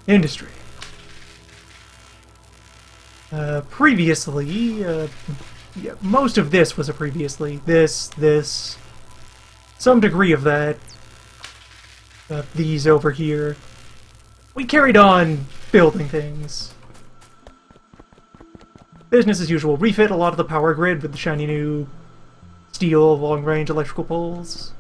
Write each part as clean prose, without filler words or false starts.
Industry. Previously, yeah, most of this was a previously. This, some degree of that. These over here. We carried on building things. Business as usual. Refit a lot of the power grid with the shiny new steel long-range electrical poles.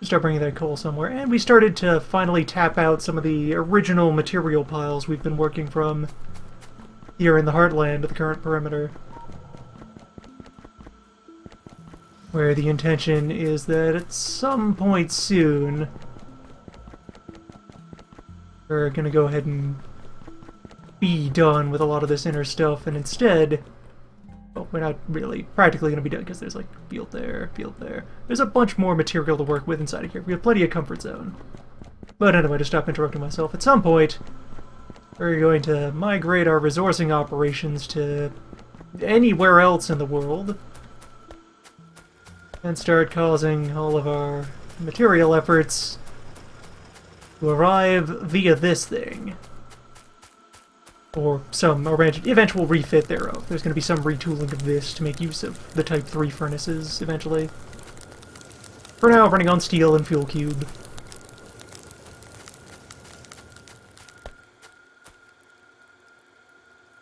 Start bringing that coal somewhere, and we started to finally tap out some of the original material piles we've been working from here in the Heartland of the current perimeter. Where the intention is that at some point soon we're gonna go ahead and be done with a lot of this inner stuff, and instead, well, we're not really practically going to be done because there's like field there, field there. There's a bunch more material to work with inside of here. We have plenty of comfort zone. But anyway, to stop interrupting myself, at some point we're going to migrate our resourcing operations to anywhere else in the world and start causing all of our material efforts to arrive via this thing. Or some eventual refit thereof. There's going to be some retooling of this to make use of the Type 3 furnaces eventually. For now, running on steel and fuel cube.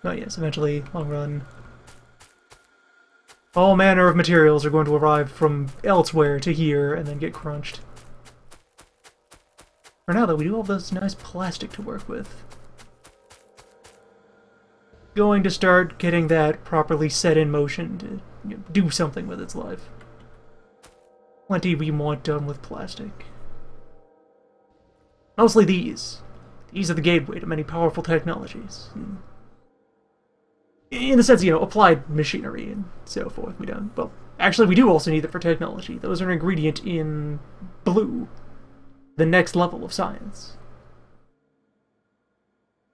Oh yes, eventually, long run. All manner of materials are going to arrive from elsewhere to here and then get crunched. For now, though, we do have this nice plastic to work with. Going to start getting that properly set in motion to do something with its life. Plenty we want done with plastic. Mostly these. These are the gateway to many powerful technologies. In the sense, you know, applied machinery and so forth. We don't. Well, actually, we do also need it for technology. Those are an ingredient in blue. The next level of science.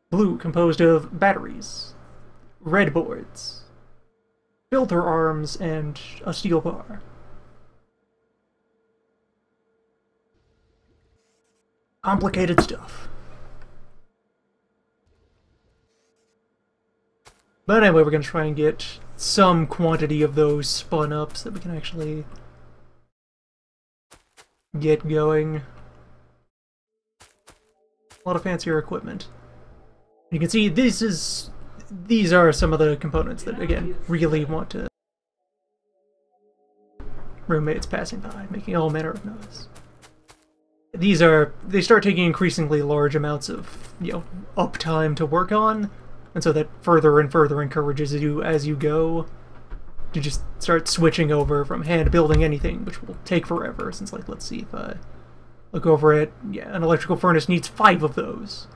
Blue composed of batteries. Red boards, filter arms, and a steel bar. Complicated stuff. But anyway, we're going to try and get some quantity of those spun up so that we can actually get going. A lot of fancier equipment. You can see these are some of the components that, again, really want to... Roommates passing by, making all manner of noise. They start taking increasingly large amounts of, you know, uptime to work on, and so that further and further encourages you, as you go, to just start switching over from hand building anything, which will take forever, since, like, let's see if I look over it. Yeah, an electrical furnace needs 5 of those.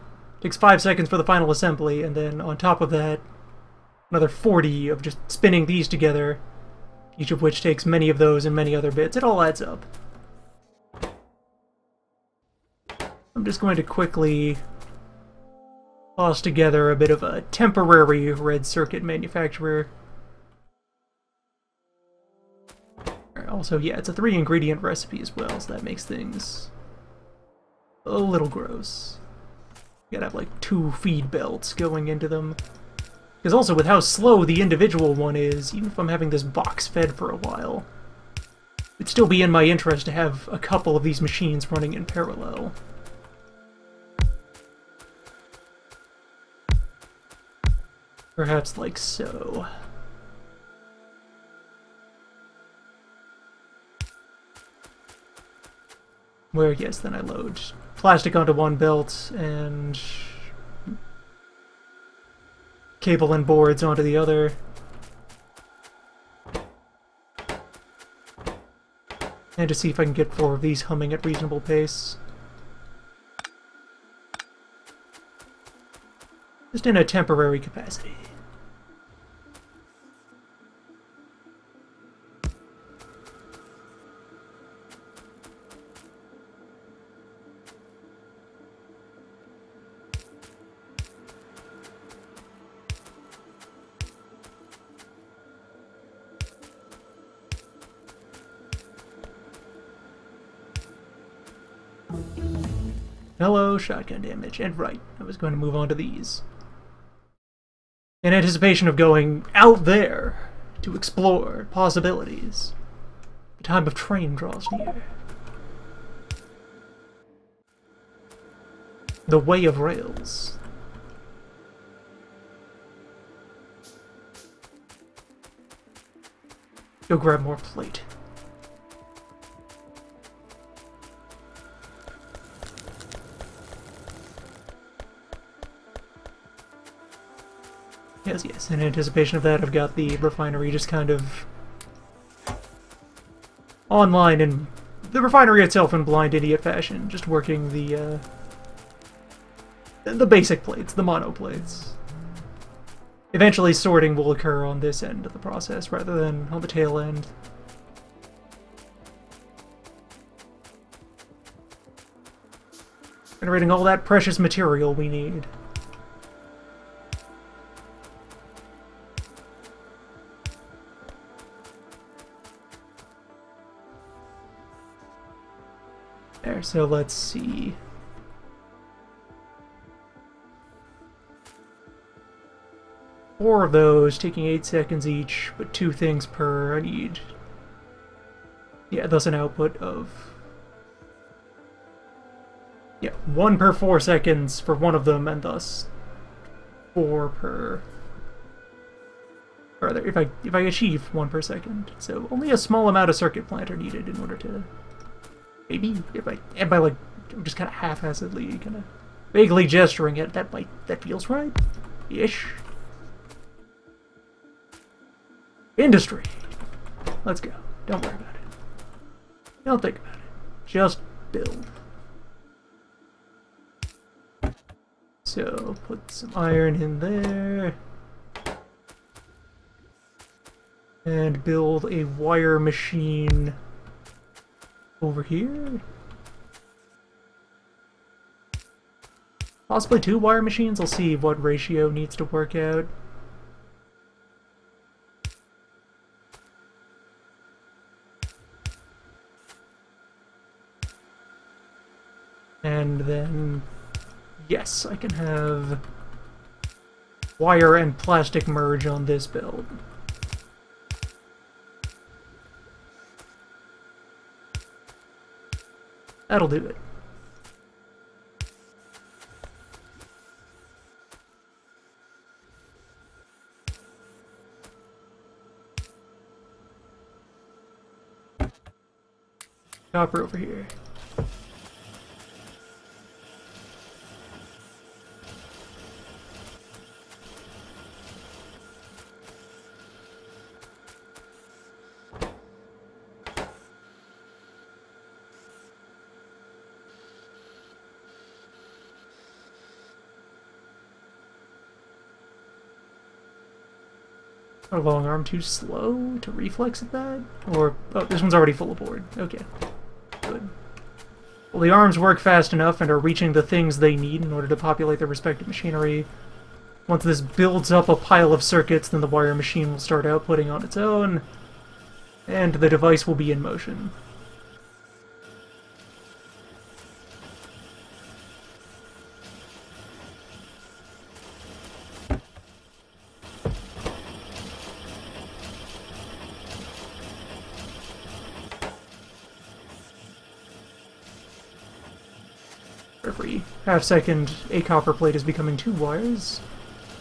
Takes 5 seconds for the final assembly, and then on top of that, another 40 of just spinning these together, each of which takes many of those and many other bits. It all adds up. I'm just going to quickly toss together a bit of a temporary red circuit manufacturer. Also, yeah, it's a 3-ingredient recipe as well, so that makes things a little gross. You gotta have like 2 feed belts going into them. Because also with how slow the individual one is, even if I'm having this box fed for a while, it'd still be in my interest to have a couple of these machines running in parallel. Perhaps like so. Where, yes, then I load plastic onto one belt and cable and boards onto the other. And to see if I can get 4 of these humming at reasonable pace. Just in a temporary capacity. Hello, shotgun damage. And right, I was going to move on to these. In anticipation of going out there to explore possibilities, the time of train draws near. The way of rails. Go grab more plate. Yes, in anticipation of that, I've got the refinery just kind of online, and the refinery itself in blind idiot fashion, just working the basic plates, the mono plates. Eventually sorting will occur on this end of the process rather than on the tail end. Generating all that precious material we need. There, so let's see. Four of those, taking 8 seconds each, but 2 things per. I need... Yeah, thus an output of... Yeah, 1 per 4 seconds for one of them, and thus 4 per... Or rather, if I achieve 1 per second. So only a small amount of circuit plant are needed in order to... Maybe, and by like, I'm just kind of half-assedly, kind of vaguely gesturing it, that feels right? Ish. Industry. Let's go. Don't worry about it. Don't think about it. Just build. So, put some iron in there. And build a wire machine over here. Possibly 2 wire machines. I'll see what ratio needs to work out. And then, yes, I can have wire and plastic merge on this build. That'll do it. Copper over here. Are long arm too slow to reflex at that? Or, oh, this one's already full aboard. Okay, good. Well, the arms work fast enough and are reaching the things they need in order to populate their respective machinery. Once this builds up a pile of circuits, then the wire machine will start outputting on its own, and the device will be in motion. Every half second, a copper plate is becoming 2 wires.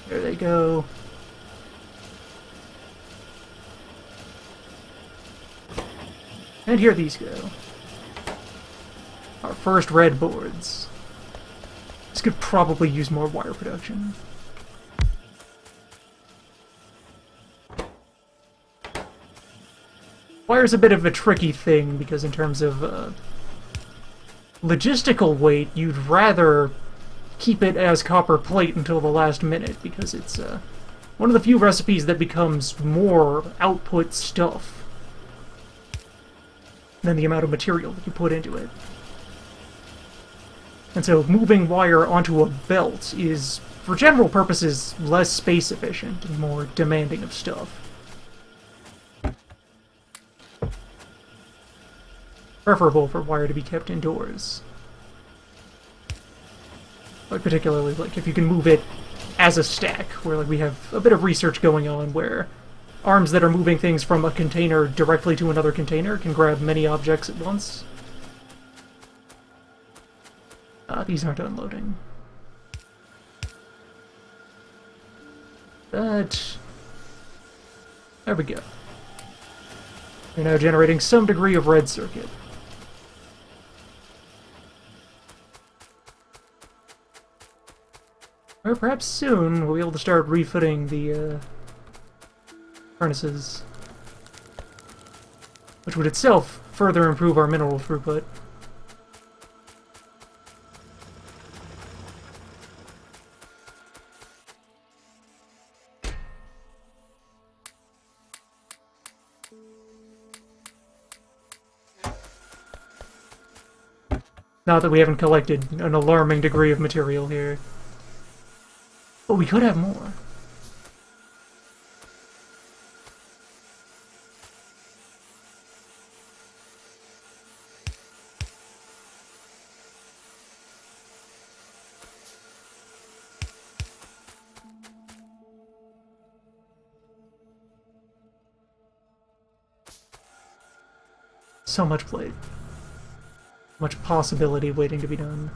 There they go. And here these go. Our first red boards. This could probably use more wire production. Wire's a bit of a tricky thing because in terms of logistical weight, you'd rather keep it as copper plate until the last minute, because it's one of the few recipes that becomes more output stuff than the amount of material that you put into it. And so moving wire onto a belt is, for general purposes, less space efficient and more demanding of stuff. Preferable for wire to be kept indoors. Like particularly like if you can move it as a stack, where like we have a bit of research going on where arms that are moving things from a container directly to another container can grab many objects at once. These aren't unloading. But there we go. We're now generating some degree of red circuit. Or perhaps soon we'll be able to start refitting the furnaces, which would itself further improve our mineral throughput. Not that we haven't collected an alarming degree of material here. But we could have more. So much plate. Much possibility waiting to be done.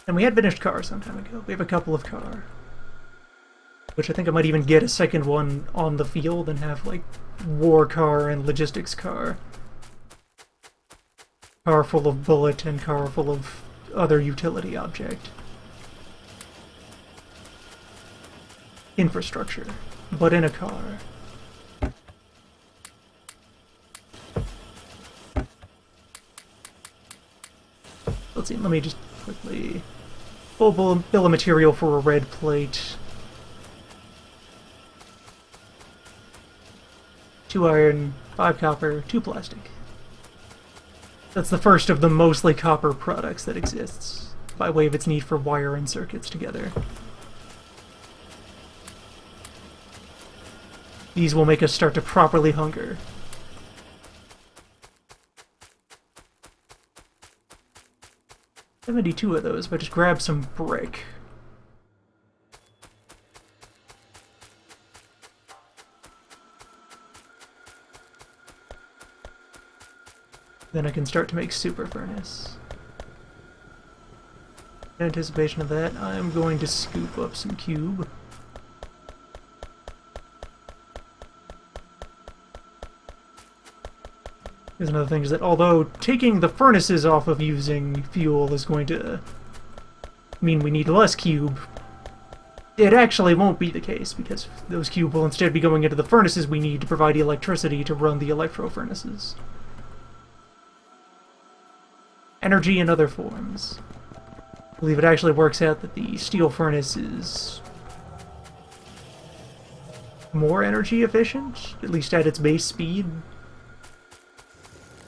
And we had finished car some time ago. We have a couple of car. Which I think I might even get a second one on the field and have, like, war car and logistics car. Car full of bullet and car full of other utility object. Infrastructure, but in a car. Let's see, let me just quickly... Full bill of material for a red plate. 2 iron, 5 copper, 2 plastic. That's the first of the mostly copper products that exists, by way of its need for wire and circuits together. These will make us start to properly hunger. $72 of those, but just grab some brick. Then I can start to make super furnace. In anticipation of that, I'm going to scoop up some cube. Here's another thing, is that although taking the furnaces off of using fuel is going to mean we need less cube, it actually won't be the case, because those cube will instead be going into the furnaces we need to provide electricity to run the electro furnaces. Energy in other forms. I believe it actually works out that the steel furnace is more energy efficient, at least at its base speed.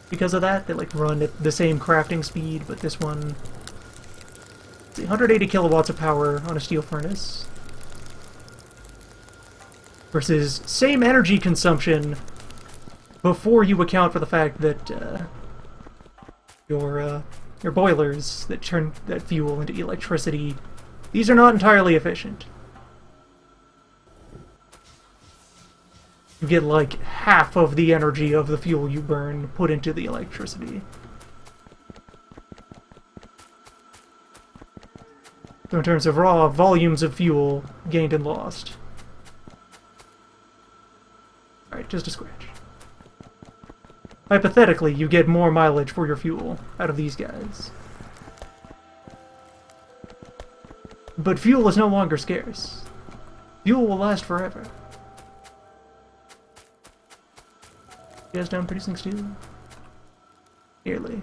Because of that, they like run at the same crafting speed, but this one... Let's see, 180 kilowatts of power on a steel furnace. Versus same energy consumption before you account for the fact that your boilers that turn that fuel into electricity, these are not entirely efficient. You get like half of the energy of the fuel you burn put into the electricity. So in terms of raw volumes of fuel gained and lost. Alright, just a scratch. Hypothetically, you get more mileage for your fuel out of these guys. But fuel is no longer scarce. Fuel will last forever. You guys done producing steel? Nearly.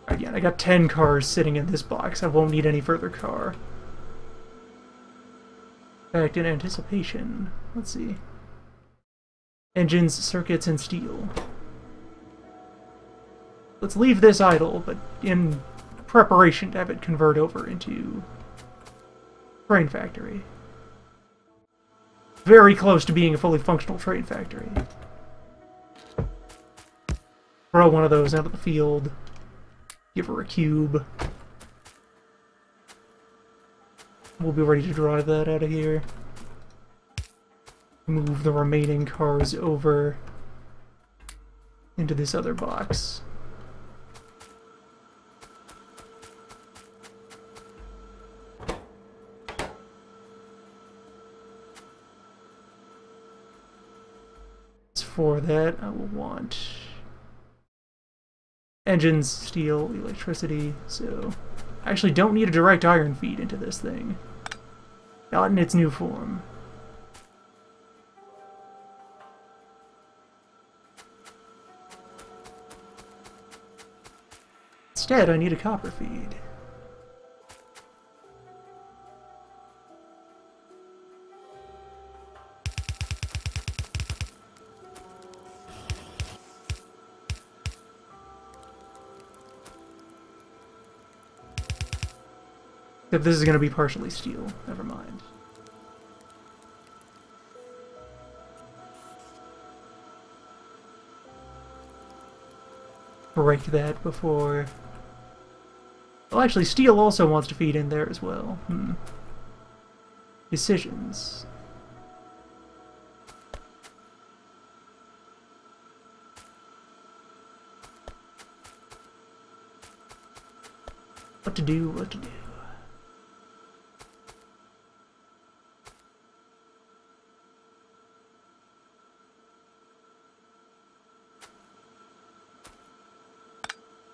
Alright, yeah, I got 10 cars sitting in this box. I won't need any further car. Fact in anticipation. Let's see. Engines, circuits, and steel. Let's leave this idle, but in preparation to have it convert over into train factory. Very close to being a fully functional train factory. Throw one of those out of the field. Give her a cube. We'll be ready to drive that out of here. Move the remaining cars over into this other box. For that, I will want engines, steel, electricity, so I actually don't need a direct iron feed into this thing. Not in its new form. Instead, I need a copper feed. If this is going to be partially steel, never mind. Break that before... Well, actually, steel also wants to feed in there as well. Decisions. What to do, what to do.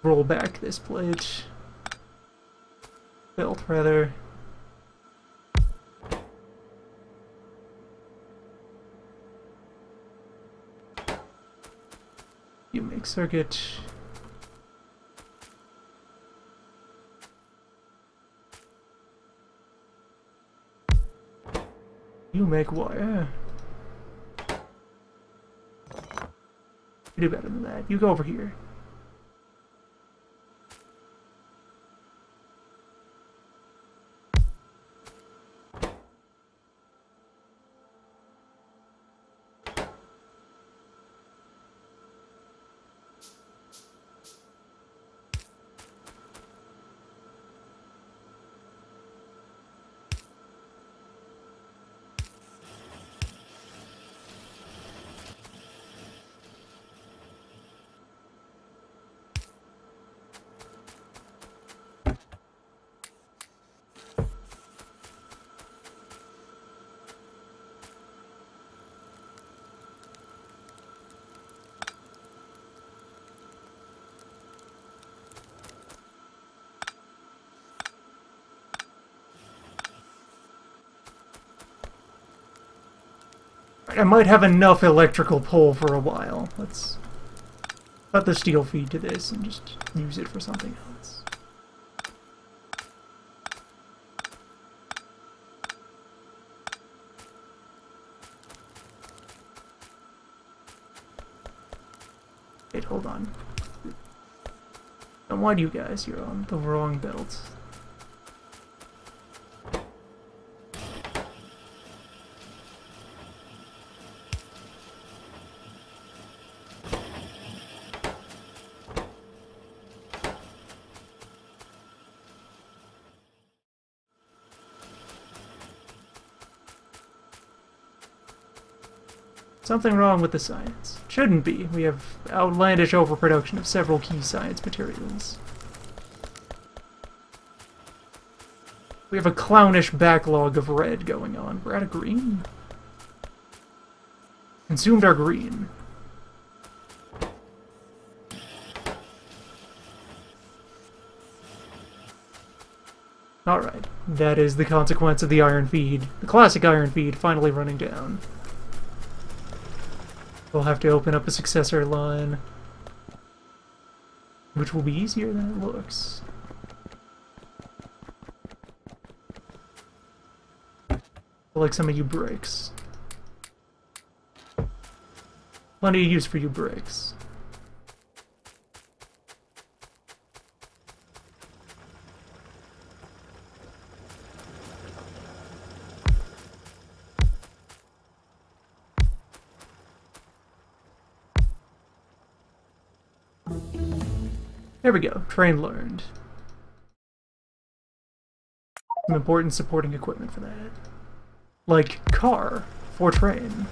Roll back this plate. Belt, rather. You make circuit. You make wire. You do better than that. You go over here. I might have enough electrical pull for a while. Let's cut the steel feed to this and just use it for something else. Wait, hold on. Don't mind you guys, you're on the wrong belt. Something wrong with the science. Shouldn't be. We have outlandish overproduction of several key science materials. We have a clownish backlog of red going on. We're out of green? Consumed our green. Alright. That is the consequence of the iron feed. The classic iron feed finally running down. We'll have to open up a successor line. which will be easier than it looks. Like some of you bricks. Plenty of use for you bricks. There we go. Train learned. Some important supporting equipment for that. Like car for train.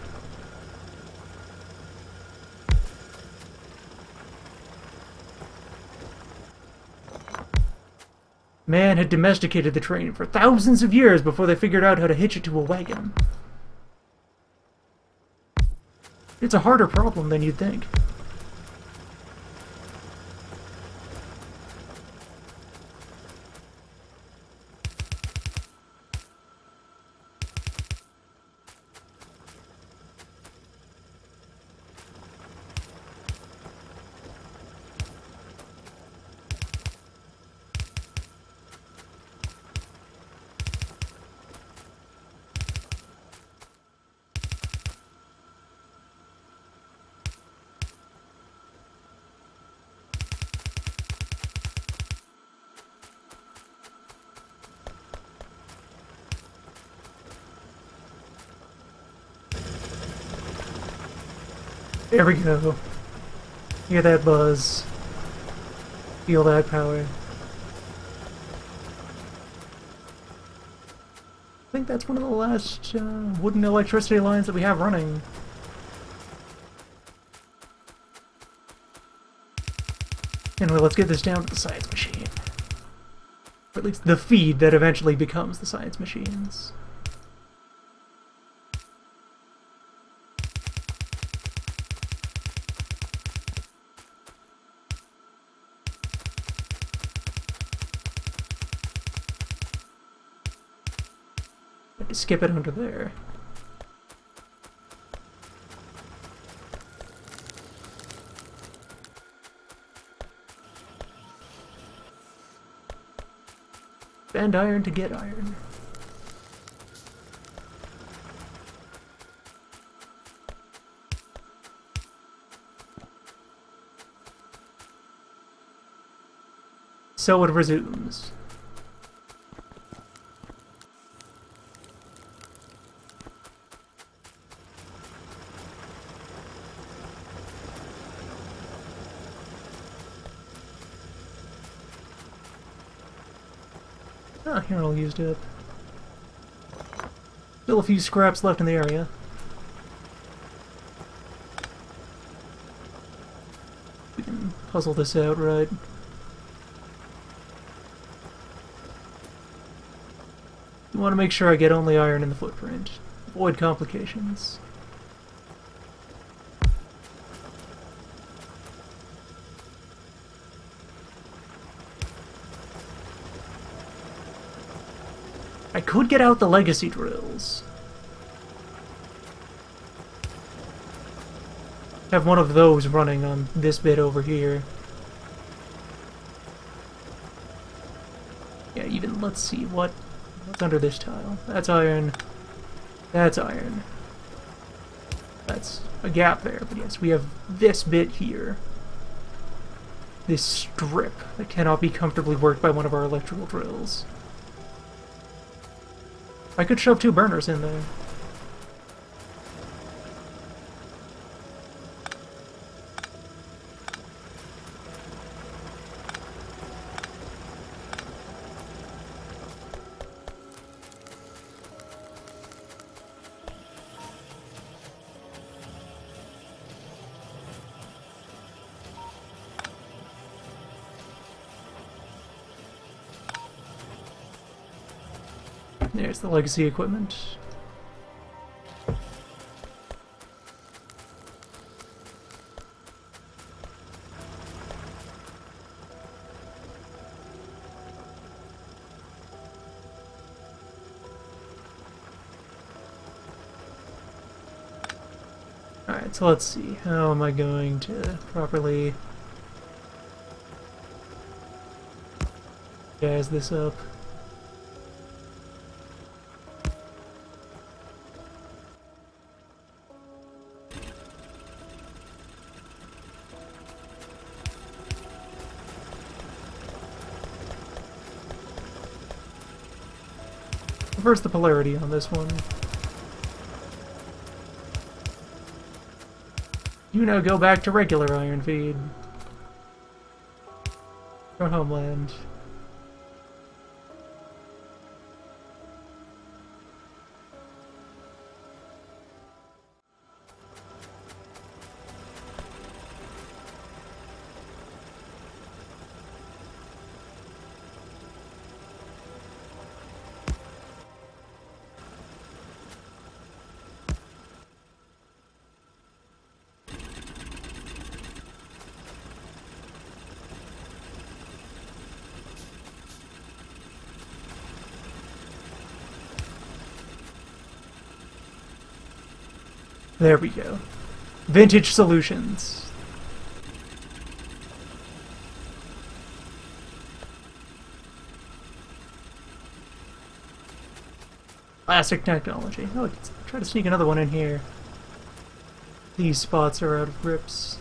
Man had domesticated the train for thousands of years before they figured out how to hitch it to a wagon. It's a harder problem than you'd think. There we go. Hear that buzz. Feel that power. I think that's one of the last wooden electricity lines that we have running. Anyway, let's get this down to the science machine. Or at least the feed that eventually becomes the science machines. Skip it under there. Bend iron to get iron. So it resumes. Ah, here all used up. Still a few scraps left in the area. We can puzzle this out, right? I want to make sure I get only iron in the footprint. Avoid complications. I could get out the legacy drills. Have one of those running on this bit over here. Yeah, even, let's see, what's under this tile? That's iron. That's iron. That's a gap there, but yes, we have this bit here. This strip that cannot be comfortably worked by one of our electrical drills. I could shove two burners in there. There's the legacy equipment. Alright, so let's see. How am I going to properly jazz this up. Reverse the polarity on this one. You now go back to regular iron feed. Your homeland. There we go. Vintage solutions. Classic technology. Oh, let's try to sneak another one in here. These spots are out of grips.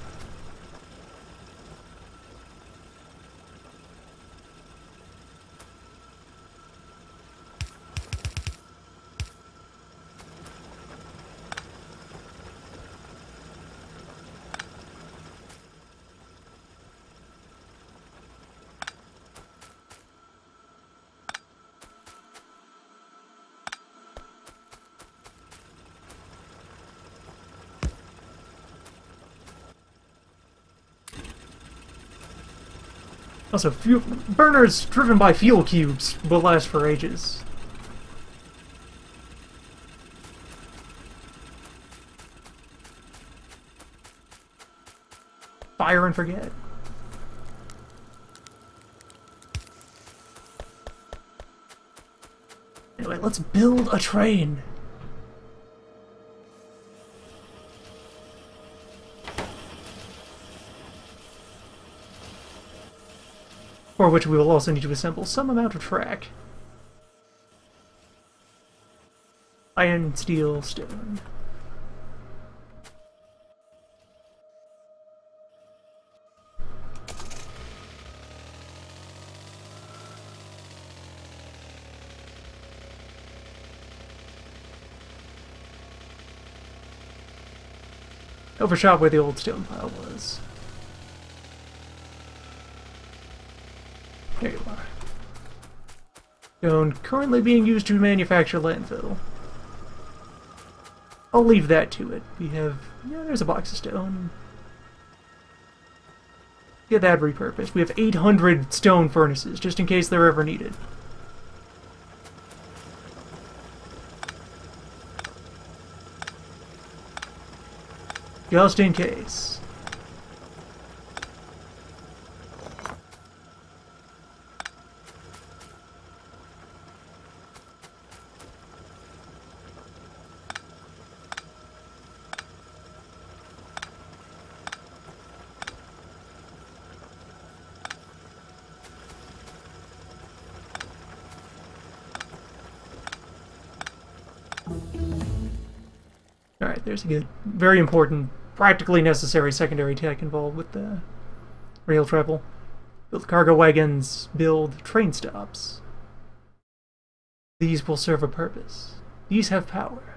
Also, burners driven by fuel cubes will last for ages. Fire and forget. Anyway, let's build a train. For which we will also need to assemble some amount of track. Iron, steel, stone. Overshot where the old stone pile was. There you are. Stone currently being used to manufacture landfill. I'll leave that to it. We have... yeah, there's a box of stone. Get that repurposed. We have 800 stone furnaces, just in case they're ever needed. Just in case. Alright, there's a good, very important, practically necessary secondary tech involved with the rail travel. Build cargo wagons, build train stops. These will serve a purpose. These have power.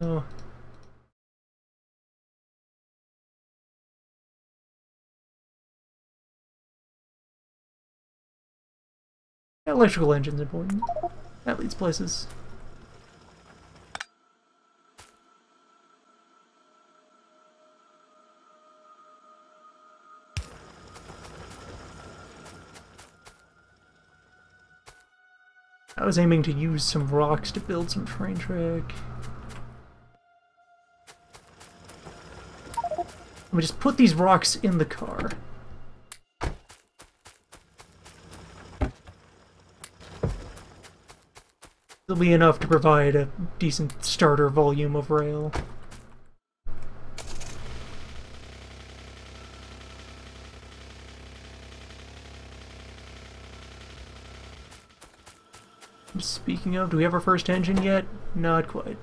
Oh. Electrical engine's important. That leads places. I was aiming to use some rocks to build some train track. Let me just put these rocks in the car. It'll be enough to provide a decent starter volume of rail. Speaking of, do we have our first engine yet? Not quite.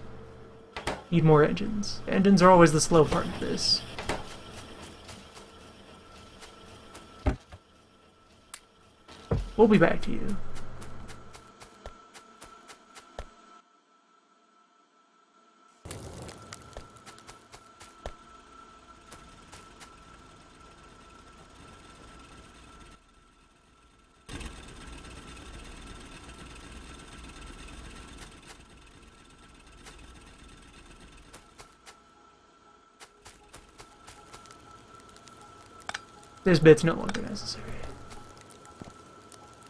Need more engines. Engines are always the slow part of this. We'll be back to you. This bit's no longer necessary.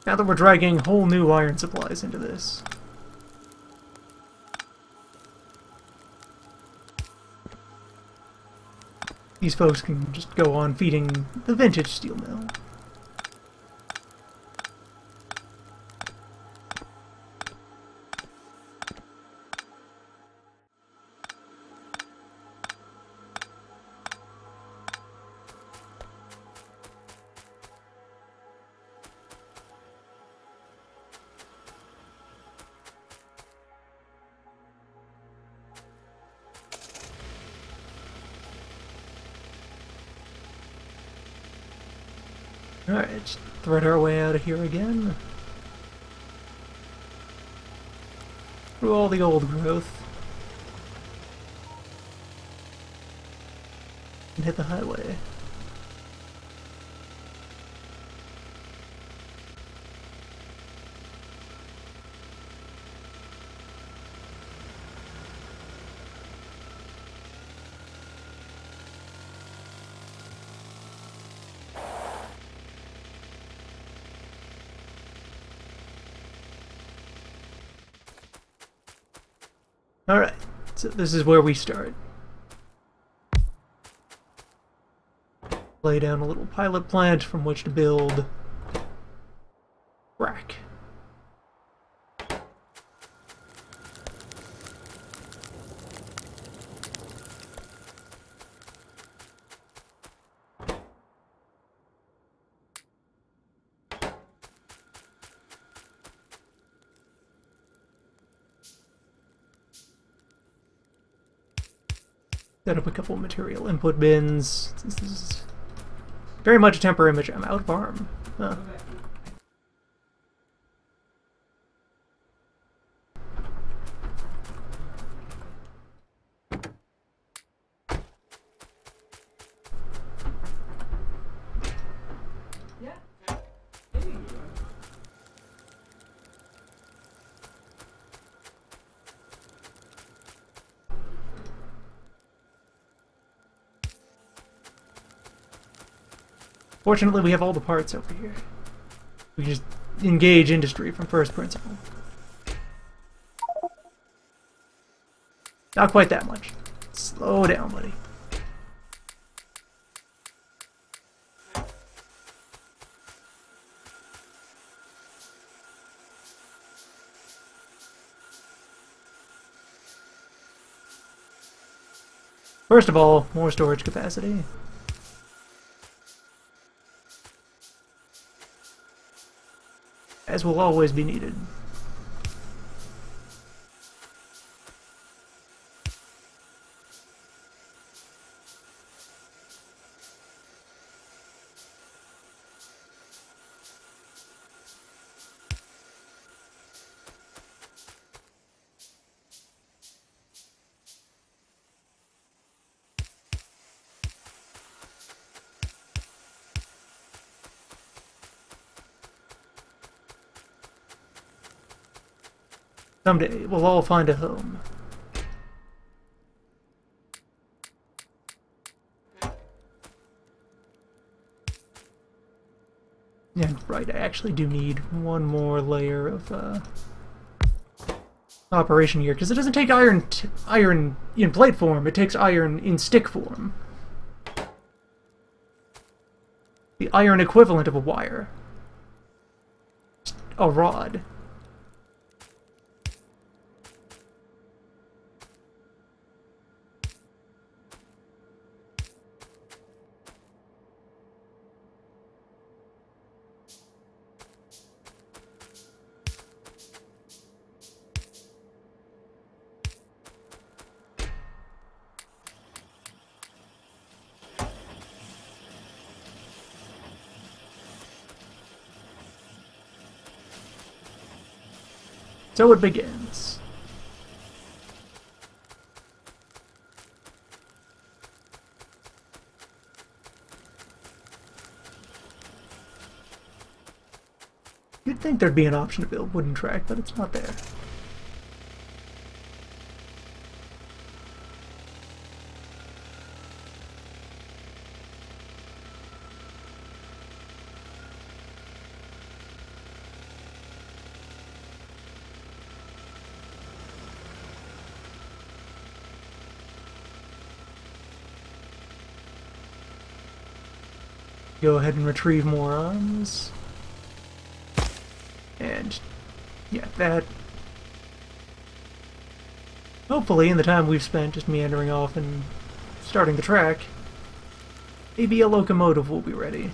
Now that we're dragging whole new iron supplies into this. These folks can just go on feeding the vintage steel mill. Alright, just thread our way out of here again. Through all the old growth. And hit the highway. Alright, so this is where we start. Lay down a little pilot plant from which to build rack. Set up a couple material input bins. This is very much a temporary image. I'm out of arm. Huh. Fortunately, we have all the parts over here. We can just engage industry from first principle. Not quite that much. Slow down, buddy. First of all, more storage capacity. As will always be needed. Someday, we'll all find a home. Yeah, right, I actually do need one more layer of operation here, because it doesn't take iron in plate form, it takes iron in stick form. The iron equivalent of a wire. A rod. So it begins. You'd think there'd be an option to build wooden track, but it's not there. Go ahead and retrieve more arms. And yeah, that... Hopefully, in the time we've spent just meandering off and starting the track, maybe a locomotive will be ready.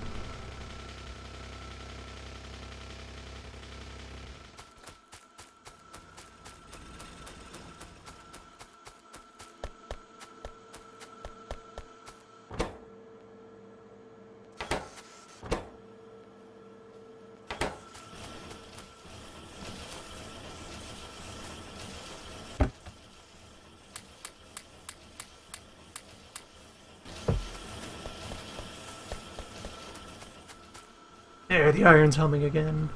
There, the iron's humming again.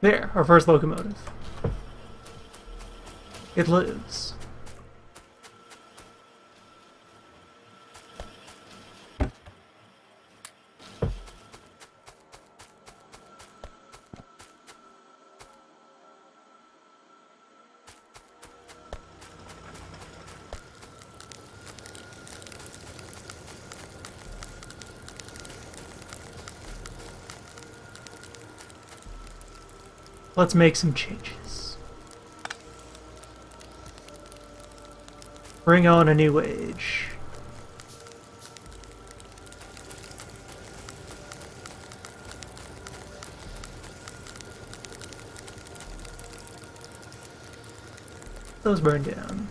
There, our first locomotive. It lives. Let's make some changes. Bring on a new age. Those burn down.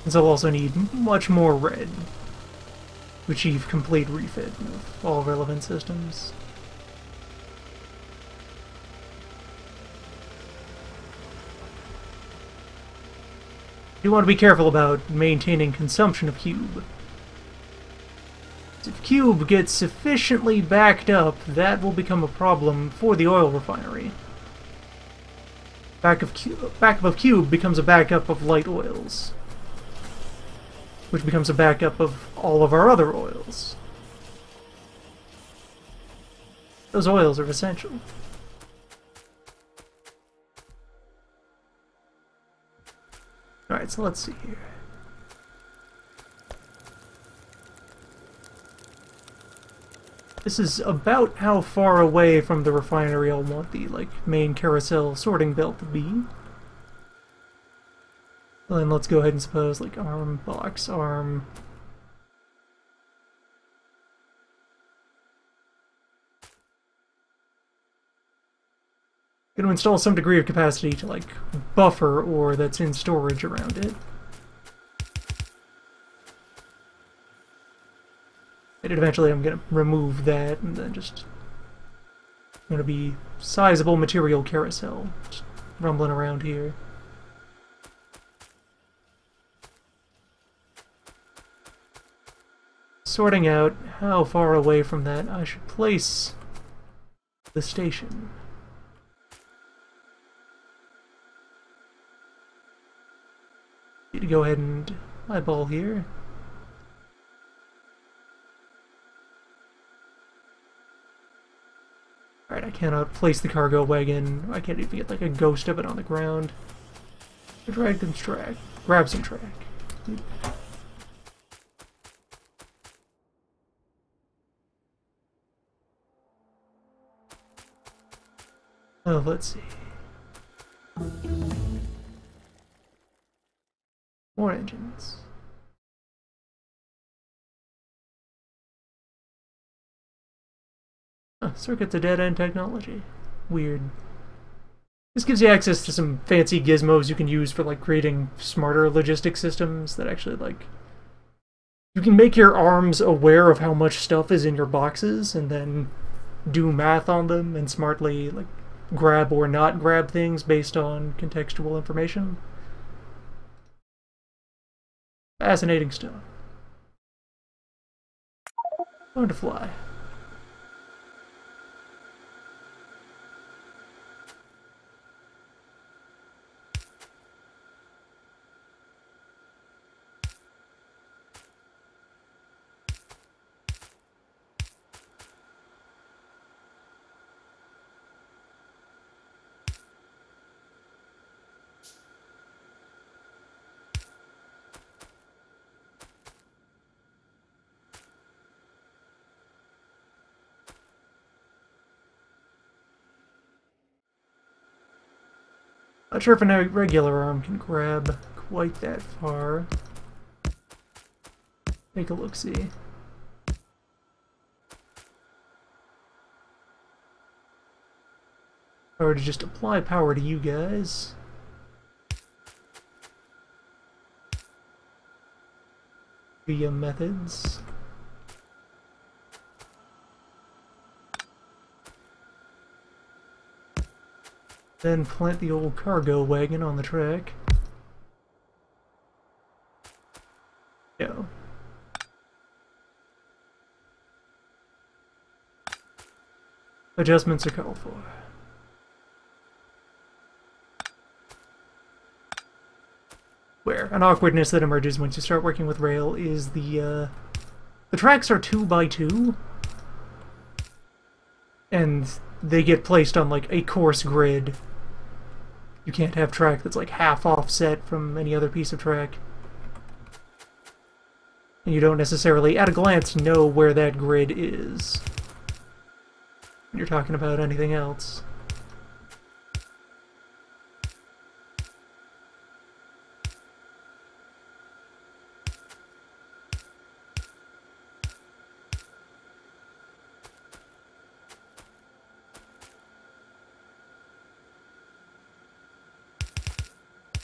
This will also need much more red to achieve complete refit of all relevant systems. You want to be careful about maintaining consumption of cube. If cube gets sufficiently backed up, that will become a problem for the oil refinery. Backup of cube becomes a backup of light oils, which becomes a backup of all of our other oils. Those oils are essential. Alright, so let's see here. This is about how far away from the refinery I'll want the, main carousel sorting belt to be. And then let's go ahead and suppose, arm, box, arm. Going to install some degree of capacity to, buffer ore that's in storage around it. And eventually I'm going to remove that, and then just... going to be sizable material carousel, just rumbling around here. Sorting out how far away from that I should place the station. Need to go ahead and eyeball here. Alright, I cannot place the cargo wagon. I can't even get like a ghost of it on the ground. Drag them track. Grab some track. Oh, let's see. More engines. Circuit to dead-end technology. Weird. This gives you access to some fancy gizmos you can use for like creating smarter logistic systems that actually like... You can make your arms aware of how much stuff is in your boxes and then do math on them and smartly like grab or not grab things based on contextual information. Fascinating stuff. Learn to fly. Not sure if a regular arm can grab quite that far. Take a look-see. Or to just apply power to you guys. Via methods. Then plant the old cargo wagon on the track. Go. Adjustments are called for. Where an awkwardness that emerges once you start working with rail is the tracks are 2x2, and they get placed on like a coarse grid. You can't have track that's like half offset from any other piece of track. And you don't necessarily, at a glance, know where that grid is when you're talking about anything else.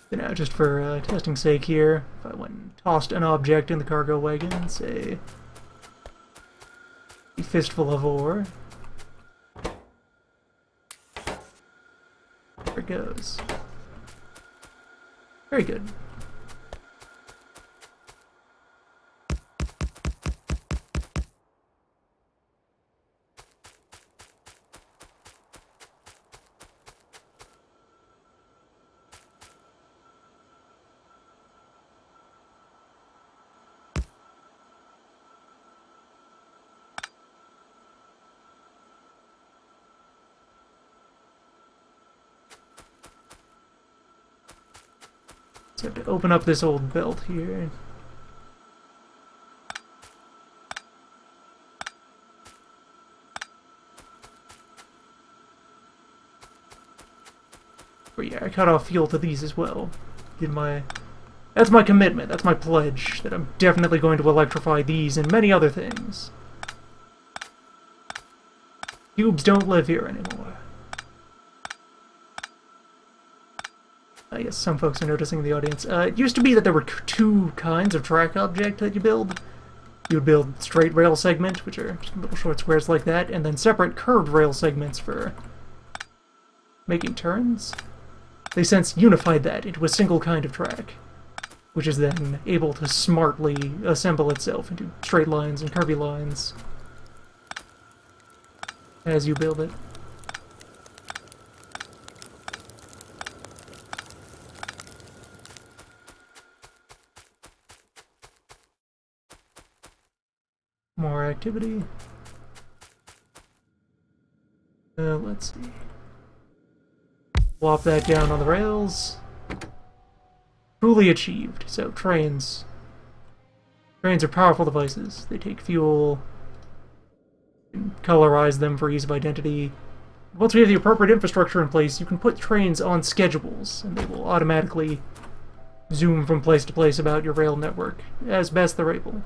So now, just for testing sake here, if I went and tossed an object in the cargo wagon, say a fistful of ore, there it goes. Very good. So I have to open up this old belt here. But yeah, I cut off fuel to these as well. That's my commitment, that's my pledge, that I'm definitely going to electrify these and many other things. Cubes don't live here anymore. I guess some folks are noticing in the audience. It used to be that there were two kinds of track object that you build. You would build straight rail segment, which are just little short squares like that, and then separate curved rail segments for making turns. They since unified that into a single kind of track, which is then able to smartly assemble itself into straight lines and curvy lines as you build it. More activity. Let's see. Plop that down on the rails. Truly achieved. So, trains. Trains are powerful devices. They take fuel, colorize them for ease of identity. Once we have the appropriate infrastructure in place, you can put trains on schedules, and they will automatically zoom from place to place about your rail network, as best they're able.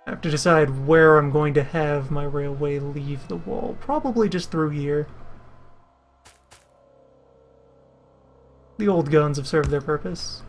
I have to decide where I'm going to have my railway leave the wall. Probably just through here. The old guns have served their purpose.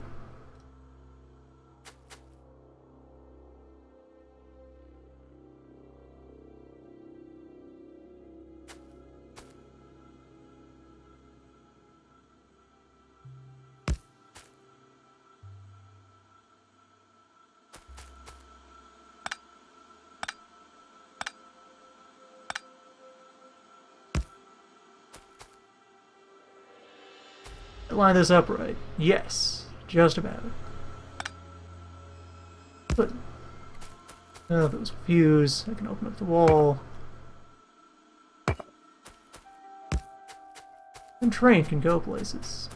Line this up right. Yes, just about. But those fuse. I can open up the wall. And train can go places.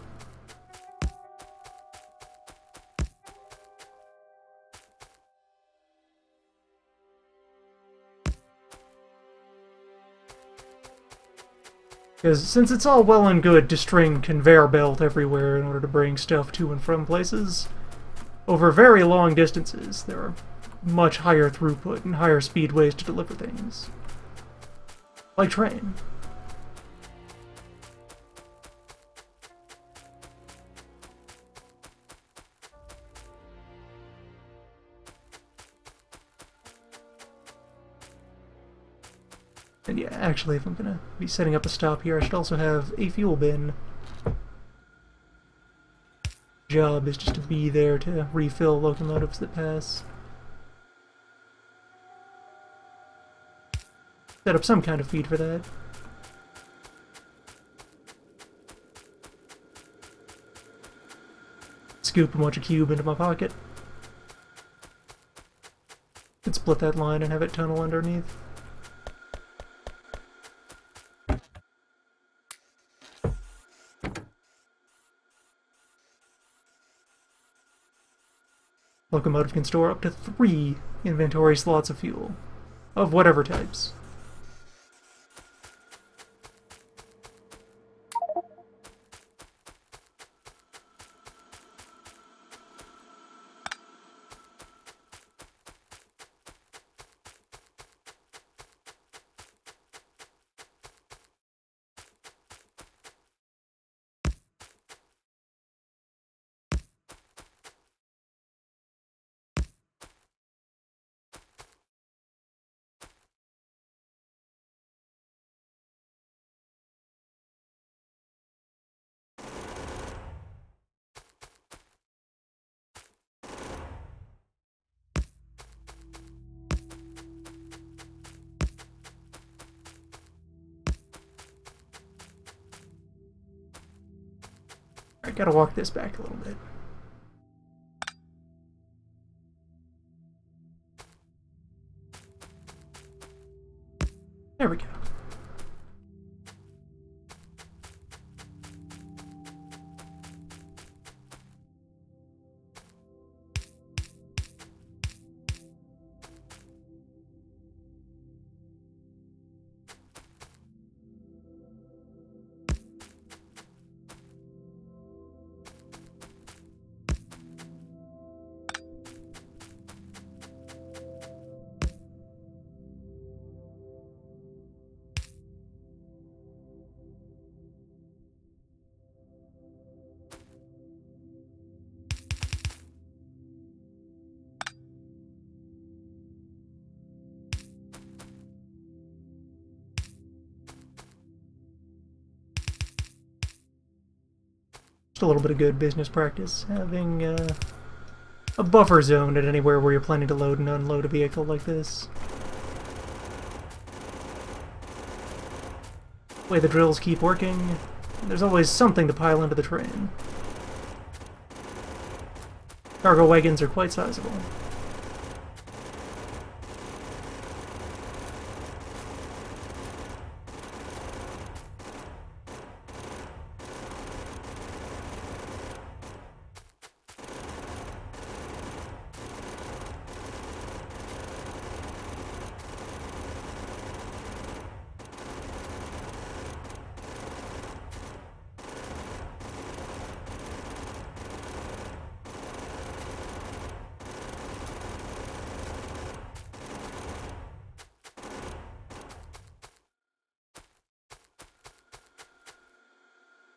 Because since it's all well and good to string conveyor belt everywhere in order to bring stuff to and from places, over very long distances there are much higher throughput and higher speed ways to deliver things. Like train. And yeah, actually, if I'm gonna be setting up a stop here, I should also have a fuel bin. Job is just to be there to refill locomotives that pass. Set up some kind of feed for that. Scoop a bunch of cube into my pocket. Could split that line and have it tunnel underneath. Locomotive can store up to 3 inventory slots of fuel, of whatever types. I gotta walk this back a little bit. There we go. Just a little bit of good business practice, having a buffer zone at anywhere where you're planning to load and unload a vehicle like this. The way the drills keep working, there's always something to pile into the train. Cargo wagons are quite sizable.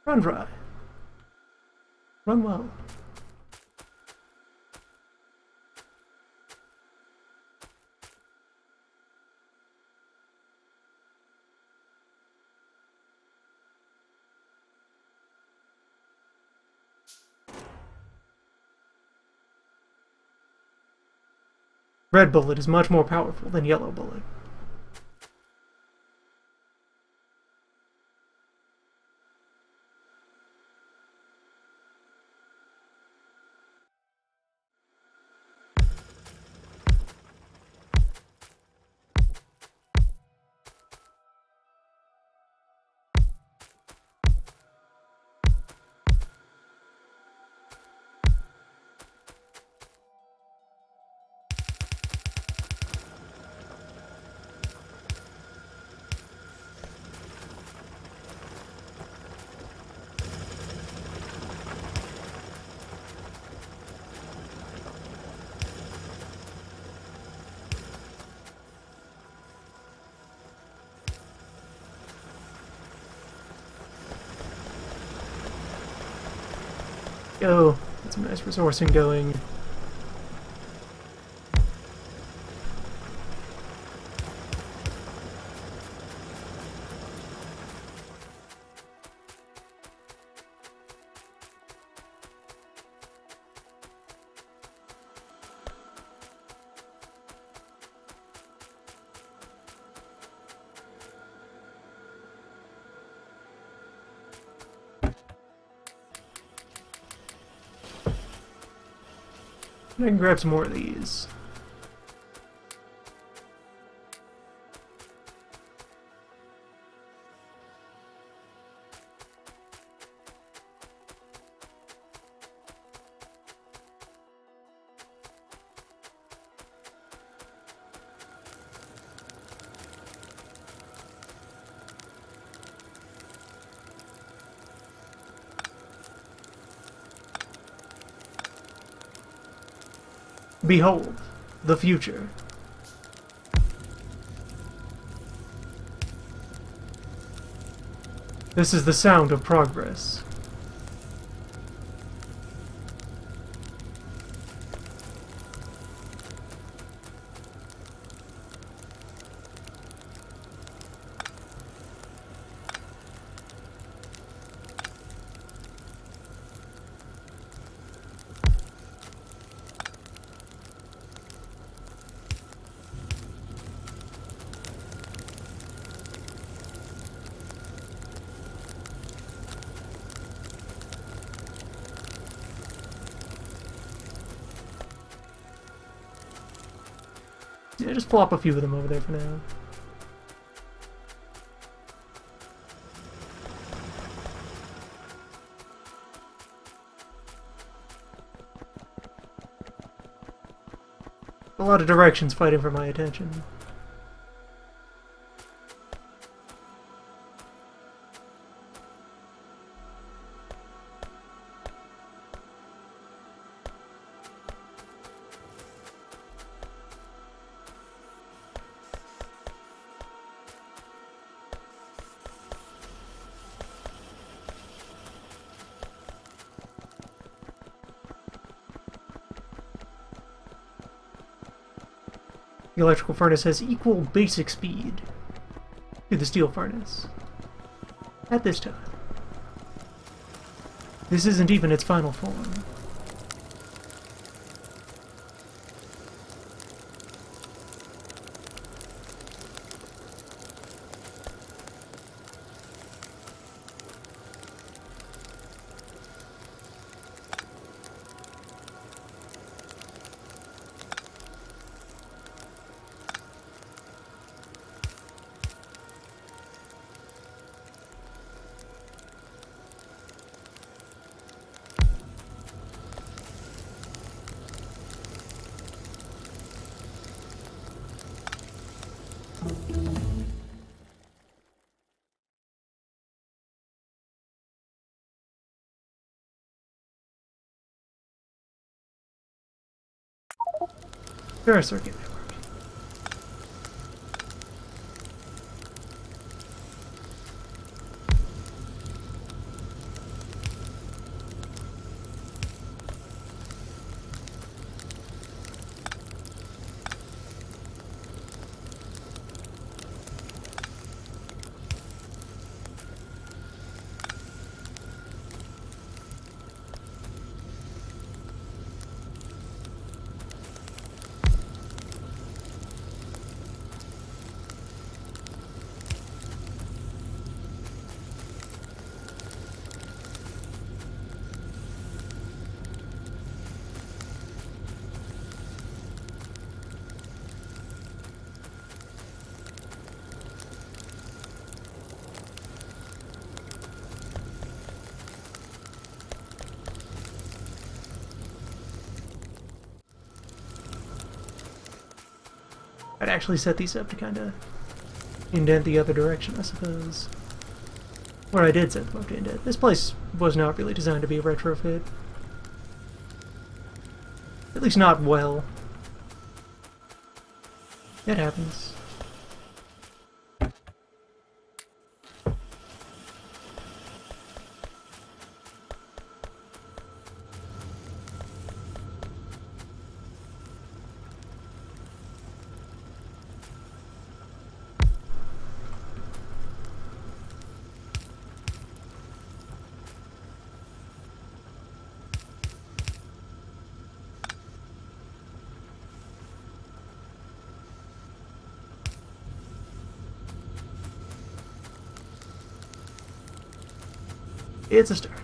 Run dry. Run well. Red bullet is much more powerful than yellow bullet. Go. Get some nice resourcing going. I can grab some more of these. Behold, the future. This is the sound of progress. Yeah, just flop a few of them over there for now. A lot of directions fighting for my attention. The electrical furnace has equal basic speed to the steel furnace at this time. This isn't even its final form. Pure circuit network. I'd actually set these up to kind of indent the other direction, I suppose. Where I did set them up to indent. This place was not really designed to be a retrofit. At least not well. It happens. It's a start.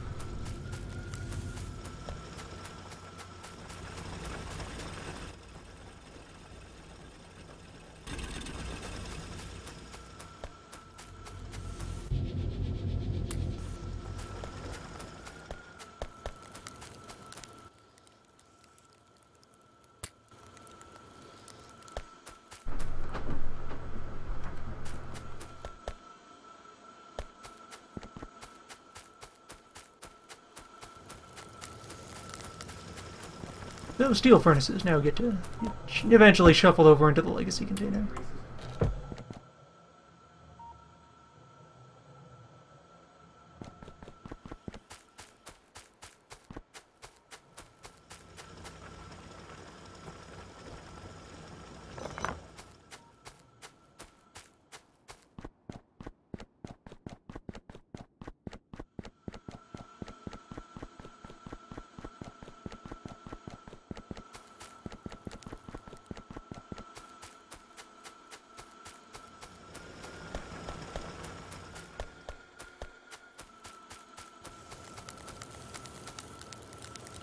Those steel furnaces now get to eventually shuffle over into the legacy container.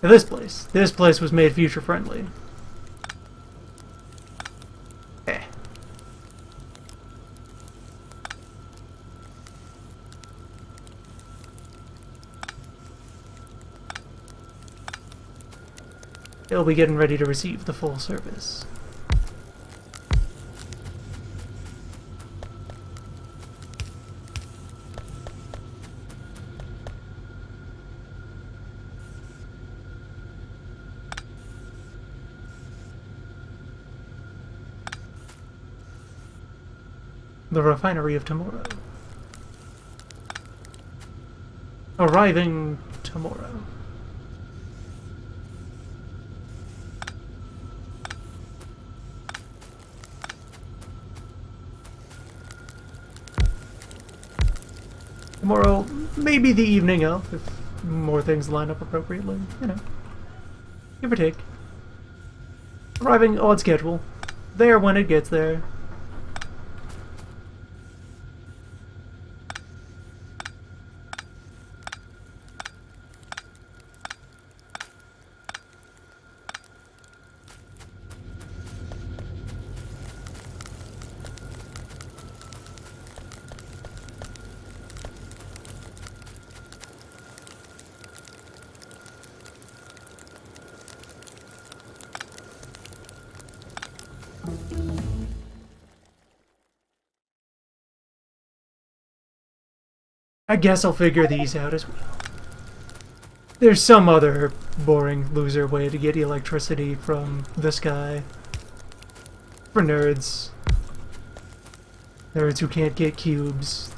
Now this place was made future friendly. Eh. It'll be getting ready to receive the full service. The refinery of tomorrow. Arriving tomorrow. Tomorrow, maybe the evening of, if more things line up appropriately, you know. Give or take. Arriving on schedule. There when it gets there. I guess I'll figure these out as well. There's some other boring loser way to get electricity from the sky. For nerds. Nerds who can't get cubes.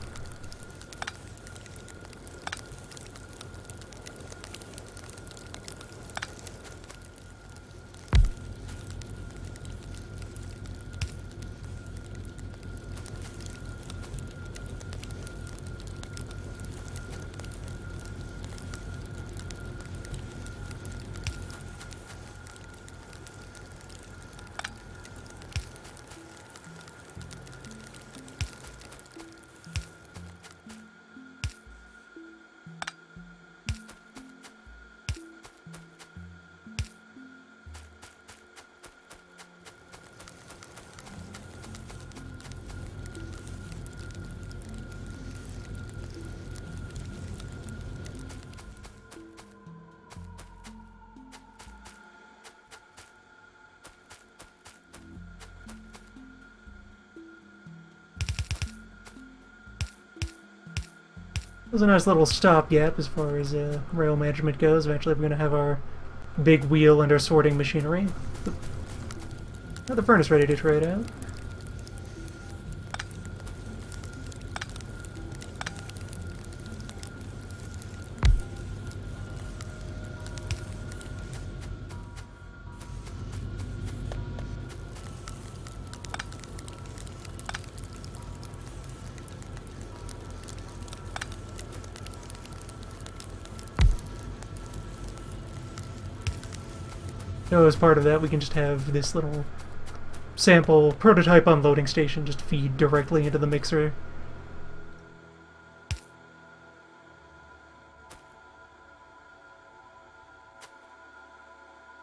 It was a nice little stopgap as far as rail management goes. Eventually we're going to have our big wheel and our sorting machinery. Got the furnace ready to trade out. So as part of that, we can just have this little sample prototype unloading station just feed directly into the mixer.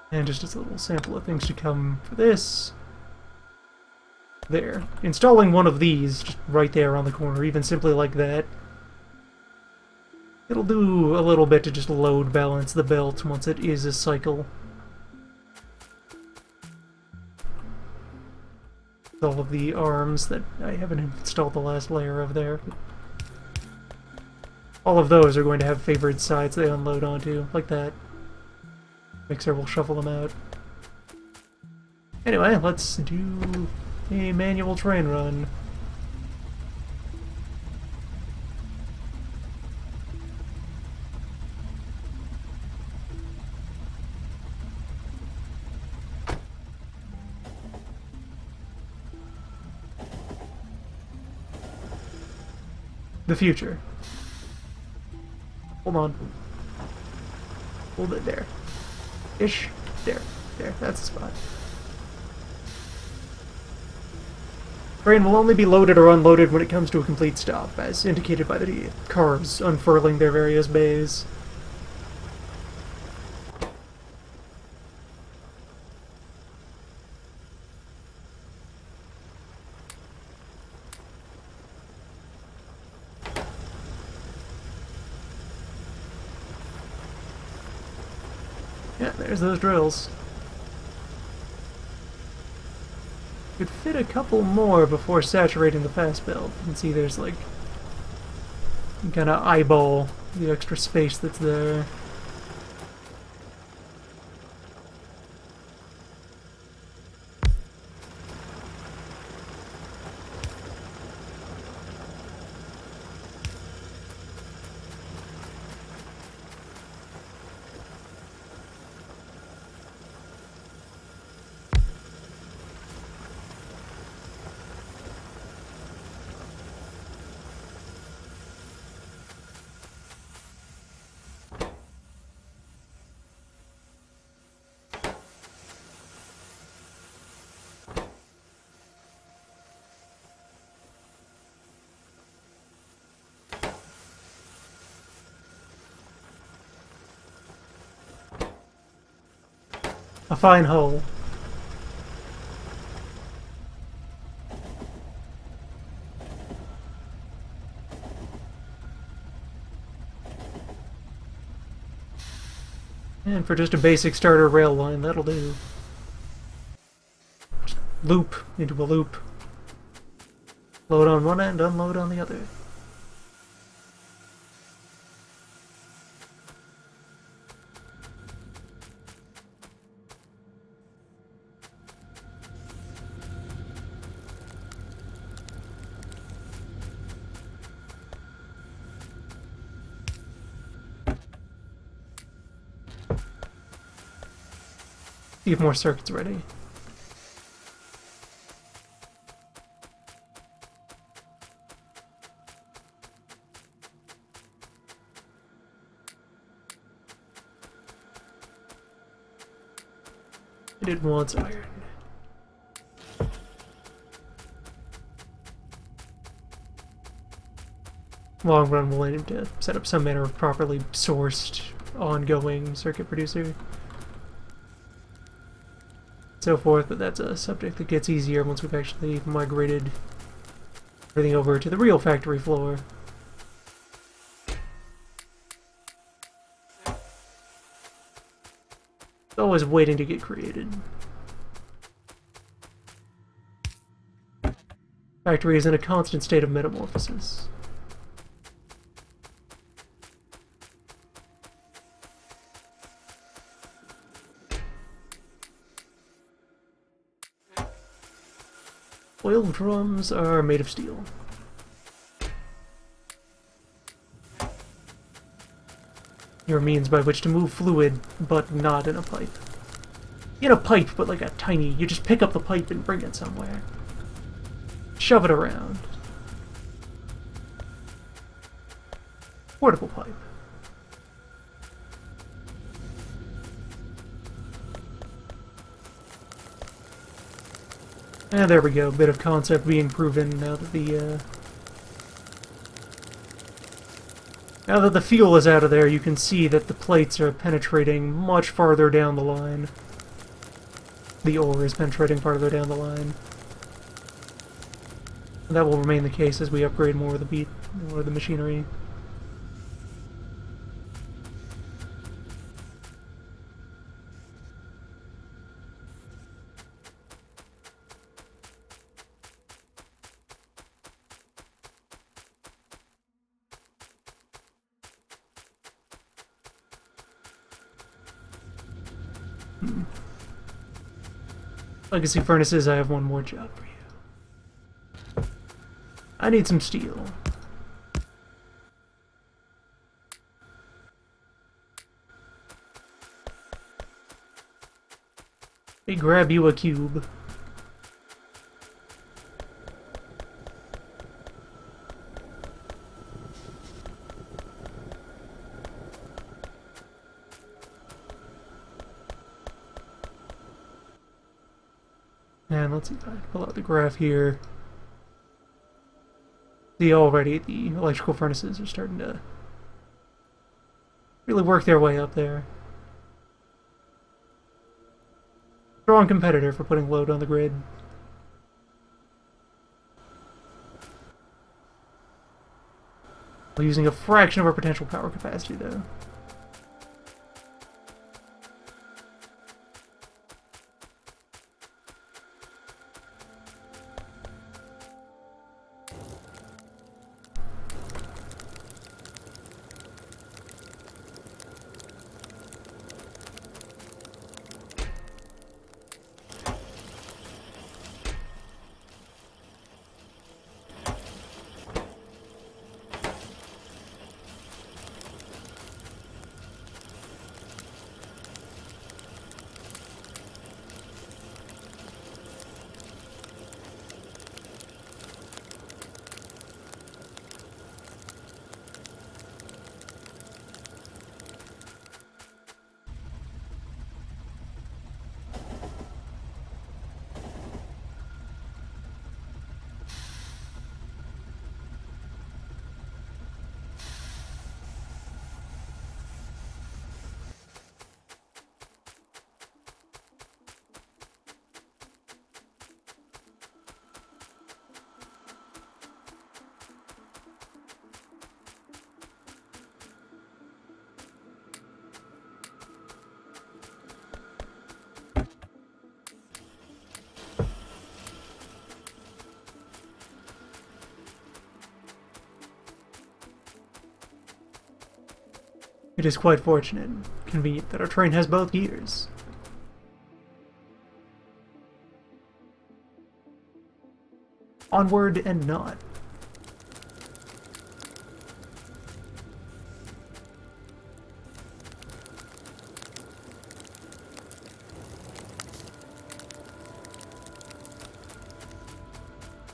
And just as a little sample of things to come for this. There. Installing one of these just right there on the corner, even simply like that. It'll do a little bit to just load balance the belt once it is a cycle. All of the arms that I haven't installed the last layer of there. All of those are going to have favored sides they unload onto, like that. Mixer will shuffle them out. Anyway, let's do a manual train run. The future. Hold on. Hold it there. Ish. There. There. That's the spot. Train will only be loaded or unloaded when it comes to a complete stop, as indicated by the cars unfurling their various bays. Yeah, there's those drills. Could fit a couple more before saturating the fast belt. You can see there's like, you kind of eyeball the extra space that's there. A fine hull. And for just a basic starter rail line, that'll do. Just loop into a loop. Load on one end, unload on the other. See if more circuits ready. It wants iron. Long run, we'll aim to set up some manner of properly sourced, ongoing circuit producer. So forth, but that's a subject that gets easier once we've actually migrated everything over to the real factory floor. It's always waiting to get created. Factory is in a constant state of metamorphosis. Oil drums are made of steel. Your means by which to move fluid, but not in a pipe. In a pipe, but like a tiny... You just pick up the pipe and bring it somewhere. Shove it around. Portable pipe. And there we go, bit of concept being proven now that the fuel is out of there. You can see that the plates are penetrating much farther down the line. The ore is penetrating farther down the line. And that will remain the case as we upgrade more of the machinery. Legacy furnaces, I have one more job for you. I need some steel. Hey, grab you a cube. And let's see if I pull out the graph here. See, already the electrical furnaces are starting to really work their way up there. Strong competitor for putting load on the grid. We're using a fraction of our potential power capacity, though. It is quite fortunate and convenient that our train has both gears. Onward and not.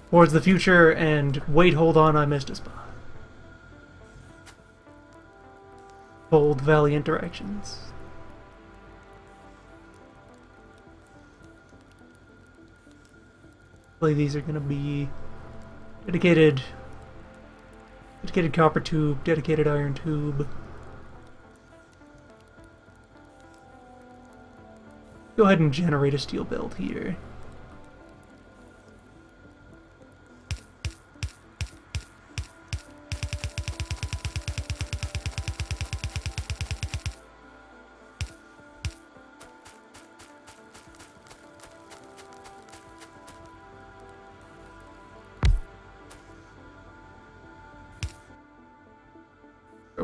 Towards the future, and wait, hold on, I missed a spot. Bold, valiant directions. Hopefully these are gonna be dedicated copper tube, dedicated iron tube. Go ahead and generate a steel belt here.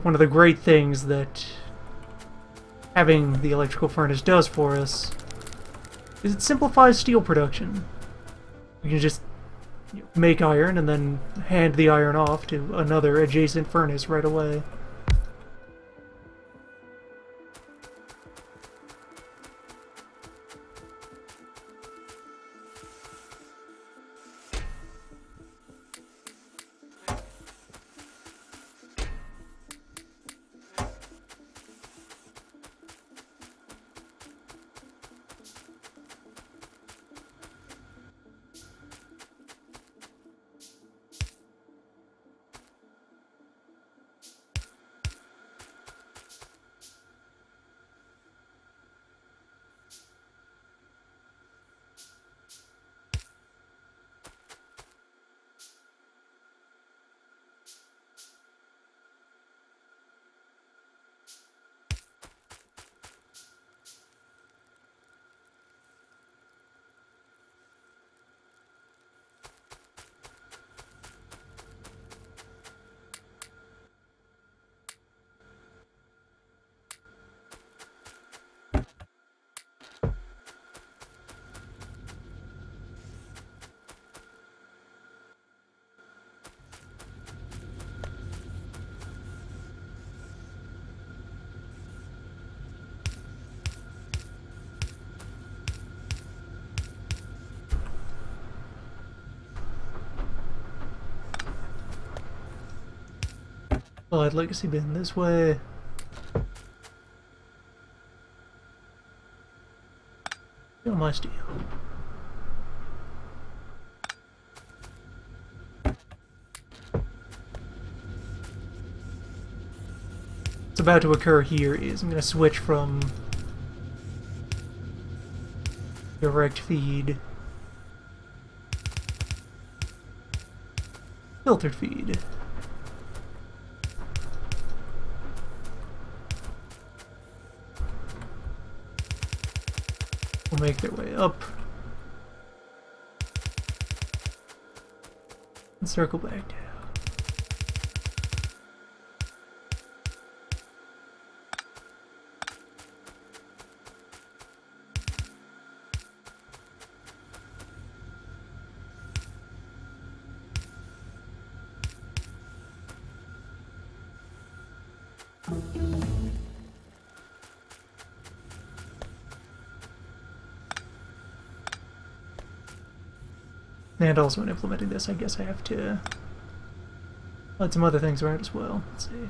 One of the great things that having the electrical furnace does for us is it simplifies steel production. We can just make iron and then hand the iron off to another adjacent furnace right away. I'd legacy bin this way. Kill my steel. What's about to occur here is I'm going to switch from direct feed, filtered feed. Will make their way up and circle back down. And also in implementing this, I guess I have to let some other things around as well. Let's see.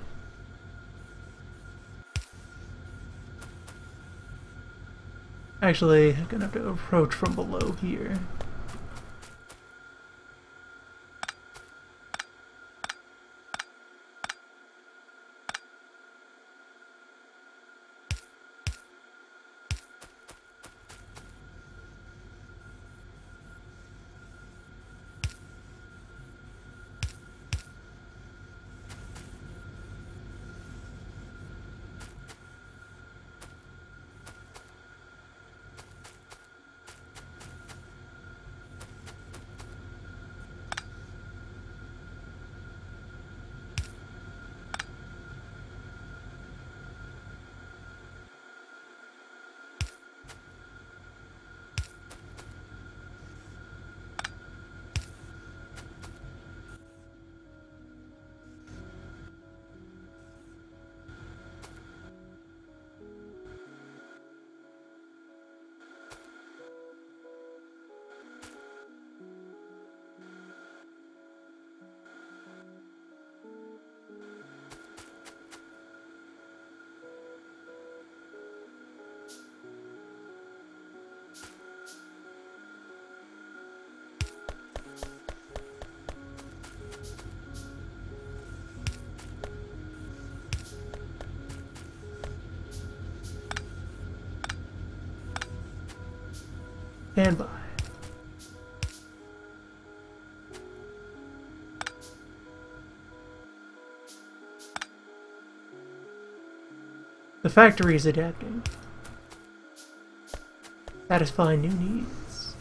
Actually, I'm gonna have to approach from below here. And bye. The factory is adapting, satisfying new needs.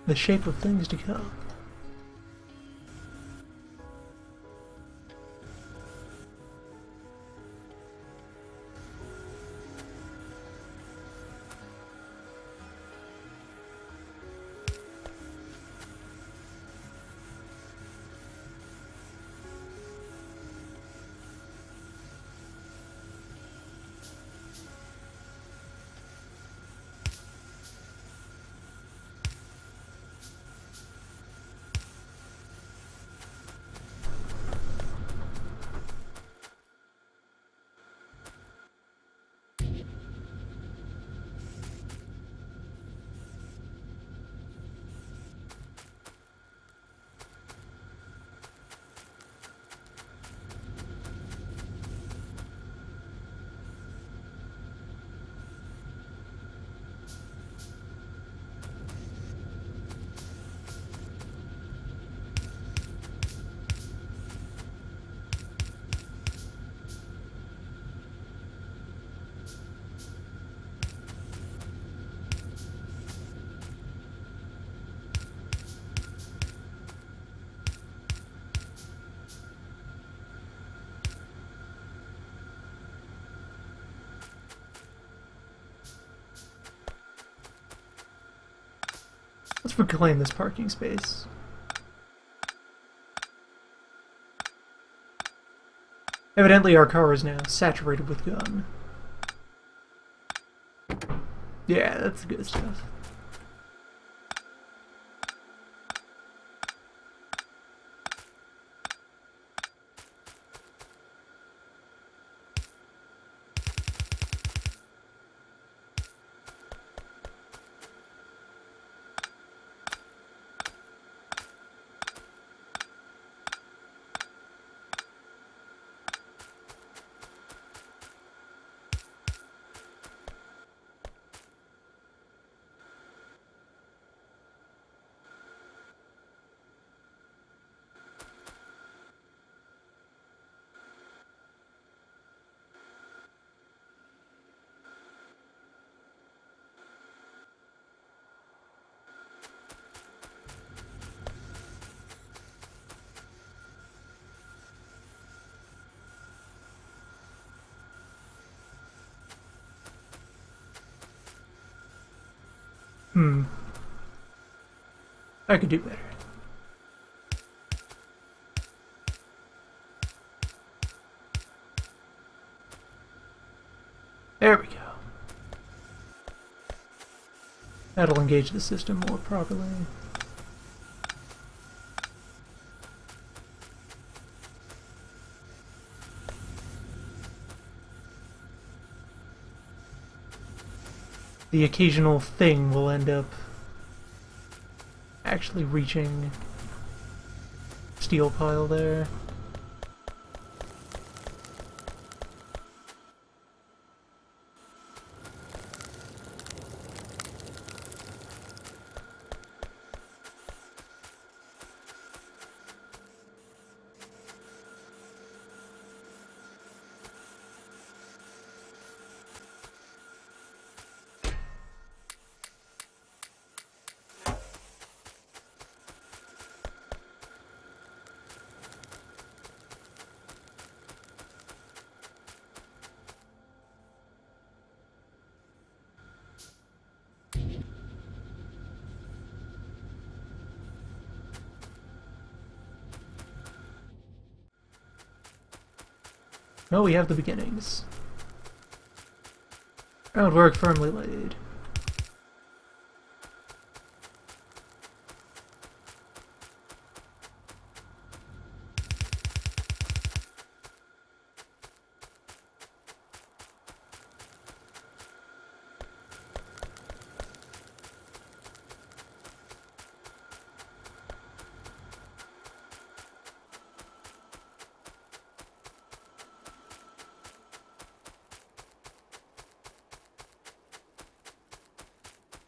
The shape of things to come. Let's reclaim this parking space. Evidently our car is now saturated with gun. Yeah, that's good stuff. I could do better. There we go. That'll engage the system more properly. The occasional thing will end up actually reaching steel pile there. Oh, we have the beginnings. Groundwork firmly laid.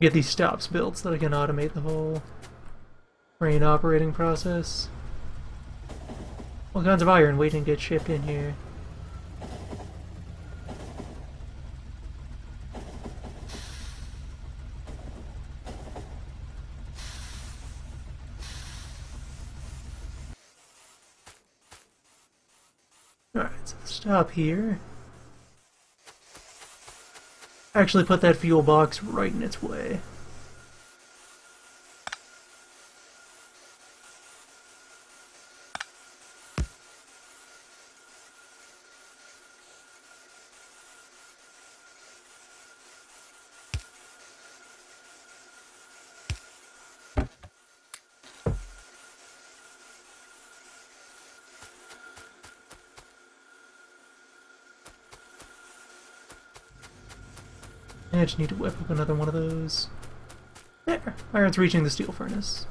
Get these stops built so that I can automate the whole train operating process. All kinds of iron waiting to get shipped in here. Alright, so stop here. Actually put that fuel box right in its way. I just need to whip up another one of those. There! Iron's reaching the steel furnace.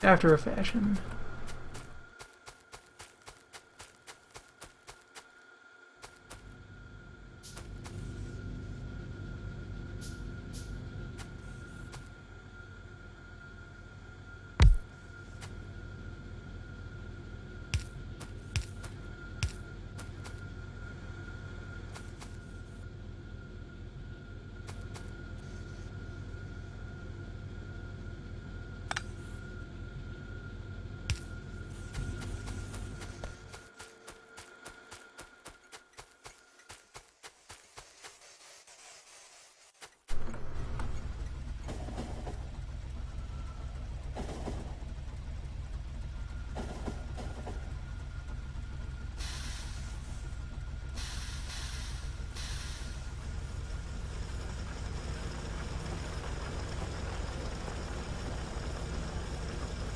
After a fashion.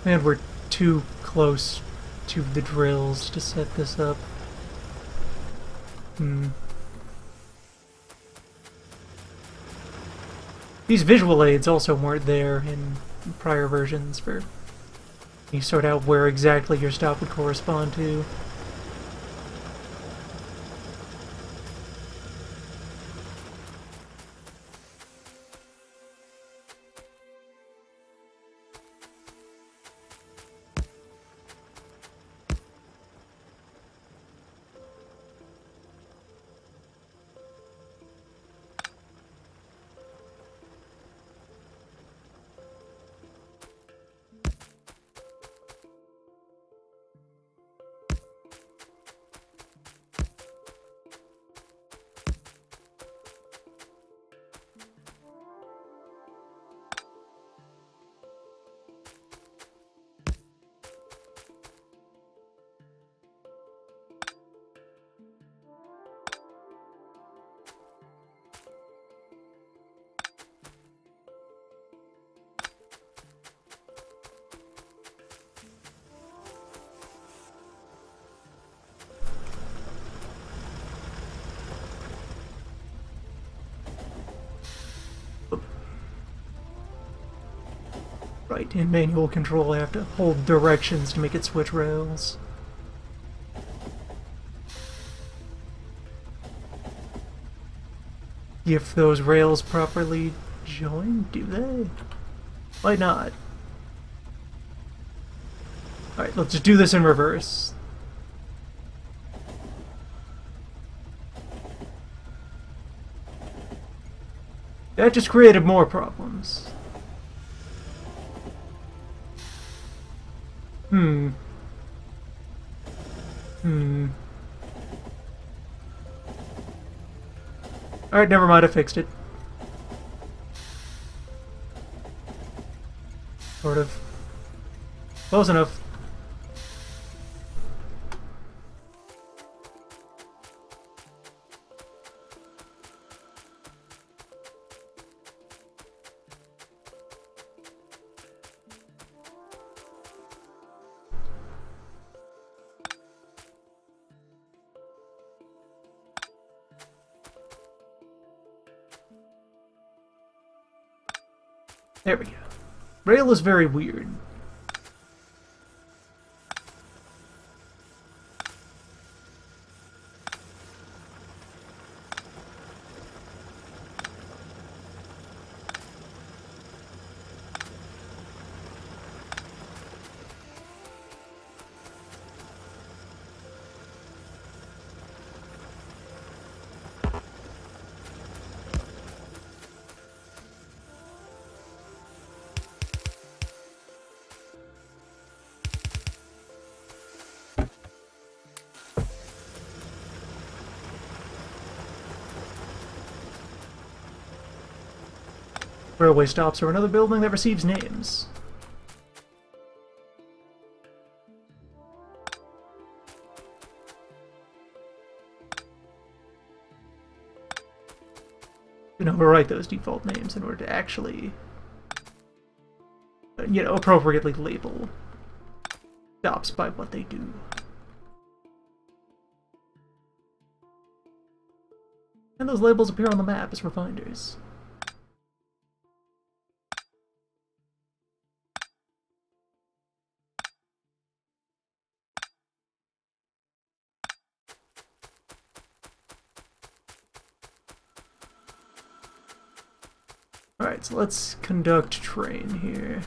Man, we're too close to the drills to set this up. These visual aids also weren't there in prior versions for you sort out where exactly your stop would correspond to. Right, in manual control I have to hold directions to make it switch rails. If those rails properly join, do they? Might not. Alright, let's just do this in reverse. That just created more problems. Alright, never mind, I fixed it. Sort of. Close enough. There we go. Rail is very weird. Railway stops are another building that receives names. You know, overwrite those default names in order to actually, you know, appropriately label stops by what they do. And those labels appear on the map as reminders. Alright, so let's conduct train here.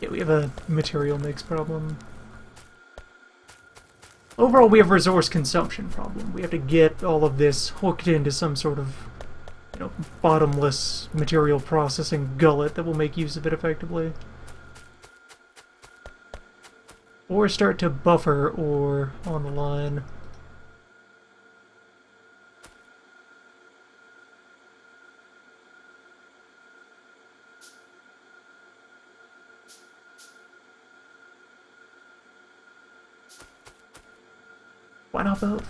Yeah, we have a material mix problem. Overall, we have a resource consumption problem. We have to get all of this hooked into some sort of, you know, bottomless material processing gullet that will make use of it effectively. Or start to buffer ore on the line. Why not both?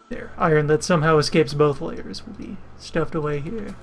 There, iron that somehow escapes both layers will be stuffed away here.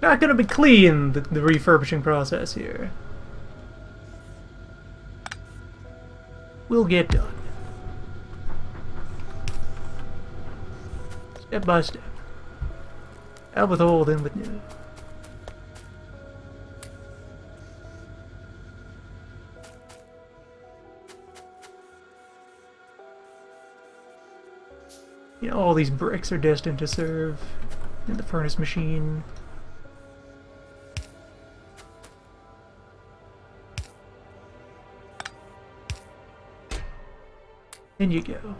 not gonna be clean, the refurbishing process here. Will get done. Step by step. Out with old, in with new. You know, all these bricks are destined to serve in the furnace machine. In you go.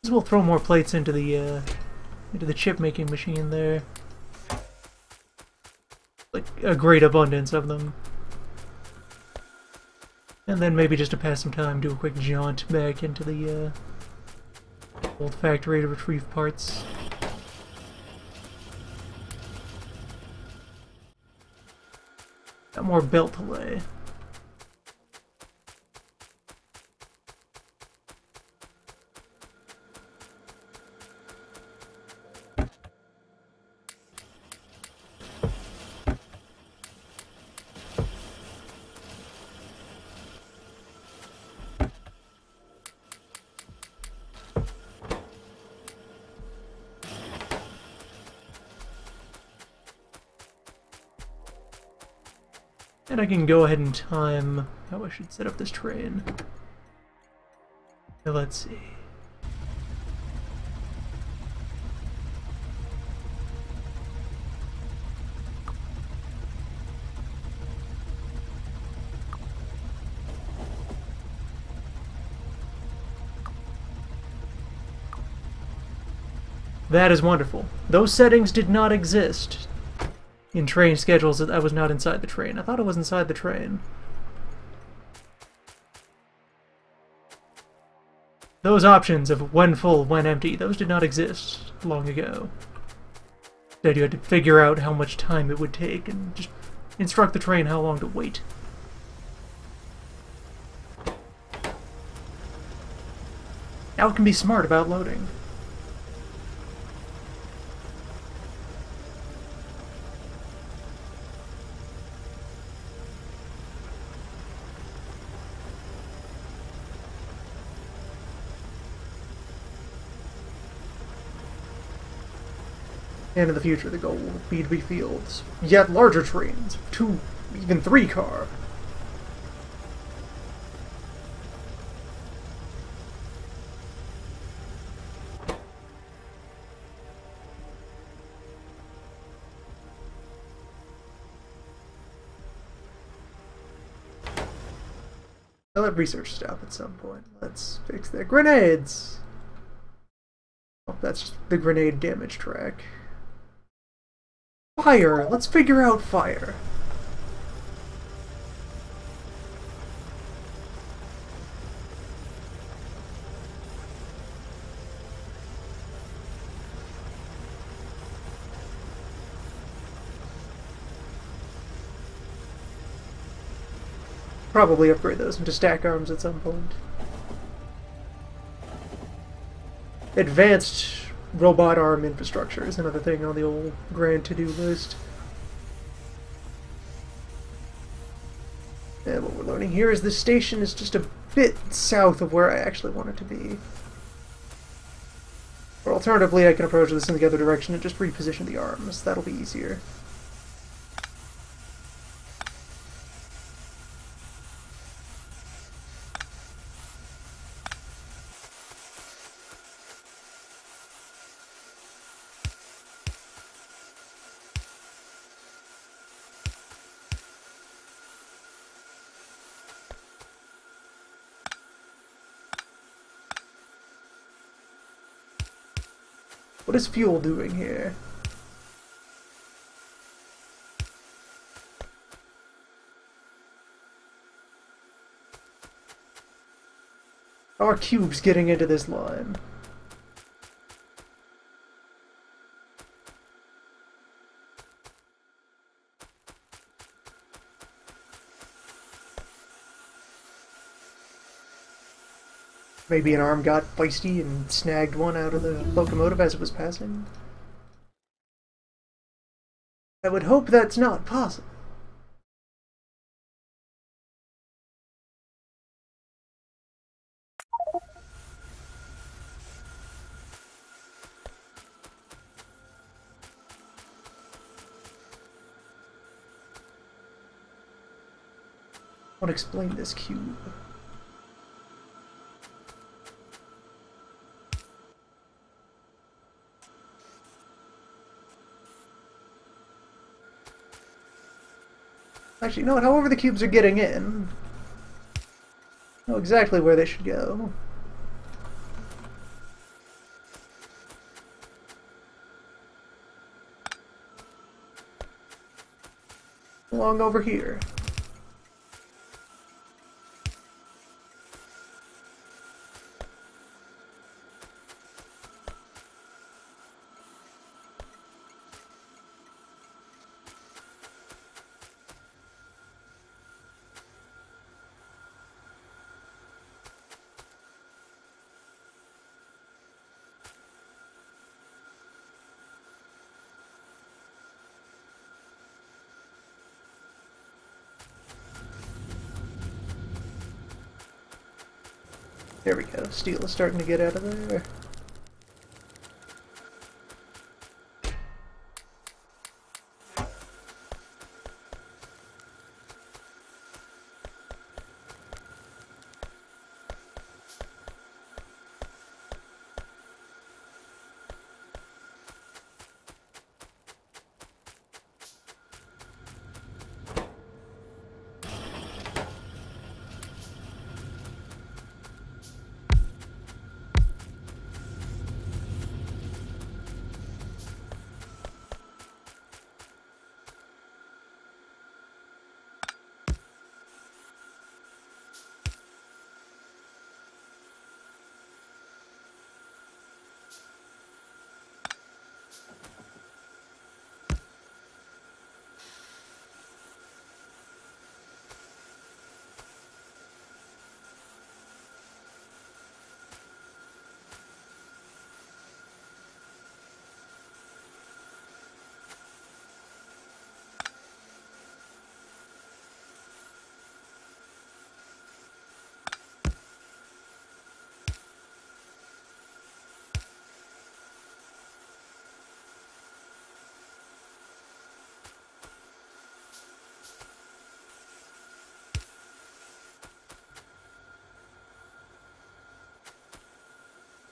We'll throw more plates into the chip making machine there. Like a great abundance of them. And then maybe just to pass some time, do a quick jaunt back into the old factory to retrieve parts. Got more belt to lay. And I can go ahead and time how I should set up this train. Now let's see. That is wonderful. Those settings did not exist in train schedules that I was not inside the train. I thought I was inside the train. Those options of when full, when empty, those did not exist long ago. Instead, you had to figure out how much time it would take and just instruct the train how long to wait. Now it can be smart about loading. And in the future, the goal will be to be fields. Yet larger trains, 2, even 3 car. I'll let research stop at some point. Let's fix that. Grenades! Oh, that's just the grenade damage track. Fire! Let's figure out fire. Probably upgrade those into stack arms at some point. Advanced robot arm infrastructure is another thing on the old grand to-do list. And what we're learning here is the station is just a bit south of where I actually want it to be. Or alternatively, I can approach this in the other direction and just reposition the arms. That'll be easier. What is fuel doing here? How are cubes getting into this line? Maybe an arm got feisty and snagged one out of the locomotive as it was passing? I would hope that's not possible. I want to explain this cube. Actually, you know what? However the cubes are getting in, I know exactly where they should go. Along over here. There we go. Steel is starting to get out of there.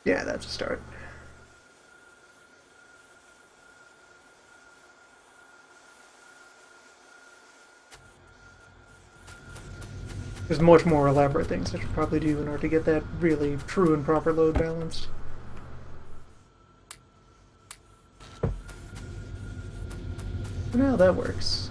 Yeah, that's a start. There's much more elaborate things I should probably do in order to get that really true and proper load balanced. For now, that works.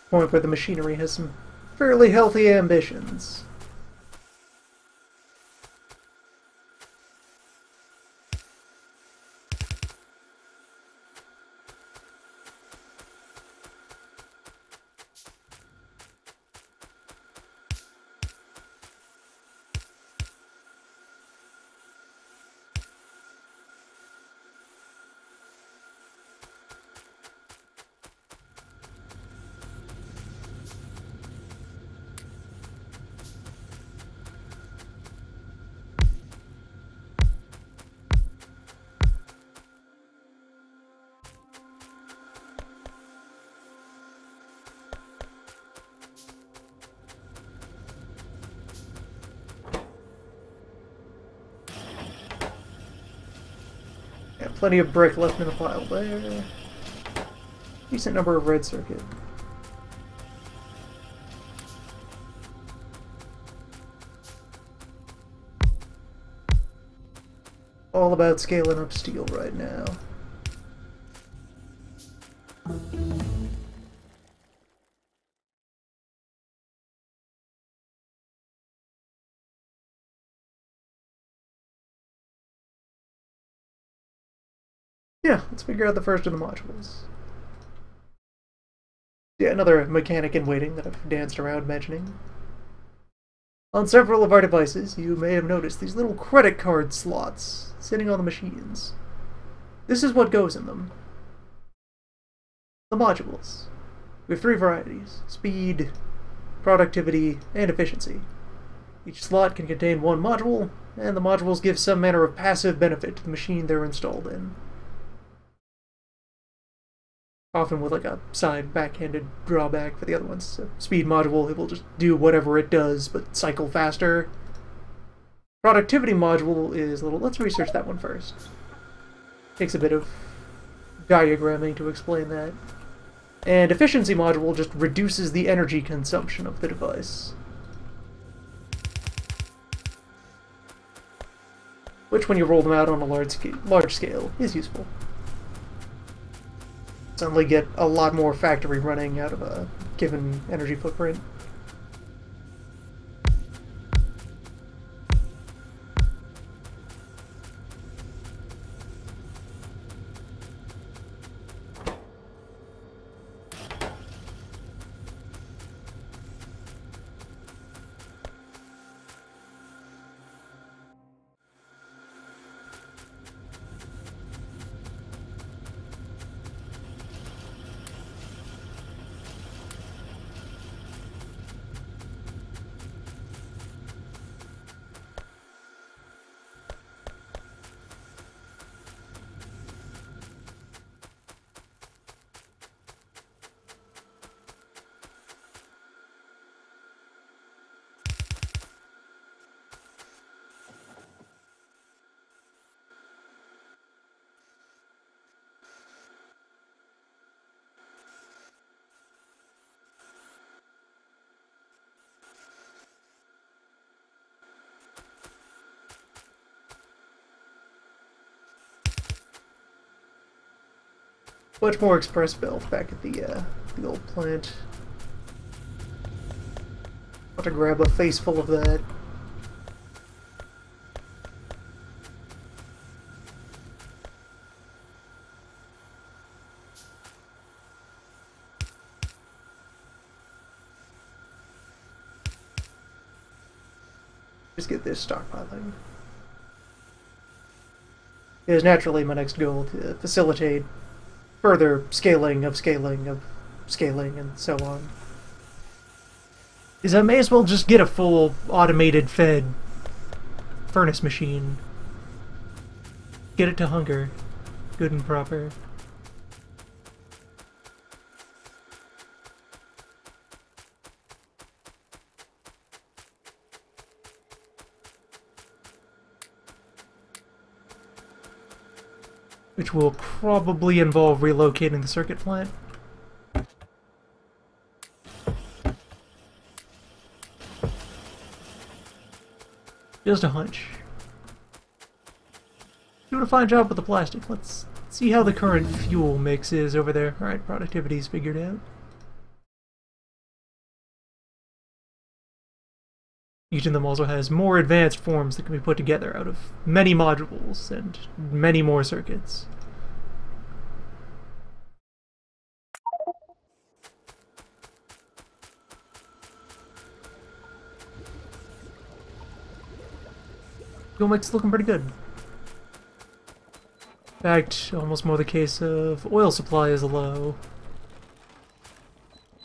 Point where the machinery has some fairly healthy ambitions. Yeah, plenty of brick left in the pile there. Decent number of red circuit. All about scaling up steel right now. Yeah, let's figure out the first of the modules. Yeah, another mechanic in waiting that I've danced around mentioning. On several of our devices, you may have noticed these little credit card slots sitting on the machines. This is what goes in them. The modules. We have 3 varieties: speed, productivity, and efficiency. Each slot can contain 1 module, and the modules give some manner of passive benefit to the machine they're installed in. Often with like a side backhanded drawback for the other ones. So speed module, it will just do whatever it does, but cycle faster. Productivity module is a little... Let's research that one first. Takes a bit of diagramming to explain that. And efficiency module just reduces the energy consumption of the device. Which, when you roll them out on a large scale, is useful. Suddenly get a lot more factory running out of a given energy footprint. Much more express built back at the old plant. Want to grab a face full of that. Just get this stockpiling. It is naturally my next goal to facilitate further scaling, and so on. Is I may as well just get a full automated fed furnace machine. Get it to hunger. Good and proper. Which will probably involve relocating the circuit plant. Just a hunch. Doing a fine job with the plastic. Let's see how the current fuel mix is over there. Alright, productivity's figured out. Each of them also has more advanced forms that can be put together out of many modules and many more circuits. Fuel mix is looking pretty good. In fact, almost more the case of oil supply is low.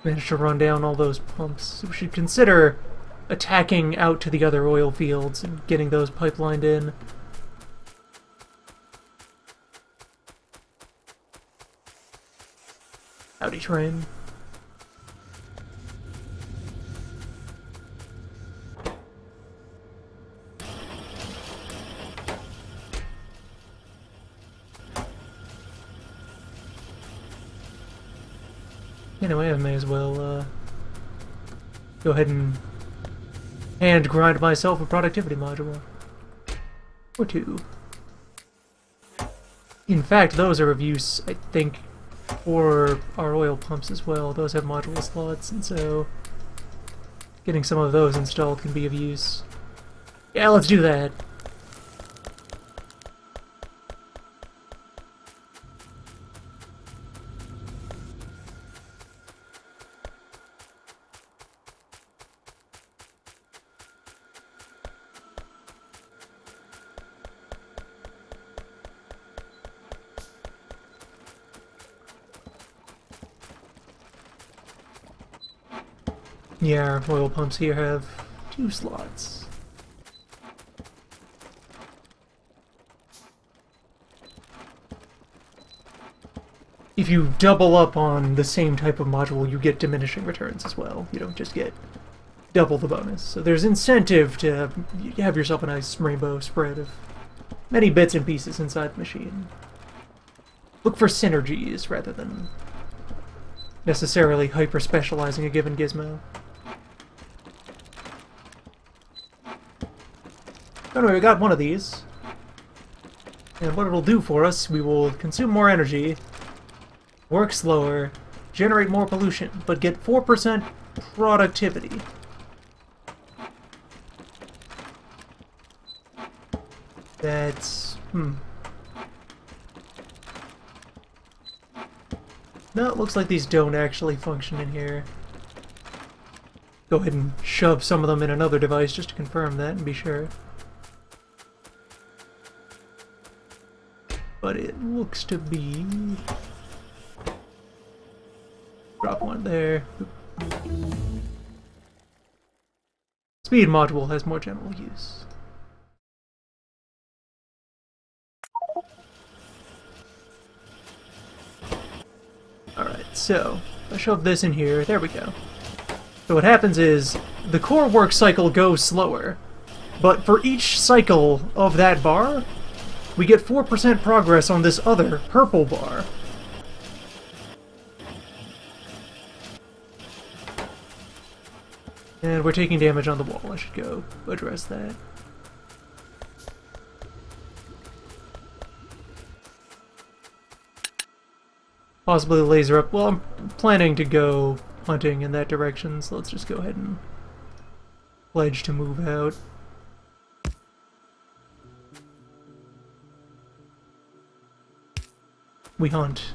Managed to run down all those pumps. We should consider attacking out to the other oil fields and getting those pipelined in. Howdy, train. Anyway, I may as well go ahead and hand grind myself a productivity module. Or two. In fact, those are of use, I think, for our oil pumps as well. Those have module slots, and so getting some of those installed can be of use. Yeah, let's do that. Yeah, our oil pumps here have 2 slots. If you double up on the same type of module, you get diminishing returns as well. You don't just get double the bonus. So there's incentive to have yourself a nice rainbow spread of many bits and pieces inside the machine. Look for synergies rather than necessarily hyper-specializing a given gizmo. Anyway, we got one of these. And what it'll do for us, we will consume more energy, work slower, generate more pollution, but get 4% productivity. That's... No, it looks like these don't actually function in here. Go ahead and shove some of them in another device just to confirm that and be sure. But it looks to be... Drop one there. Speed module has more general use. Alright, so I shove this in here. There we go. So what happens is the core work cycle goes slower, but for each cycle of that bar, we get 4% progress on this other purple bar. And we're taking damage on the wall. I should go address that. Possibly laser up. Well, I'm planning to go hunting in that direction, so let's just go ahead and pledge to move out. We hunt.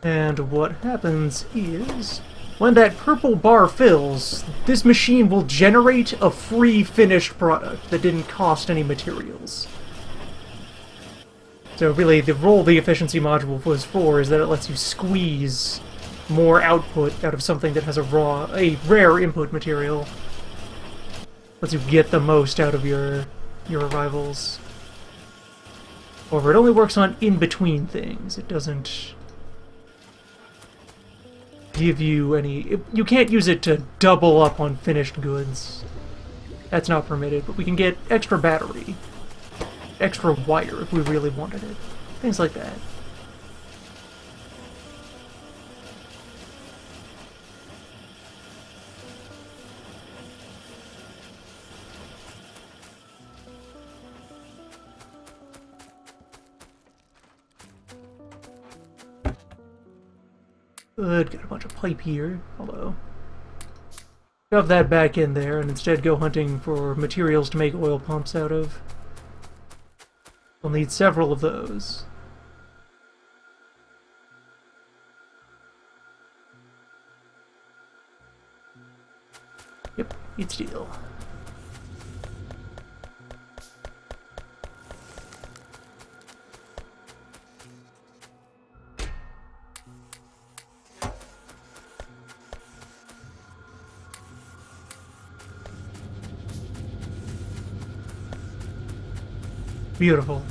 And what happens is, when that purple bar fills, this machine will generate a free finished product that didn't cost any materials. So really, the role the efficiency module was for is that it lets you squeeze more output out of something that has a rare input material. Lets you get the most out of your arrivals. However, it only works on in-between things. It doesn't give you any... You can't use it to double up on finished goods. That's not permitted, but we can get extra battery. Extra wire if we really wanted it. Things like that. Good, got a bunch of pipe here. Hello. Shove that back in there and instead go hunting for materials to make oil pumps out of. We'll need several of those. Yep, need steel. Beautiful.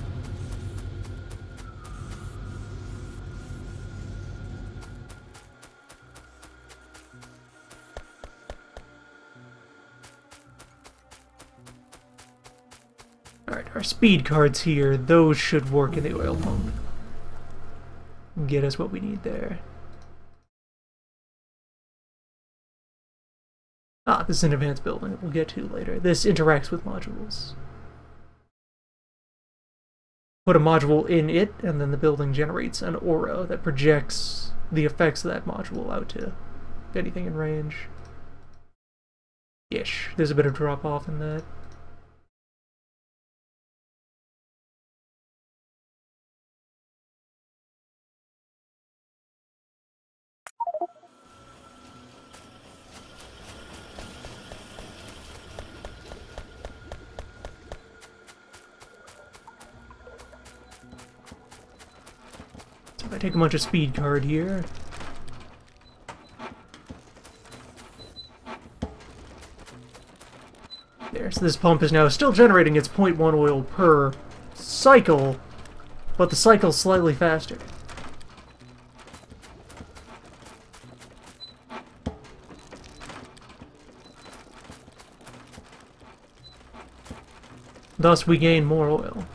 Alright, our speed cards here, those should work in the oil pump. Get us what we need there. Ah, this is an advanced building that we'll get to later. This interacts with modules. Put a module in it, and then the building generates an aura that projects the effects of that module out to anything in range. Ish. There's a bit of drop-off in that. I take a bunch of speed card here. There, so this pump is now still generating its 0.1 oil per cycle, but the cycle's slightly faster. Thus we gain more oil.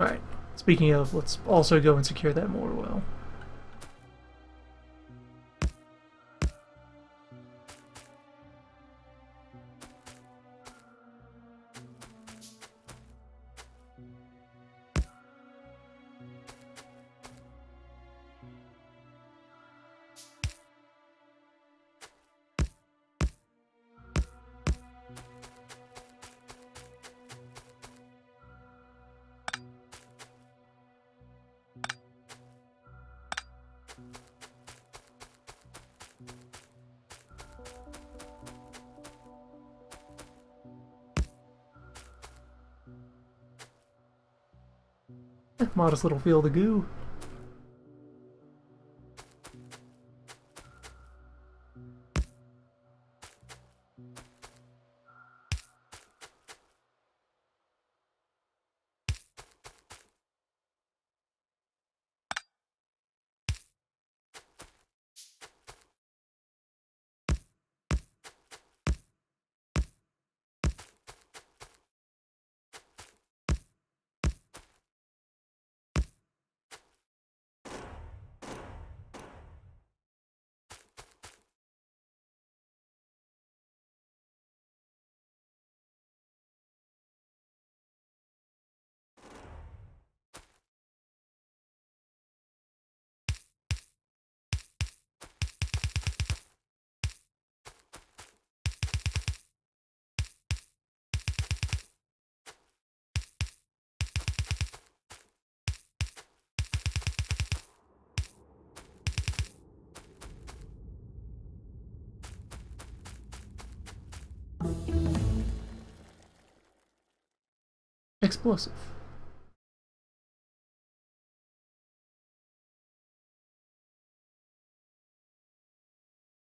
Alright, speaking of, let's also go and secure that more oil. Modest little field of goo. explosive.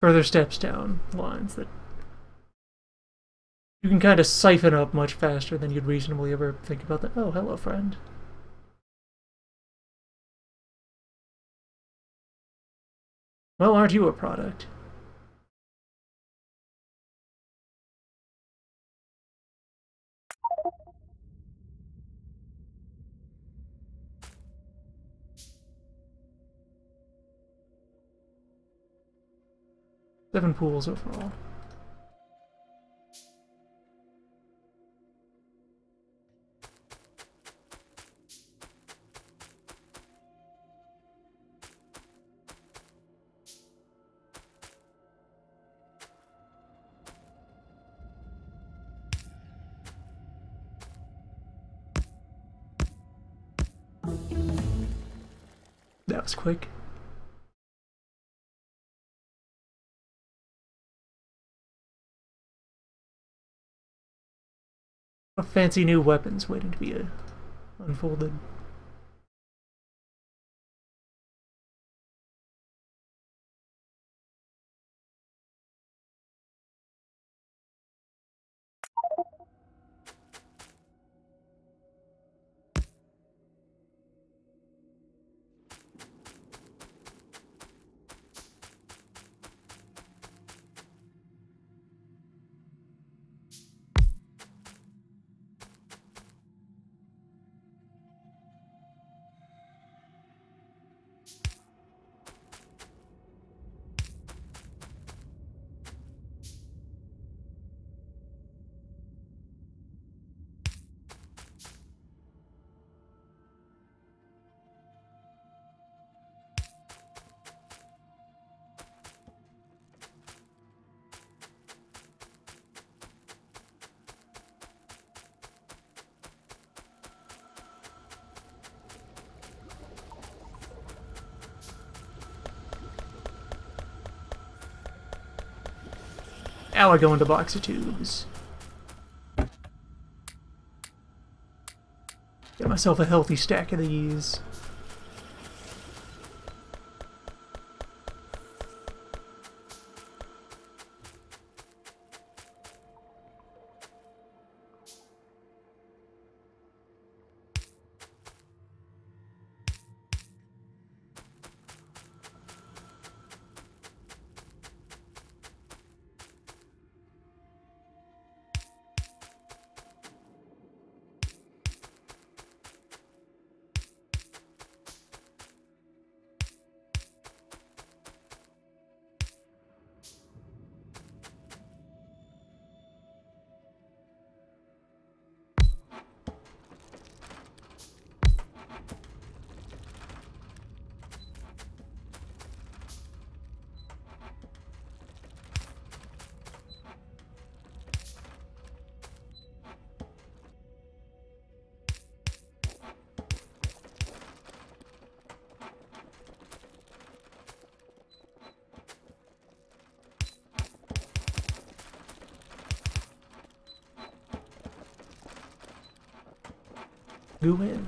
Further steps down lines that you can kind of siphon up much faster than you'd reasonably ever think about that. Oh, hello, friend. Well, aren't you a product? Seven pools overall. That was quick. A fancy new weapons waiting to be unfolded. Now I go into box of tubes. Get myself a healthy stack of these. Go in.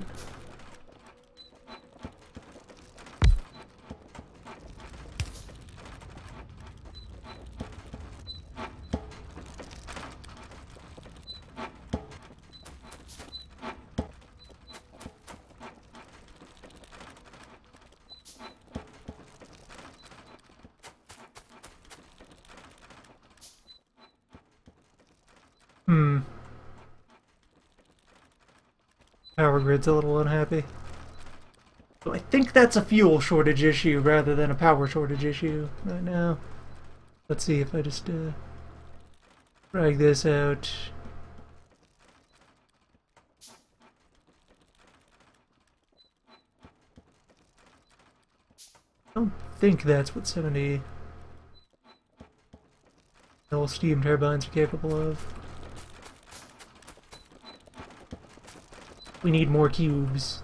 Power grid's a little unhappy. So I think that's a fuel shortage issue rather than a power shortage issue right now. Let's see if I just drag this out. I don't think that's what 70 mil steam turbines are capable of. We need more cubes.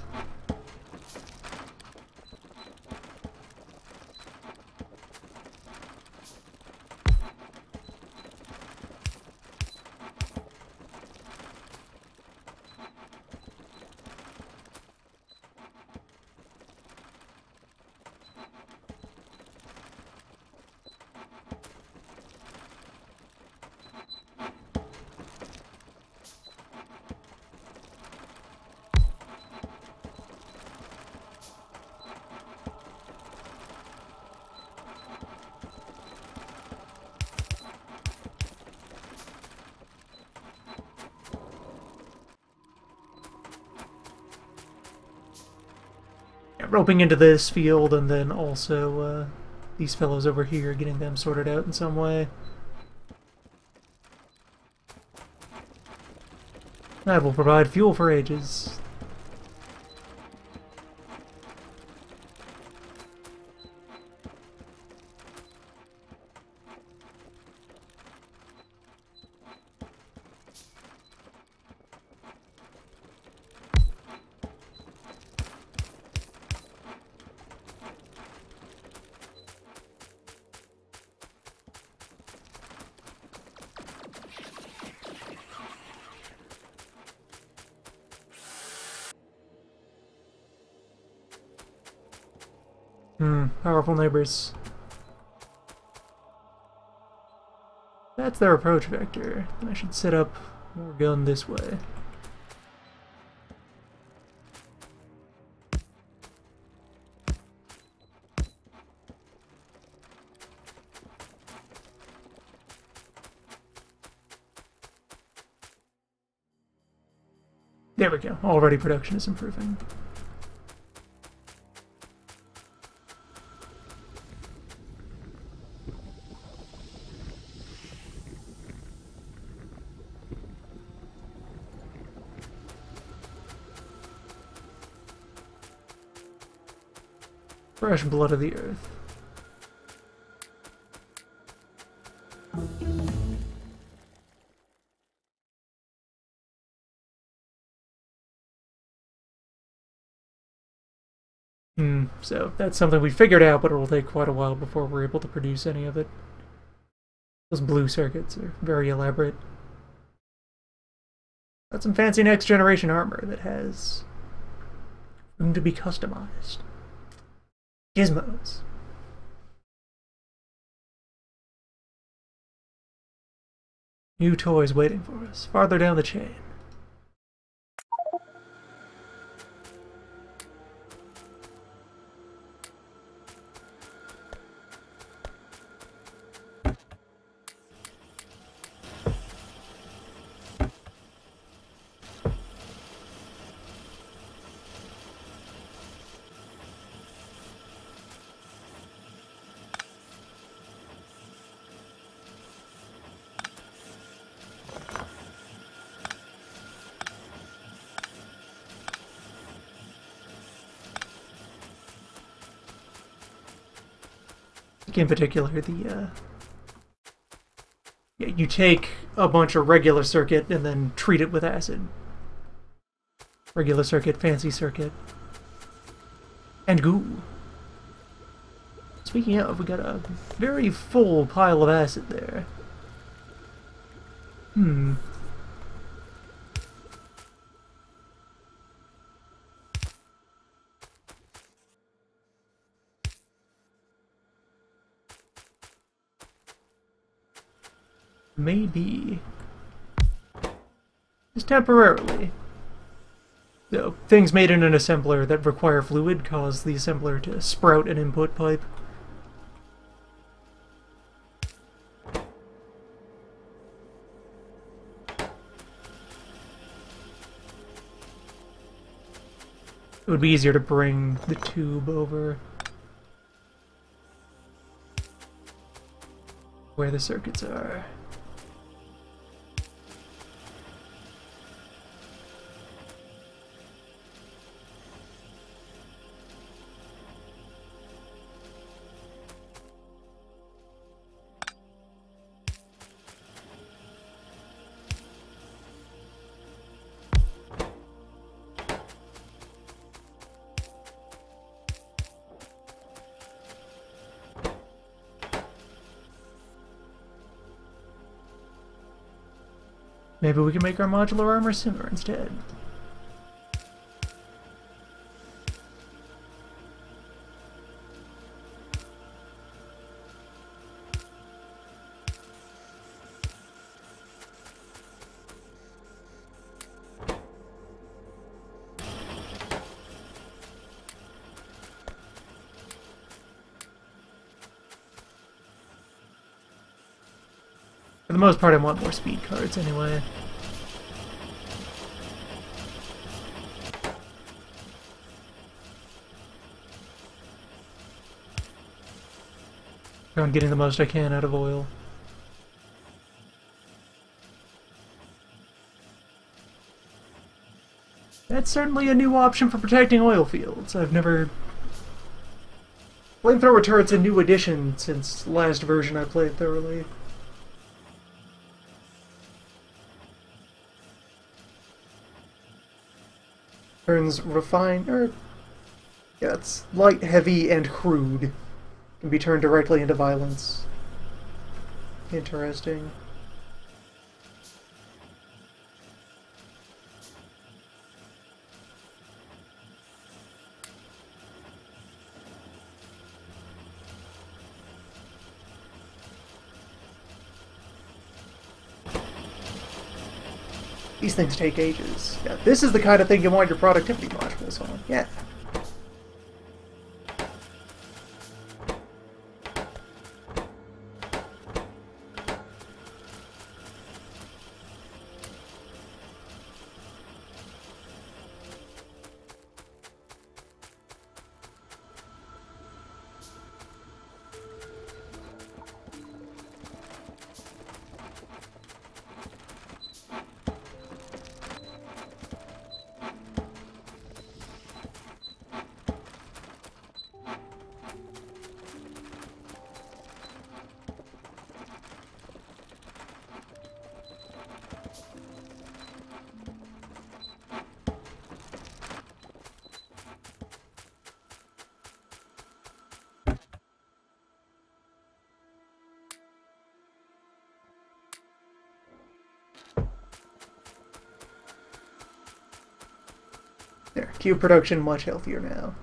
roping into this field, and then also these fellows over here, getting them sorted out in some way. That will provide fuel for ages. Powerful neighbors. That's their approach vector. I should set up more gun this way. There we go. Already production is improving. Fresh blood of the earth. So that's something we figured out, but it will take quite a while before we're able to produce any of it. Those blue circuits are very elaborate. Got some fancy next generation armor that has room to be customized. Gizmos. New toys waiting for us, farther down the chain. In particular, the yeah, you take a bunch of regular circuit and then treat it with acid. Regular circuit, fancy circuit, and goo. Speaking of, we got a very full pile of acid there. Maybe. Just temporarily. So, things made in an assembler that require fluid cause the assembler to sprout an input pipe. It would be easier to bring the tube over where the circuits are. Maybe we can make our modular armor sooner instead. For the most part, I want more speed cards anyway. On getting the most I can out of oil. That's certainly a new option for protecting oil fields. I've never... Flamethrower turret's a new addition since last version I played thoroughly. Turns refined, yeah, it's light, heavy, and crude. Can be turned directly into violence. Interesting. These things take ages. Yeah, this is the kind of thing you want your productivity modules on. Yeah. There, cube production much healthier now.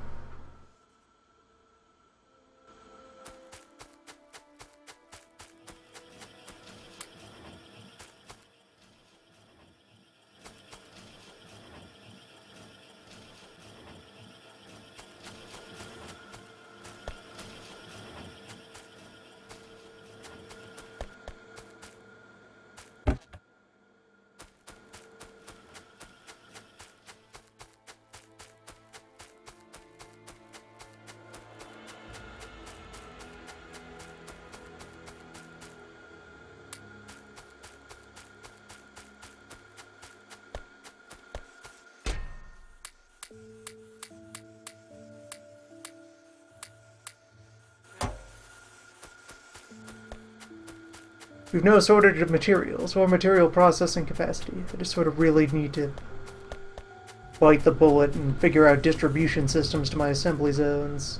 We've no shortage of materials or material processing capacity. I just sort of really need to bite the bullet and figure out distribution systems to my assembly zones.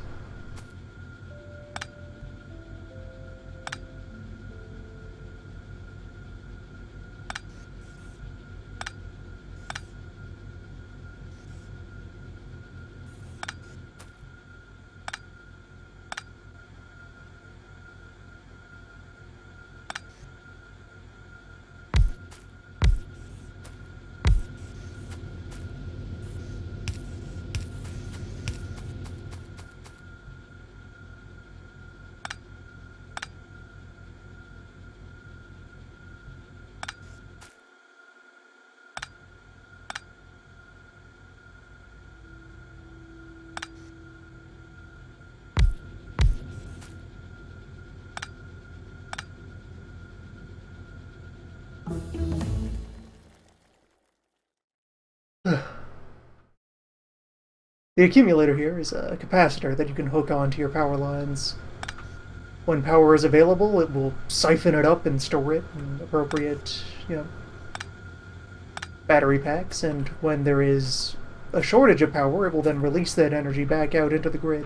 The accumulator here is a capacitor that you can hook onto your power lines. When power is available, it will siphon it up and store it in appropriate, battery packs, and when there is a shortage of power, it will then release that energy back out into the grid.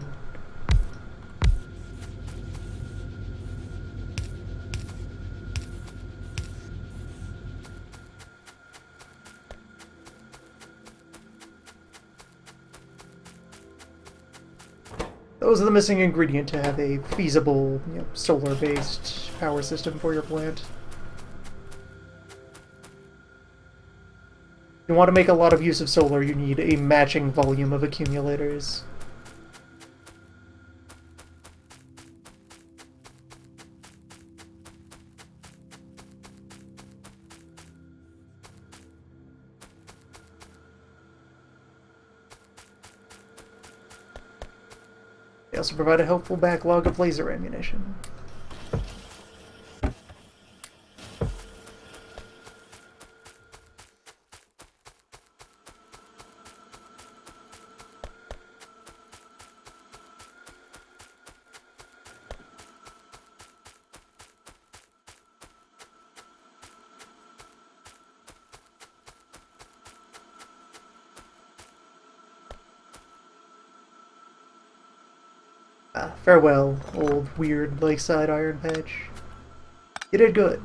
Those are the missing ingredient to have a feasible, solar-based power system for your plant. If you want to make a lot of use of solar, you need a matching volume of accumulators. They also provide a helpful backlog of laser ammunition. Farewell, old weird lakeside iron patch. You did good.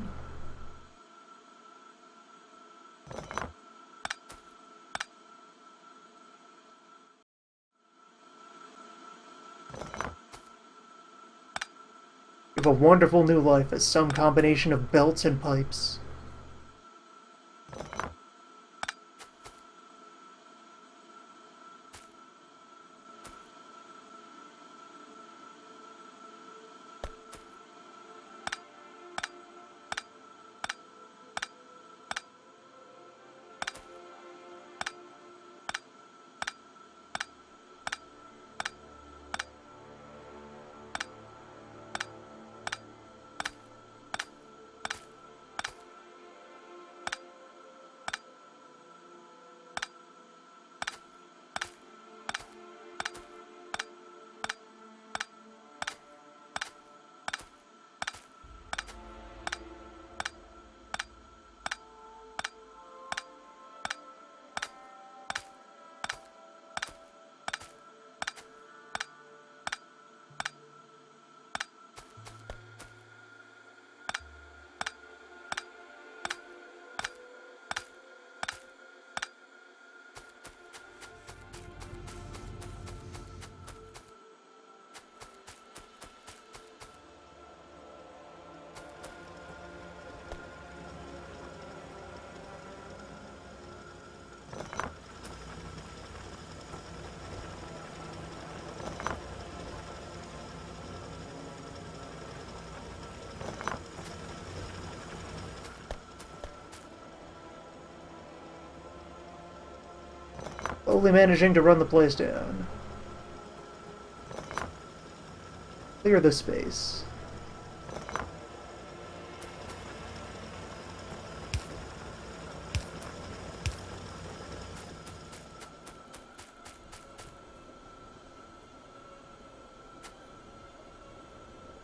You have a wonderful new life as some combination of belts and pipes. Slowly managing to run the place down. Clear the space.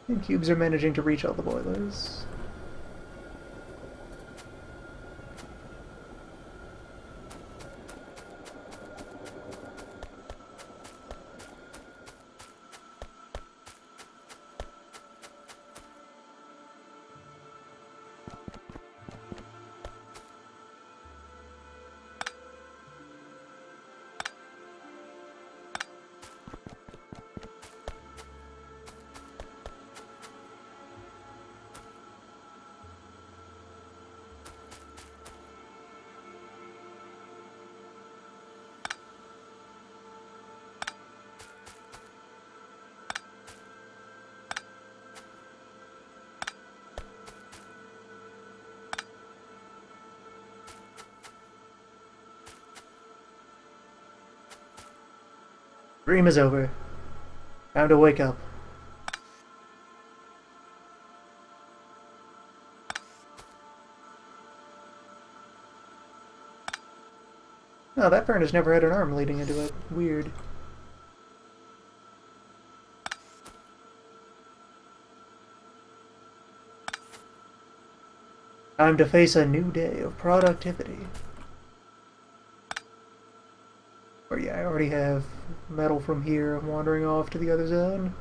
And cubes are managing to reach all the boilers. Dream is over. Time to wake up. Oh, that furnace never had an arm leading into it. Weird. Time to face a new day of productivity. Or yeah, I already have metal from here. I'm wandering off to the other zone.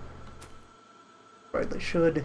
Rightly should.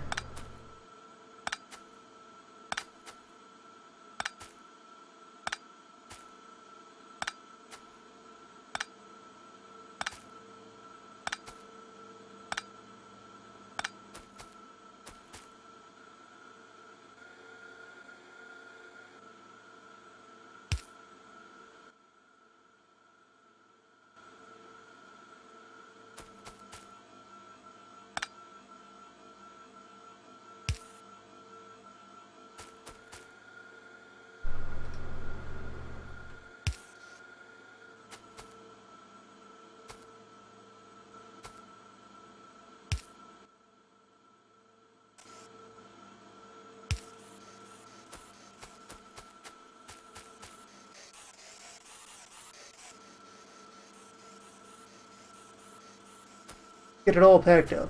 Get it all packed up.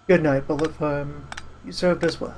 Good night, bullet. You served us well.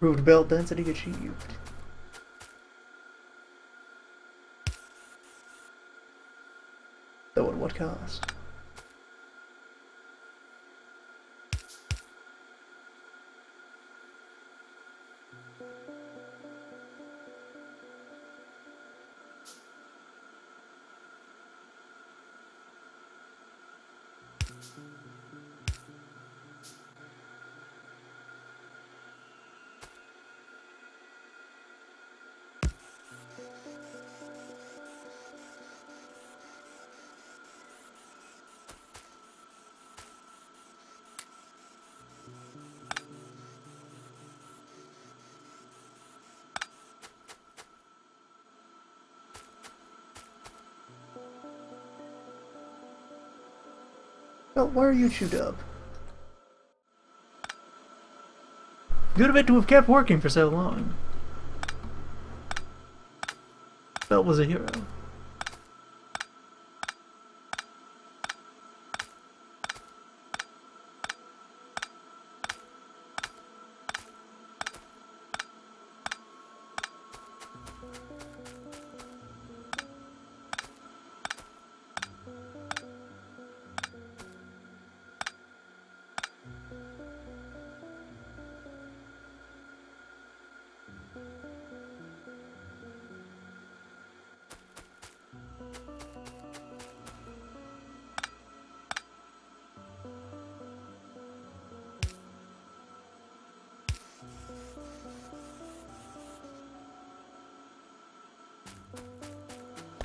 Improved belt density achieved. Though at what cost? Well, why are you chewed up? Good of it to have kept working for so long. Belt was a hero.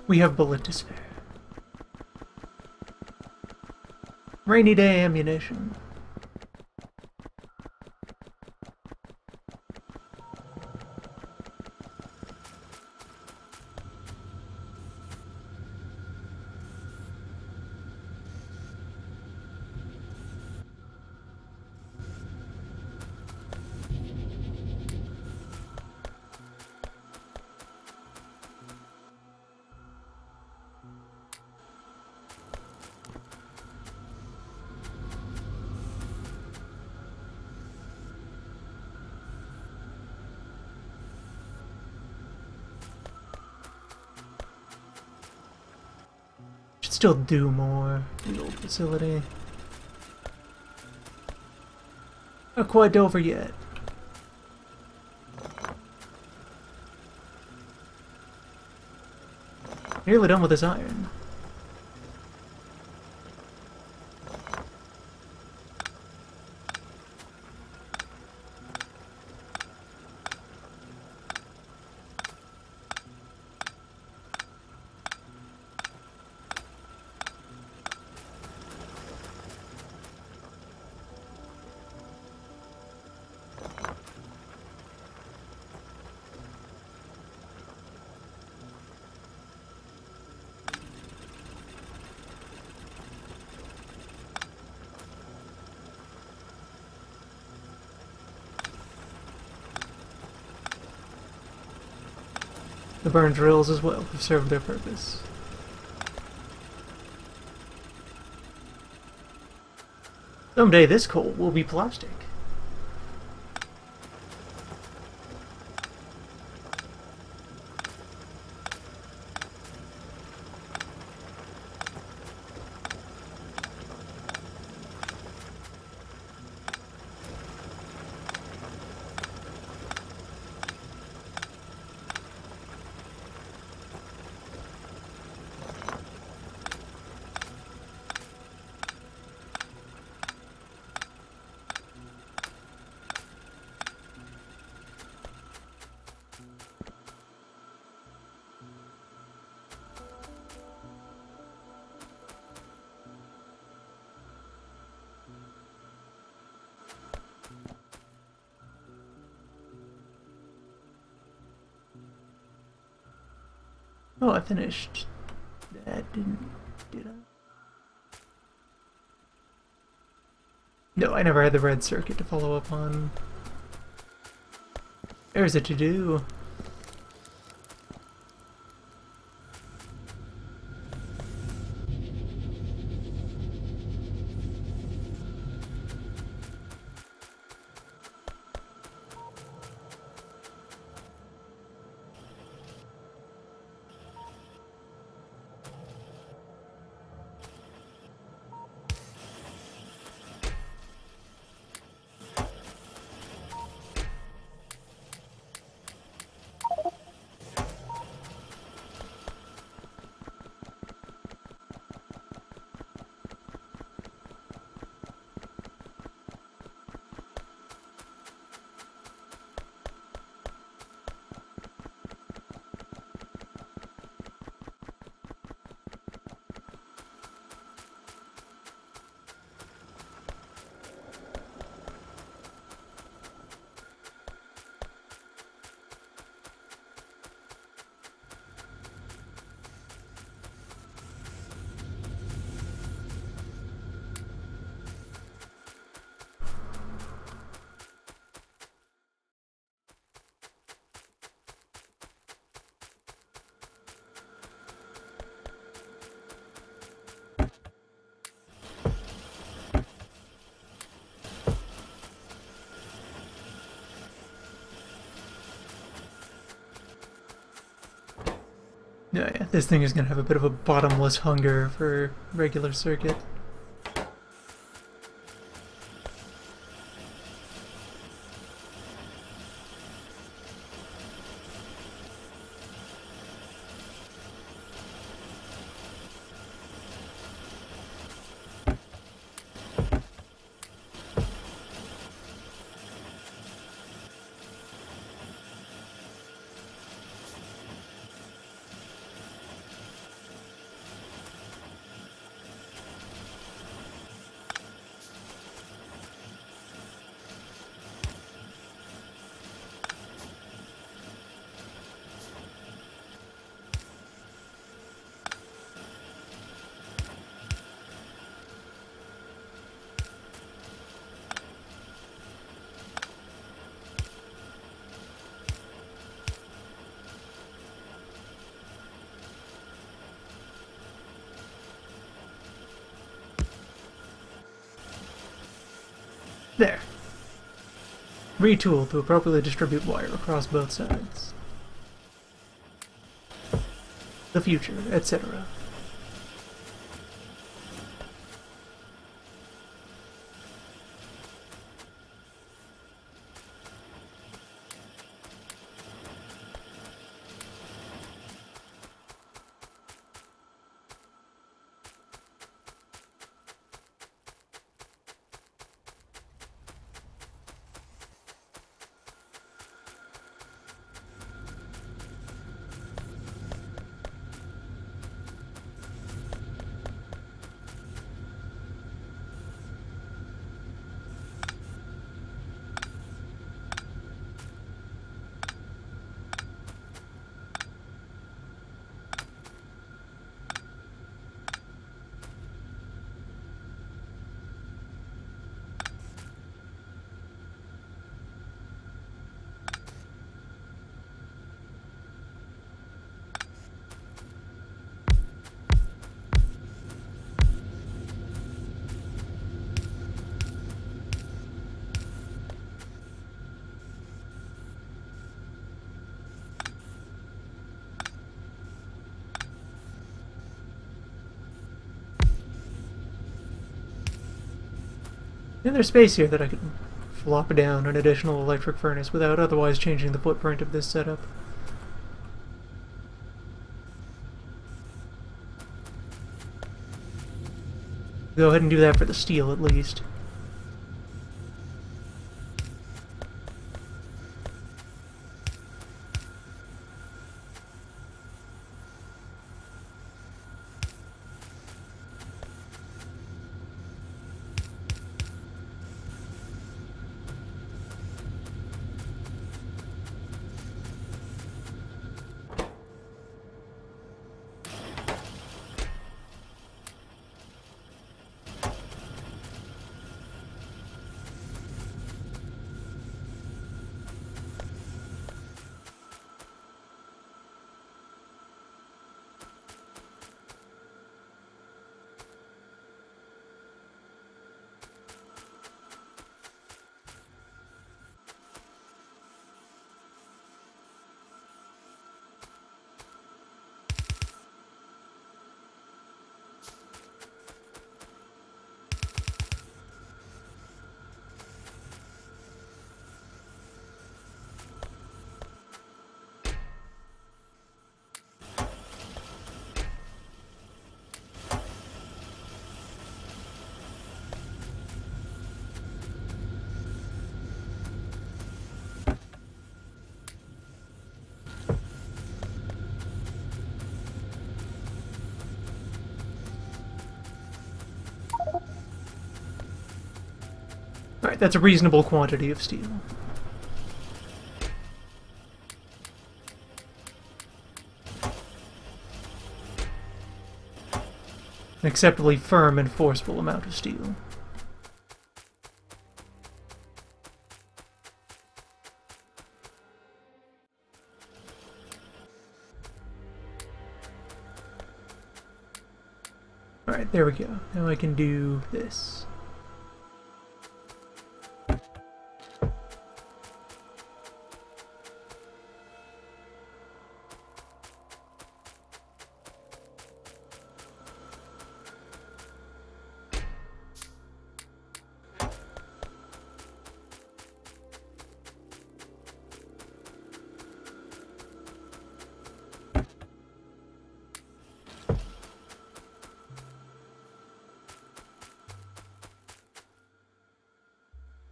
We have bullet to spare. Rainy day ammunition. still do more. The old facility. Not quite over yet. Nearly done with this iron. The burn drills as well have served their purpose. Someday this coal will be plastic. Oh, I finished that, did I? No, I never had the red circuit to follow up on. There's a to-do. Yeah, this thing is gonna have a bit of a bottomless hunger for regular circuit. There. Retool to appropriately distribute wire across both sides. The future, etc. And there's space here that I could flop down an additional electric furnace without otherwise changing the footprint of this setup. Go ahead and do that for the steel at least. Alright, that's a reasonable quantity of steel. An acceptably firm and forceful amount of steel. Alright, there we go. Now I can do this.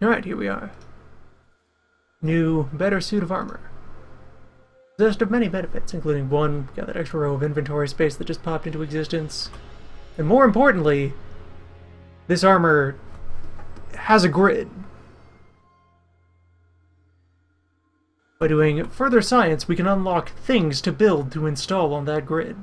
Alright, here we are. New, better suit of armor. Possessed of many benefits, including one, got that extra row of inventory space that just popped into existence. And more importantly, this armor has a grid. By doing further science, we can unlock things to build to install on that grid.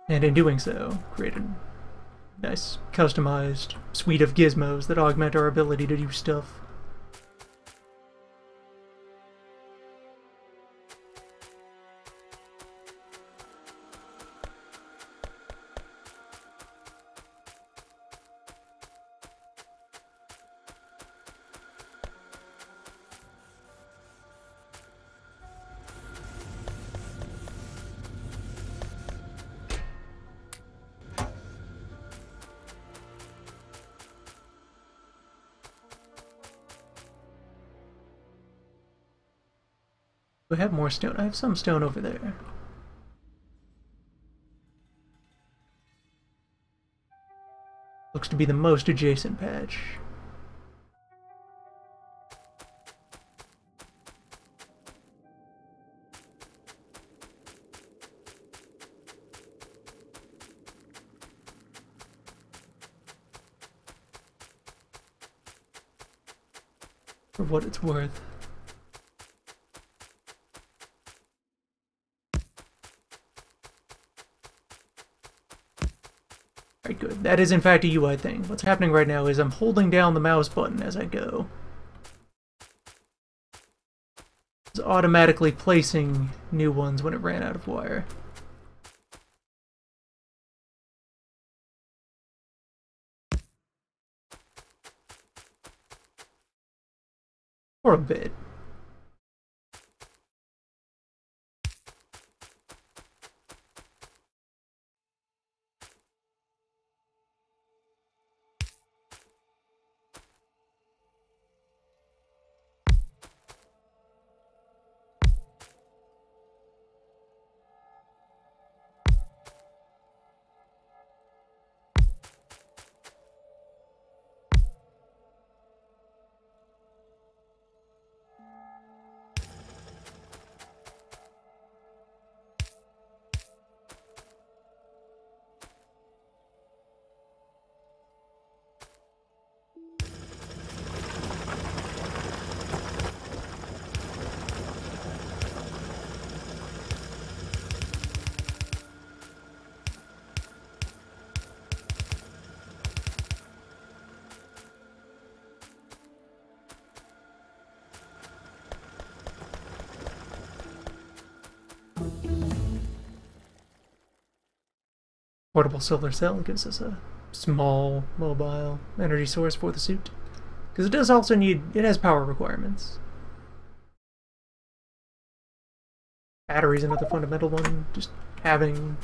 And in doing so, create a nice, customized suite of gizmos that augment our ability to do stuff. Do I have more stone? I have some stone over there. Looks to be the most adjacent patch. For what it's worth. Alright, good. That is in fact a UI thing. What's happening right now is I'm holding down the mouse button as I go. It's automatically placing new ones when it ran out of wire. For a bit. Portable solar cell gives us a small, mobile energy source for the suit. Because it does also need... it has power requirements. Battery's another fundamental one. Just having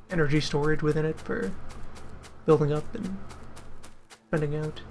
energy storage within it for building up and spending out.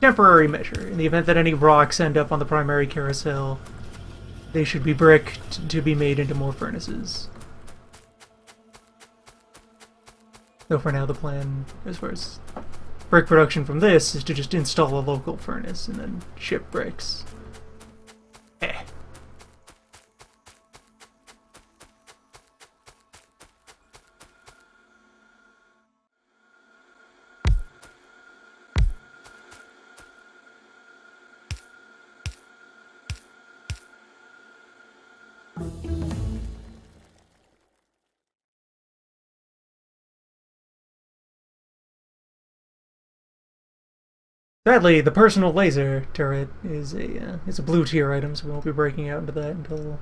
Temporary measure. In the event that any rocks end up on the primary carousel, they should be bricked to be made into more furnaces. Though for now the plan, as far as brick production from this, is to just install a local furnace and then ship bricks. Sadly, the personal laser turret is a blue tier item, so we won't be breaking out into that until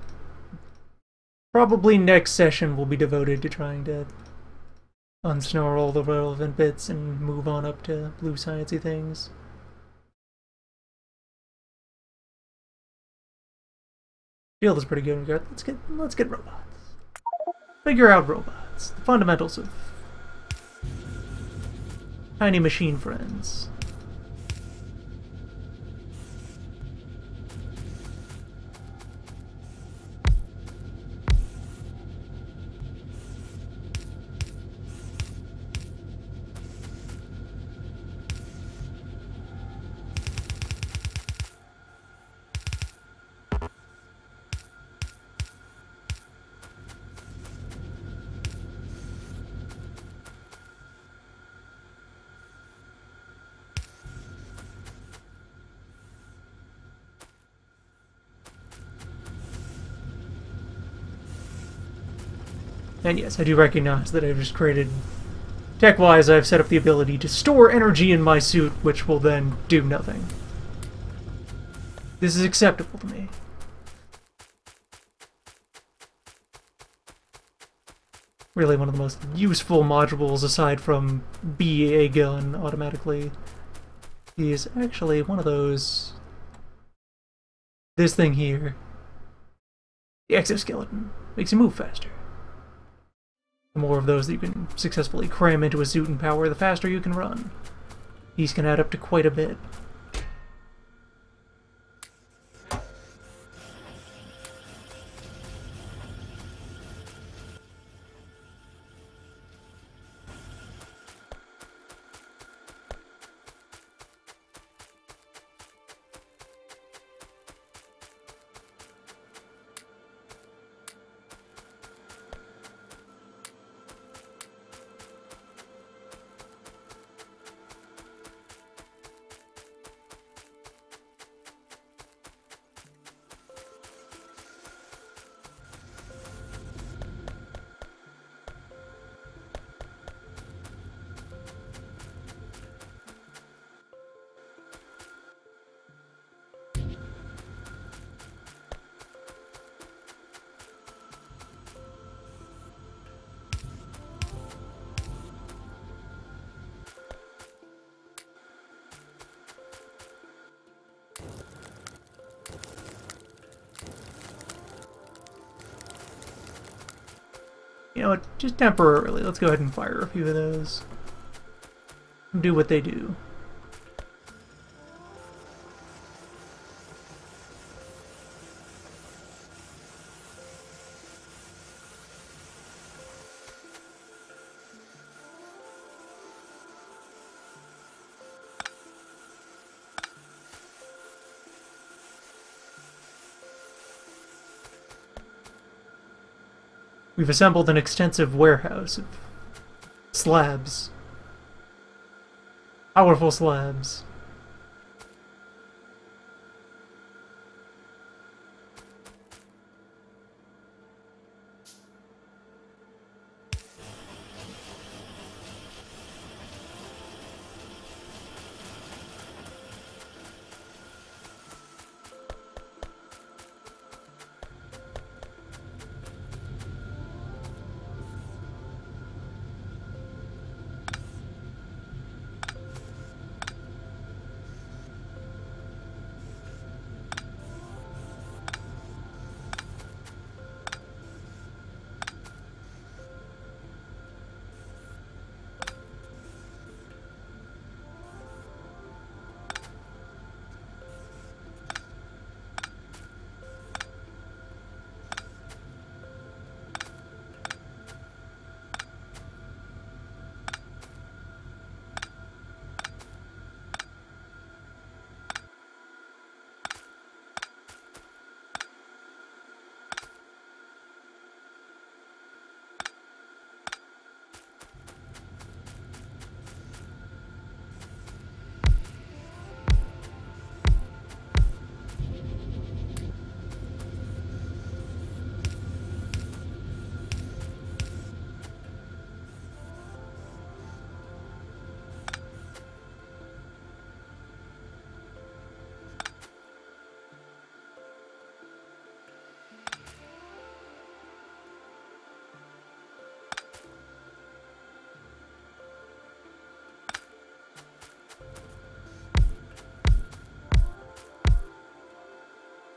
probably next session will be devoted to trying to unsnarl all the relevant bits and move on up to blue sciencey things. Field is pretty good. Let's get robots. Figure out robots. The fundamentals of tiny machine friends. And yes, I do recognize that I've just created... Tech-wise, I've set up the ability to store energy in my suit, which will then do nothing. This is acceptable to me. Really one of the most useful modules aside from BA gun automatically. He is actually one of those... This thing here. The exoskeleton. Makes you move faster. The more of those that you can successfully cram into a suit and power, the faster you can run. These can add up to quite a bit. you know what, just temporarily, let's go ahead and fire a few of those. Do what they do. We've assembled an extensive warehouse of slabs. Powerful slabs.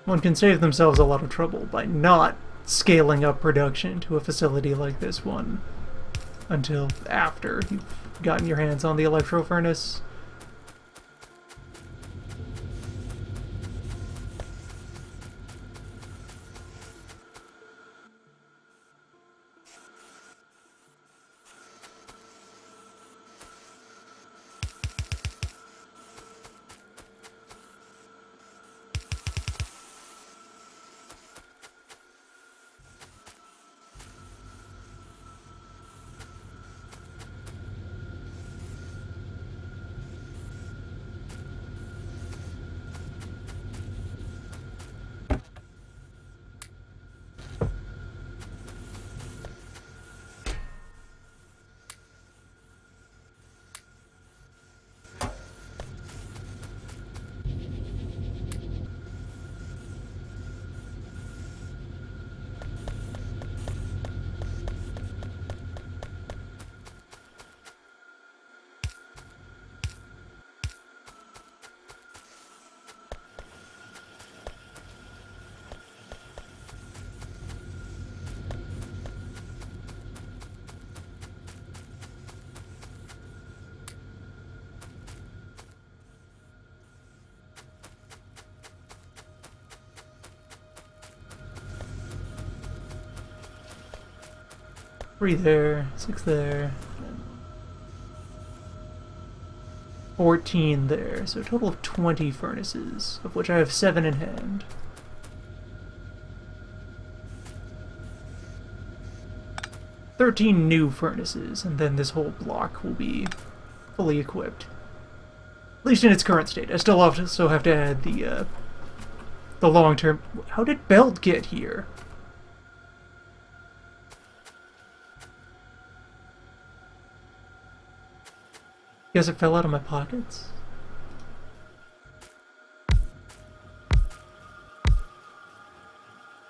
One can save themselves a lot of trouble by not scaling up production to a facility like this one until after you've gotten your hands on the electro furnace. Three there, 6 there, 14 there, so a total of 20 furnaces, of which I have 7 in hand. "13 new furnaces, and then this whole block will be fully equipped. At least in its current state. I still also have to add the long-term... How did Belt get here? Guess it fell out of my pockets?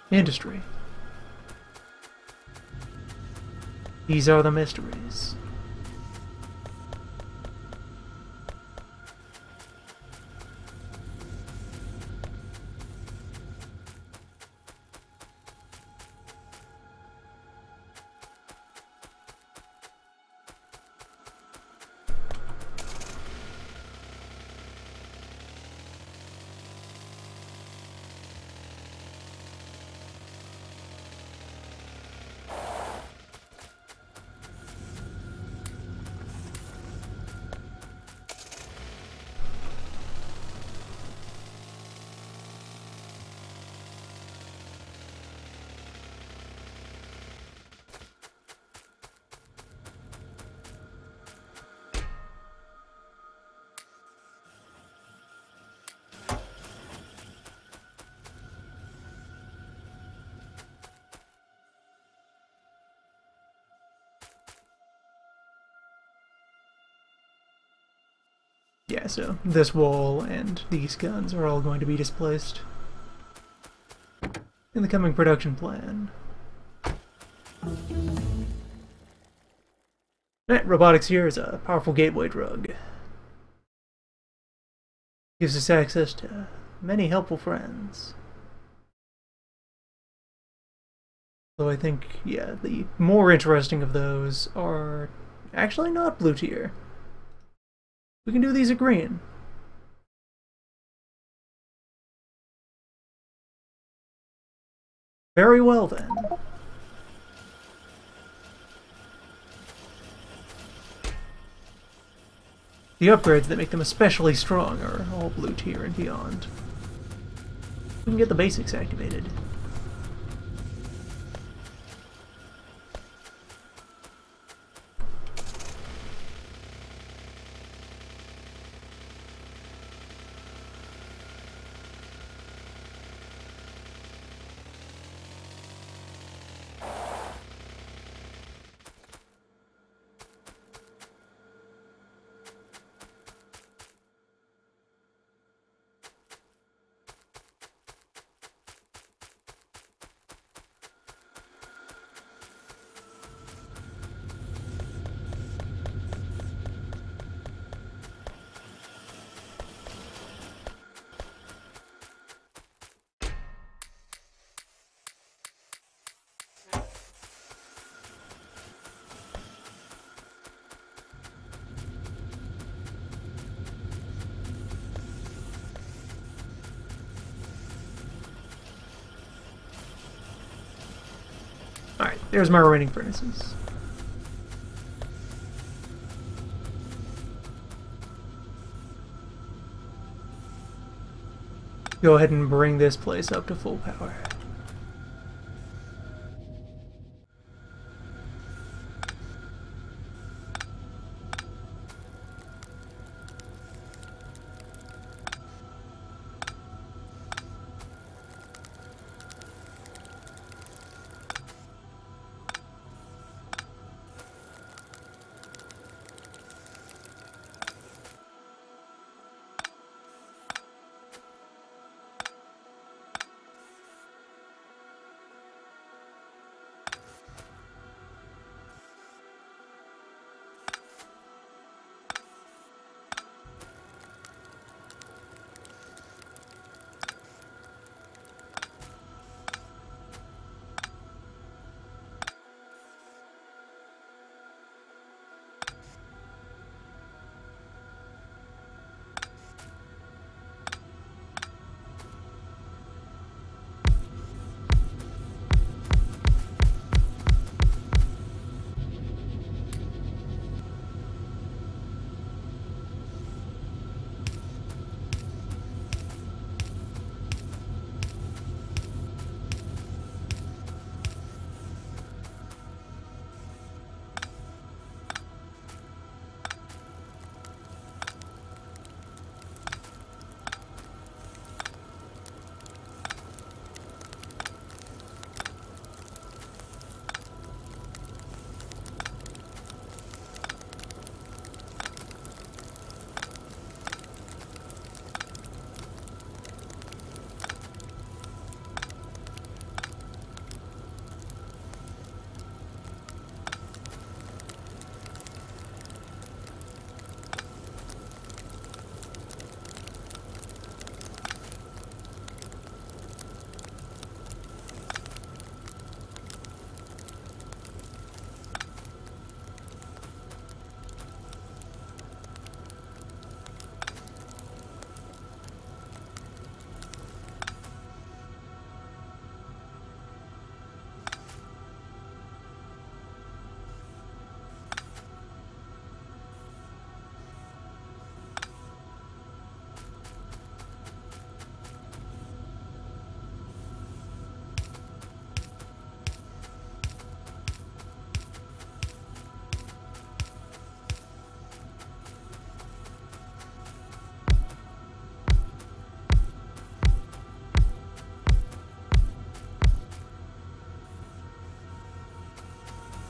Industry. These are the mysteries. Yeah, so this wall and these guns are all going to be displaced in the coming production plan. Alright, robotics here is a powerful gateway drug. Gives us access to many helpful friends. Though I think, yeah, the more interesting of those are actually not blue tier. We can do these at green. Very well then. The upgrades that make them especially strong are all blue tier and beyond. We can get the basics activated. Alright, there's my remaining furnaces. Go ahead and bring this place up to full power.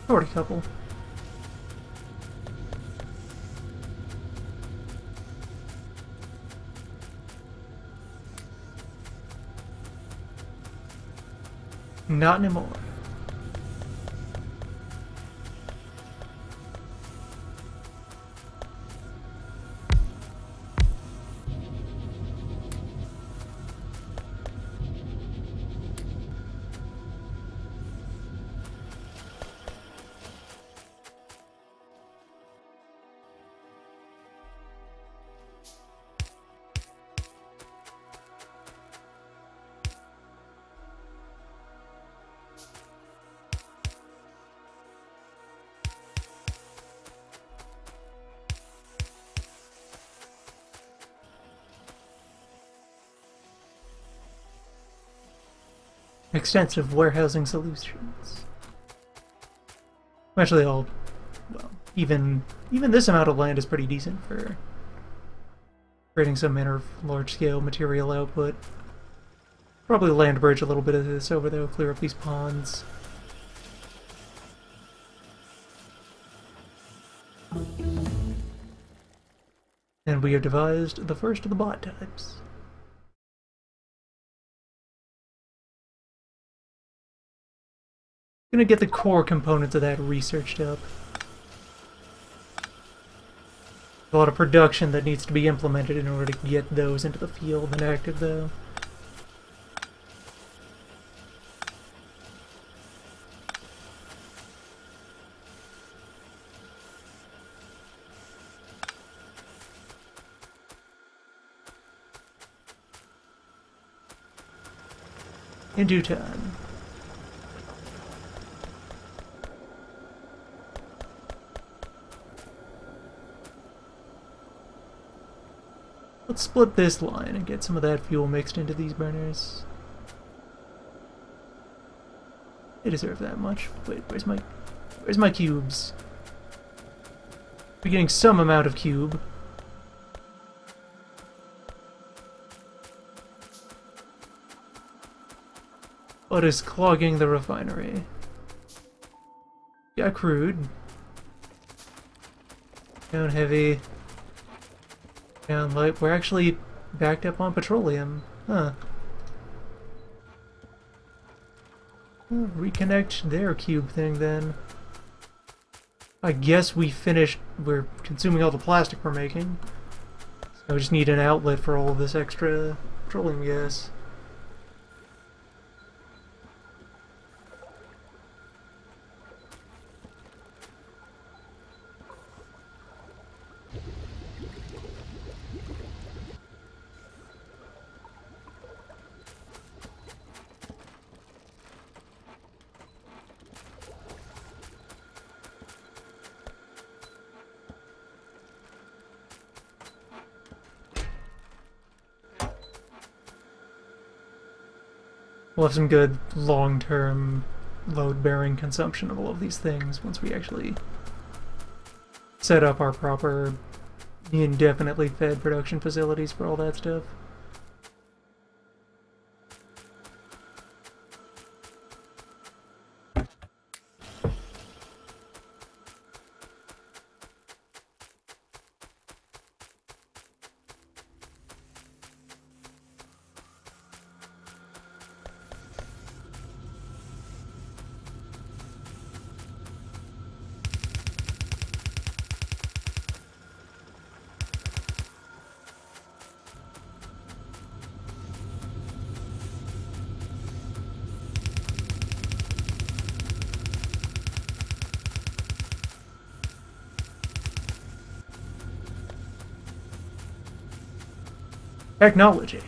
Already couple. Not anymore. Extensive warehousing solutions. Actually, well, even this amount of land is pretty decent for creating some manner of large-scale material output. Probably land bridge a little bit of this over there, clear up these ponds. And we have devised the first of the bot types. Gonna get the core components of that researched up. A lot of production that needs to be implemented in order to get those into the field and active, though. In due time. Let's split this line and get some of that fuel mixed into these burners. They deserve that much. Wait, where's my cubes? We're getting some amount of cube. What is clogging the refinery? Got crude. Down heavy. Down light. We're actually backed up on petroleum. Huh. We'll reconnect their cube thing then. I guess we're consuming all the plastic we're making. So we just need an outlet for all of this extra petroleum gas. We'll have some good long-term load-bearing consumption of all of these things once we actually set up our proper indefinitely fed production facilities for all that stuff. Technology.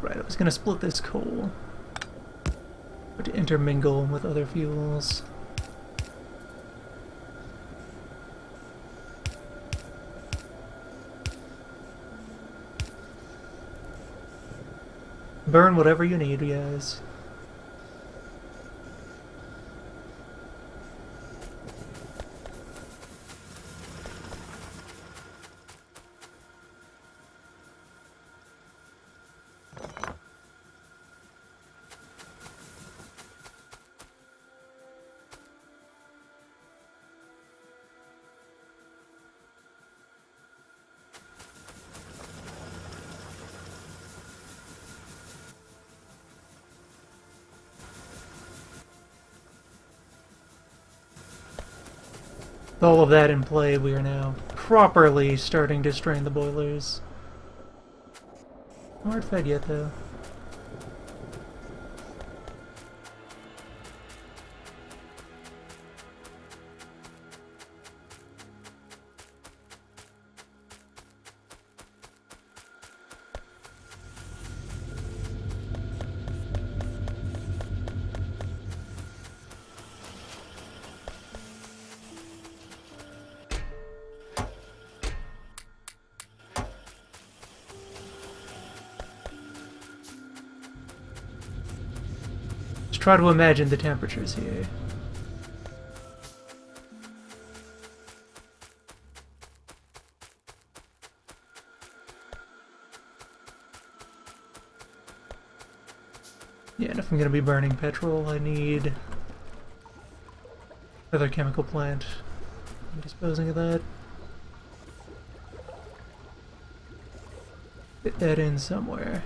Right, I was gonna split this coal, but to intermingle with other fuels. Burn whatever you need, guys. With all of that in play, we are now properly starting to strain the boilers. Not hard fed yet, though. Just try to imagine the temperatures here. Yeah, and if I'm gonna be burning petrol, I need another chemical plant. I'm disposing of that. Fit that in somewhere.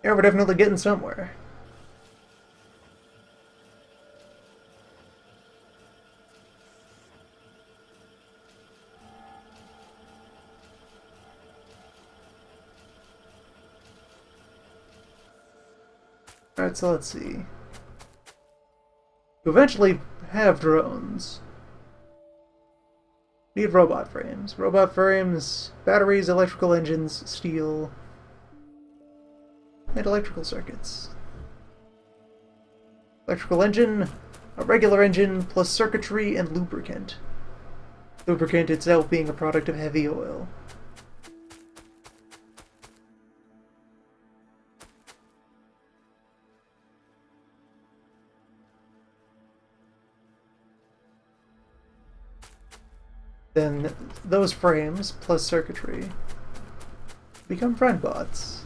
Yeah, we're definitely getting somewhere. Alright, so let's see. To eventually have drones, need robot frames. Robot frames, batteries, electrical engines, steel, and electrical circuits. Electrical engine, a regular engine, plus circuitry and lubricant. Lubricant itself being a product of heavy oil. Then those frames, plus circuitry, become friend bots.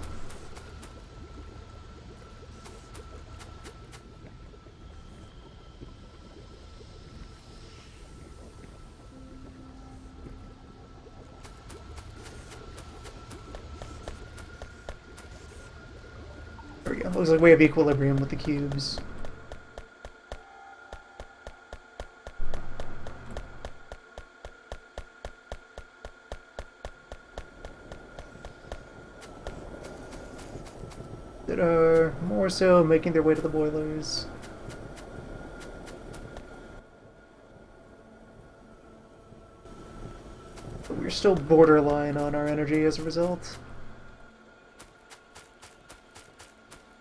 There we go. Looks like we have equilibrium with the cubes. That are more so making their way to the boilers. But we're still borderline on our energy as a result.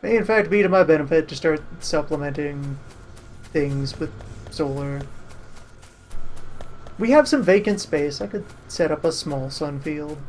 May in fact be to my benefit to start supplementing things with solar. We have some vacant space. I could set up a small sun field.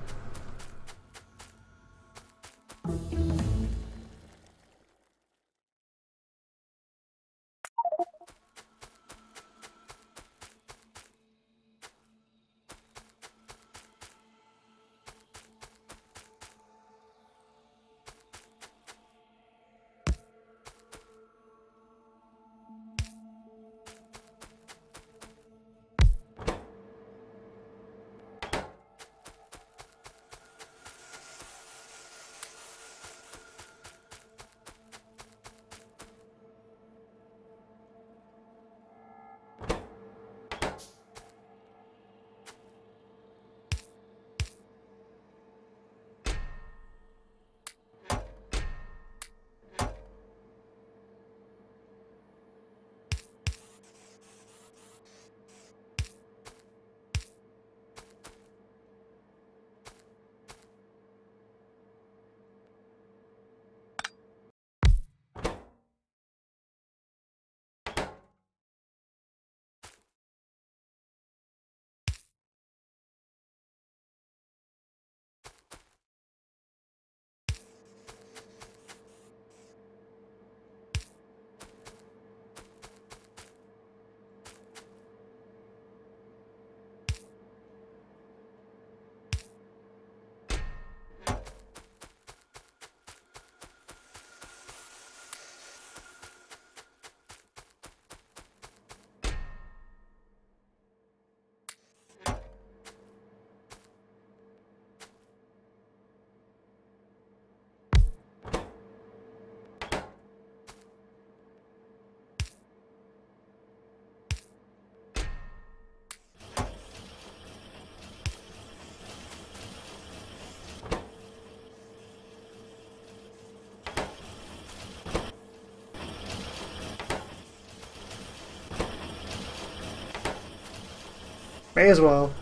May as well.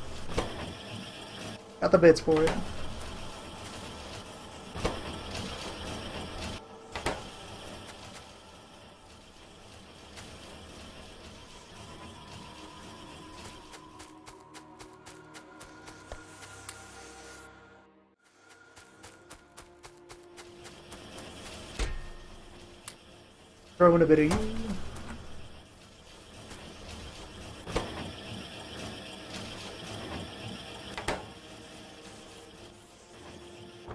Got the bits for it. Throw in a bit of you.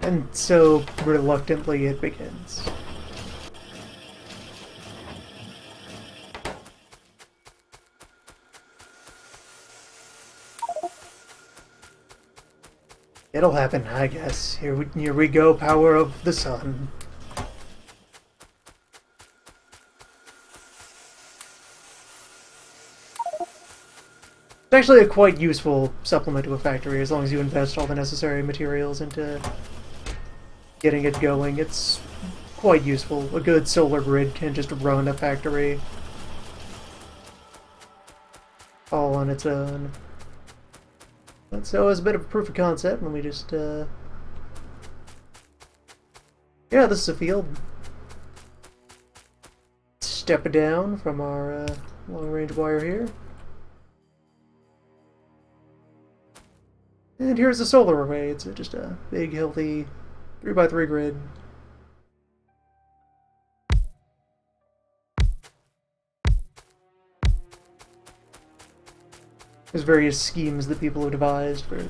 And so, reluctantly, it begins. It'll happen, I guess. Here we go, power of the sun. It's actually a quite useful supplement to a factory, as long as you invest all the necessary materials into getting it going. It's quite useful. A good solar grid can just run a factory all on its own. And so as a bit of a proof of concept, let me just, yeah, this is a field. Step it down from our long-range wire here. And here's the solar array. It's just a big, healthy 3x3 grid. There's various schemes that people have devised for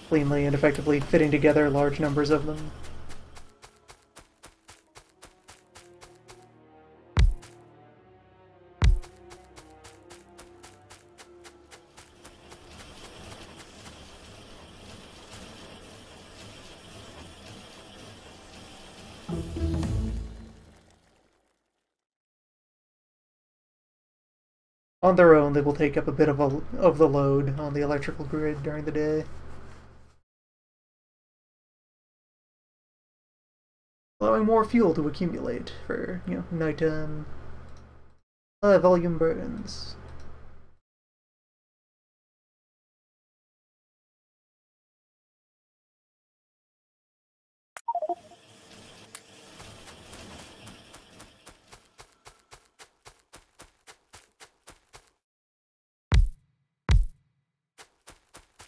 cleanly and effectively fitting together large numbers of them. On their own, they will take up a bit of the load on the electrical grid during the day, allowing more fuel to accumulate for, you know, nighttime volume burns.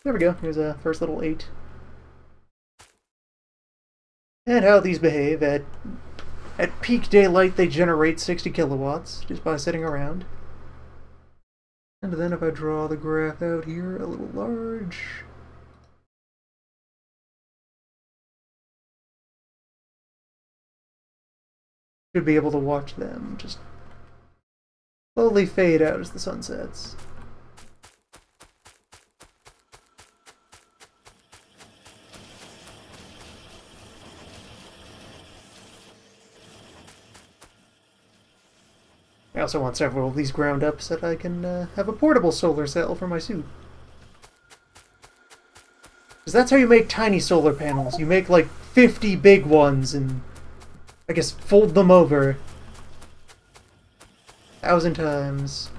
There we go. Here's a first little 8. And how these behave at peak daylight, they generate 60 kilowatts just by sitting around. And then if I draw the graph out here a little large, should be able to watch them just slowly fade out as the sun sets. I also want several of these ground up so that I can have a portable solar cell for my suit. Because that's how you make tiny solar panels. You make like 50 big ones and, I guess, fold them over 1,000 times.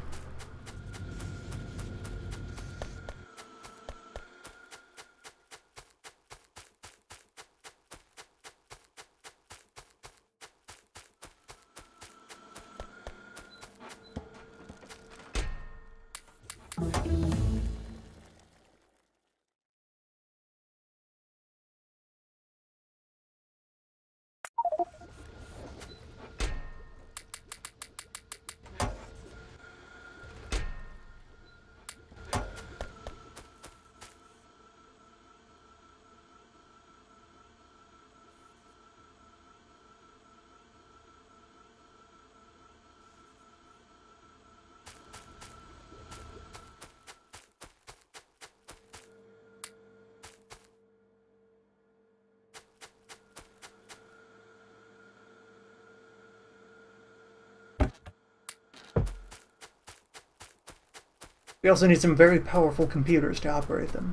We also need some very powerful computers to operate them.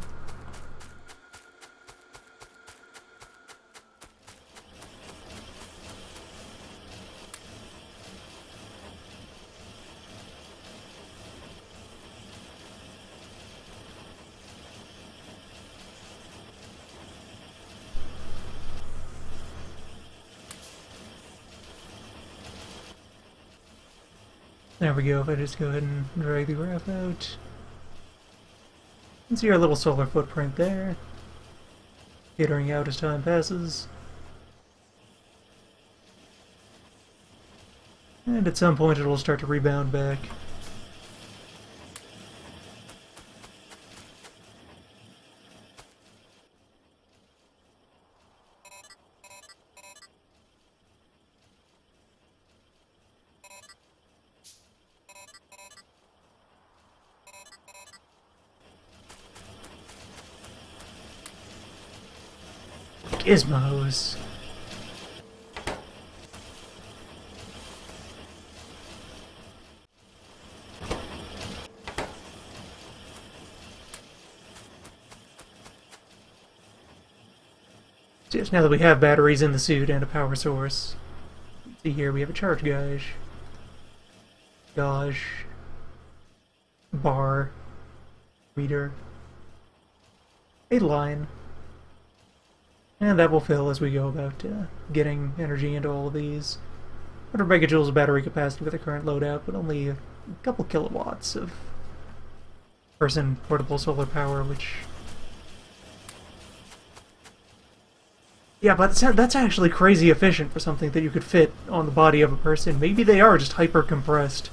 There we go, if I just go ahead and drag the graph out. You can see our little solar footprint there. Petering out as time passes. And at some point it'll start to rebound back. Gizmos. Just now that we have batteries in the suit and a power source, see here we have a charge gauge, bar, reader, a line, and that will fill as we go about getting energy into all of these. 100 megajoules of battery capacity with the current loadout, but only a couple kilowatts of person portable solar power, which... Yeah, but that's actually crazy efficient for something that you could fit on the body of a person. Maybe they are just hyper-compressed.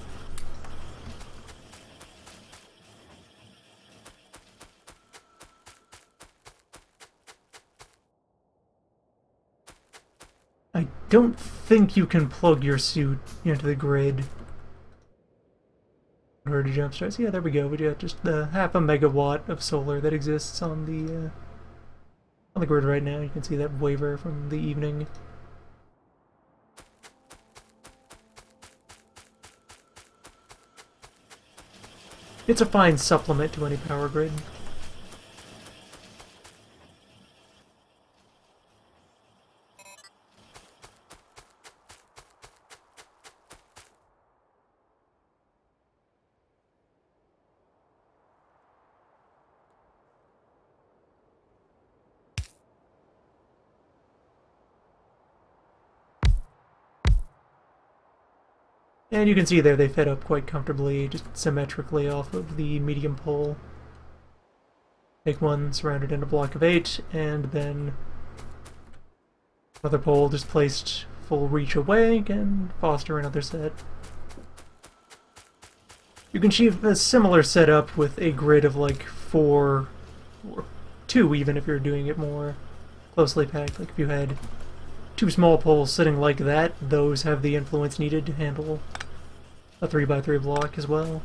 I don't think you can plug your suit into the grid in order to jumpstart. So yeah, there we go. We got just the half a megawatt of solar that exists on the grid right now. You can see that waiver from the evening. It's a fine supplement to any power grid. And you can see there they fed up quite comfortably, just symmetrically off of the medium pole. Take one, surround it in a block of 8, and then another pole just placed full reach away, and foster another set. You can achieve a similar setup with a grid of like 4, or 2 even if you're doing it more closely packed. Like if you had 2 small poles sitting like that, those have the influence needed to handle a 3x3 block as well.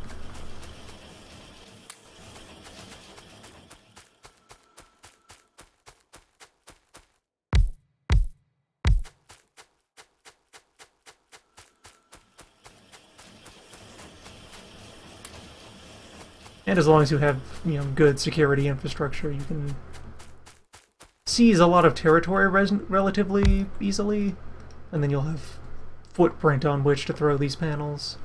And as long as you have, good security infrastructure, you can seize a lot of territory relatively easily, and then you'll have footprint on which to throw these panels.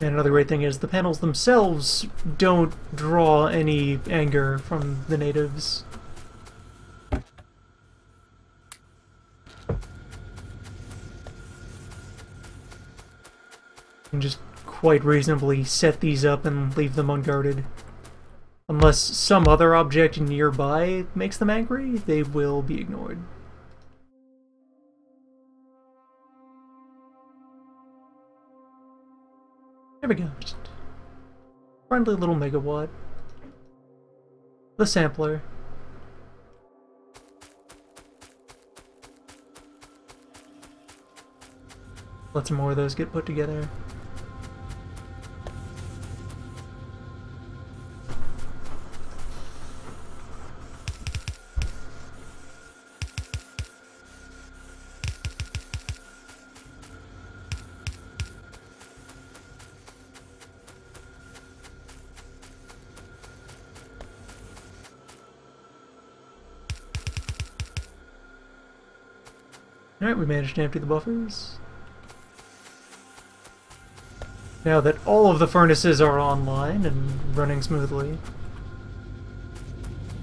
And another great thing is the panels themselves don't draw any anger from the natives. You can just quite reasonably set these up and leave them unguarded. Unless some other object nearby makes them angry, they will be ignored. There we go, just friendly little megawatt. The sampler. Let some more of those get put together. Alright, we managed to empty the buffers. Now that all of the furnaces are online and running smoothly,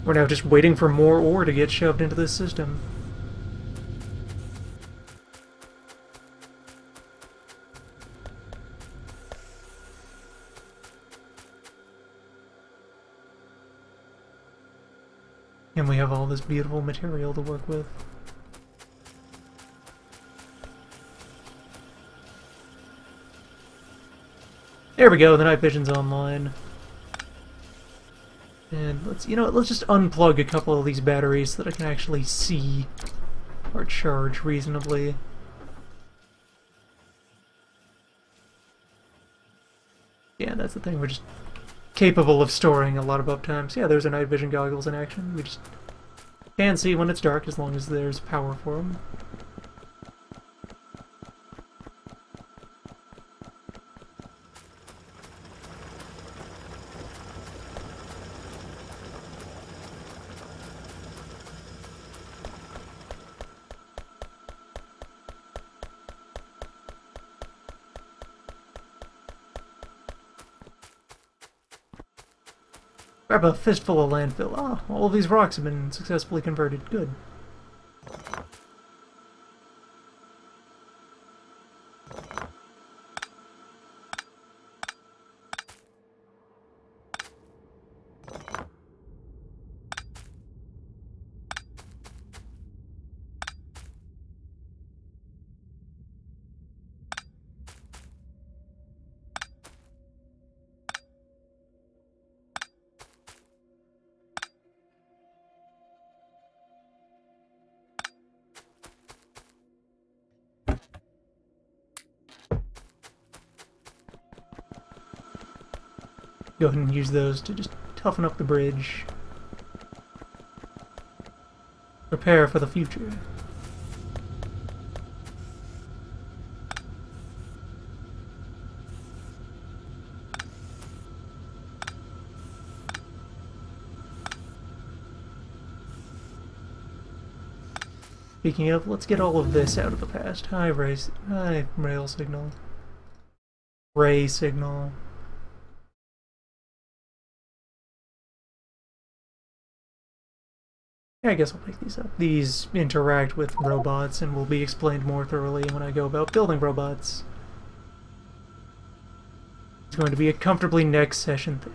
we're now just waiting for more ore to get shoved into this system. And we have all this beautiful material to work with. There we go, the night vision's online. And let's, you know what, let's just unplug a couple of these batteries so that I can actually see or charge reasonably. Yeah, that's the thing, we're just capable of storing a lot of uptimes. Yeah, there's our night vision goggles in action. We just can see when it's dark as long as there's power for them. Grab a fistful of landfill. Ah, all of these rocks have been successfully converted. Good. Go ahead and use those to just toughen up the bridge. Prepare for the future. Speaking of, let's get all of this out of the past. Hi, rail signal. Ray signal. Yeah, I guess I'll pick these up. These interact with robots and will be explained more thoroughly when I go about building robots. It's going to be a comfortably next session thing.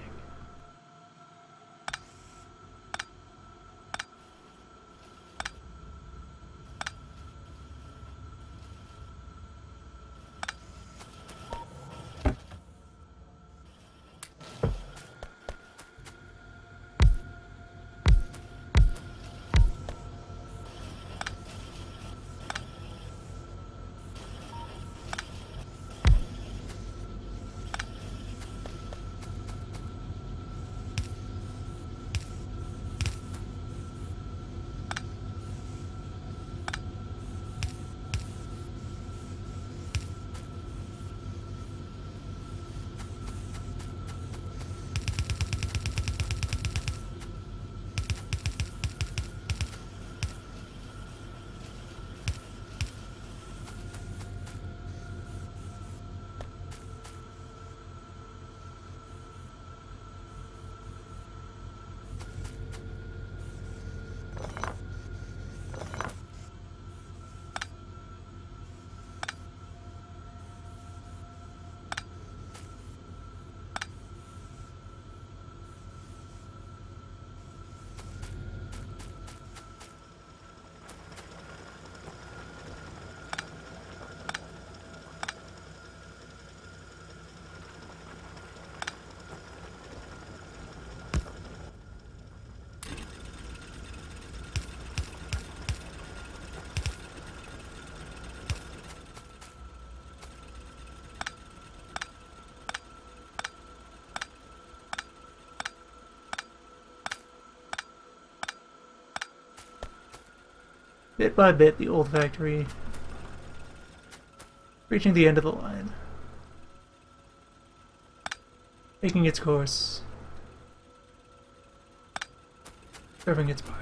Bit by bit, the old factory reaching the end of the line, taking its course, serving its part.